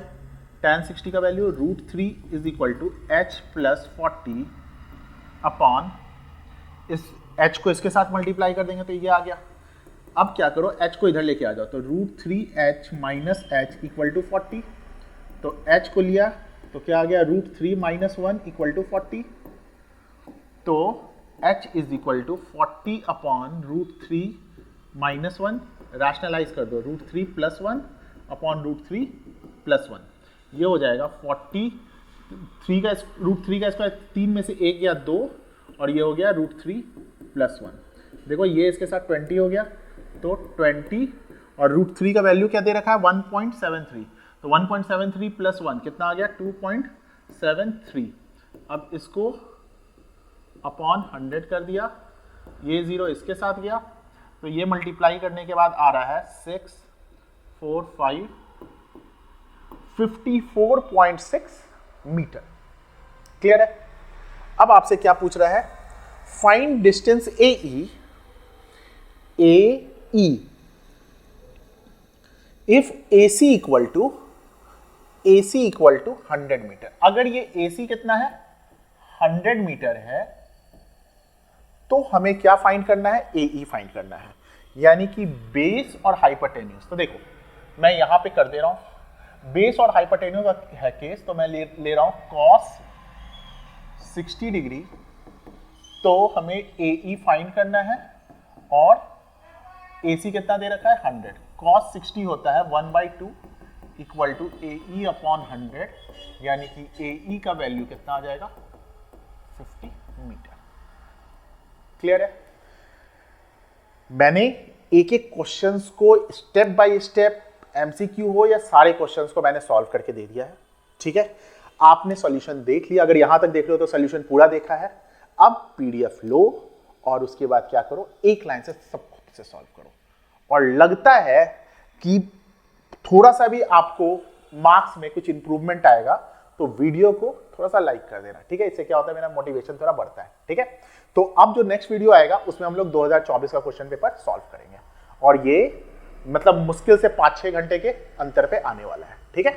tan 60 का value √3 is equal to h plus 40 upon, इस h को इसके साथ मल्टीप्लाई कर देंगे तो ये आ गया। अब क्या करो h को इधर लेके आ जाओ, तो √3h minus h equal to 40, तो h को लिया तो क्या आ गया √3 माइनस 1 इक्वल टू 40, तो h is equal to 40 upon √3 minus 1, rationalise कर दो √3 प्लस 1 अपॉन √3 प्लस 1, ये हो जाएगा 40, √3 का स्क्वायर 3 में से 1 या 2, और ये हो गया √3 प्लस 1, देखो ये इसके साथ 20 हो गया, तो 20 और √3 का वैल्यू क्या दे रखा है 1.73, तो 1.73 प्लस 1 कितना आ गया 2.73, अब इसको अपॉन 100 कर दिया, ये 0 इसके साथ गया, तो ये मल्टीप्लाई करने के बाद आ रहा है 6, 4, 5, 54.6 मीटर। क्लियर है। अब आपसे क्या पूछ रहा है, find distance AE if AC equal to 100 metre. अगर ये AC कितना है 100 मीटर है, तो हमें क्या फाइंड करना है, AE फाइंड करना है, यानी कि बेस और हाइपोटेन्यूज। तो देखो मैं यहां पे कर दे रहा हूं, बेस और हाइपोटेन्यूज का है केस, तो मैं ले रहा हूं cos 60 डिग्री, तो हमें AE फाइंड करना है, और AC कितना दे रखा है 100, cos 60 होता है 1/2 इक्वल टू AE अपॉन 100, यानी कि AE का वैल्यू कितना आ जाएगा 50 मीटर। क्लियर है। मैंने एक एक क्वेश्चंस को स्टेप बाय स्टेप MCQ हो या सारे क्वेश्चंस को मैंने सॉल्व करके दे दिया है, ठीक है। आपने सॉल्यूशन देख लिया, अगर यहां तक देख रहे हो तो सॉल्यूशन पूरा देखा है। अब PDF लो और उसके बाद क्या करो, एक लाइन से सब खुद से सॉल्व करो, और लगता है कि थोड़ा सा भी आपको मार्क्स में कुछ इंप्रूवमेंट आएगा, तो वीडियो को थोड़ा सा लाइक कर देना, ठीक है। इससे क्या होता है, मेरा मोटिवेशन थोड़ा बढ़ता है, ठीक है। तो अब जो नेक्स्ट वीडियो आएगा उसमें हम लोग 2024 का क्वेश्चन पेपर सॉल्व करेंगे, और ये मतलब मुश्किल से 5-6 घंटे के अंतर पे आने वाला है, ठीक है।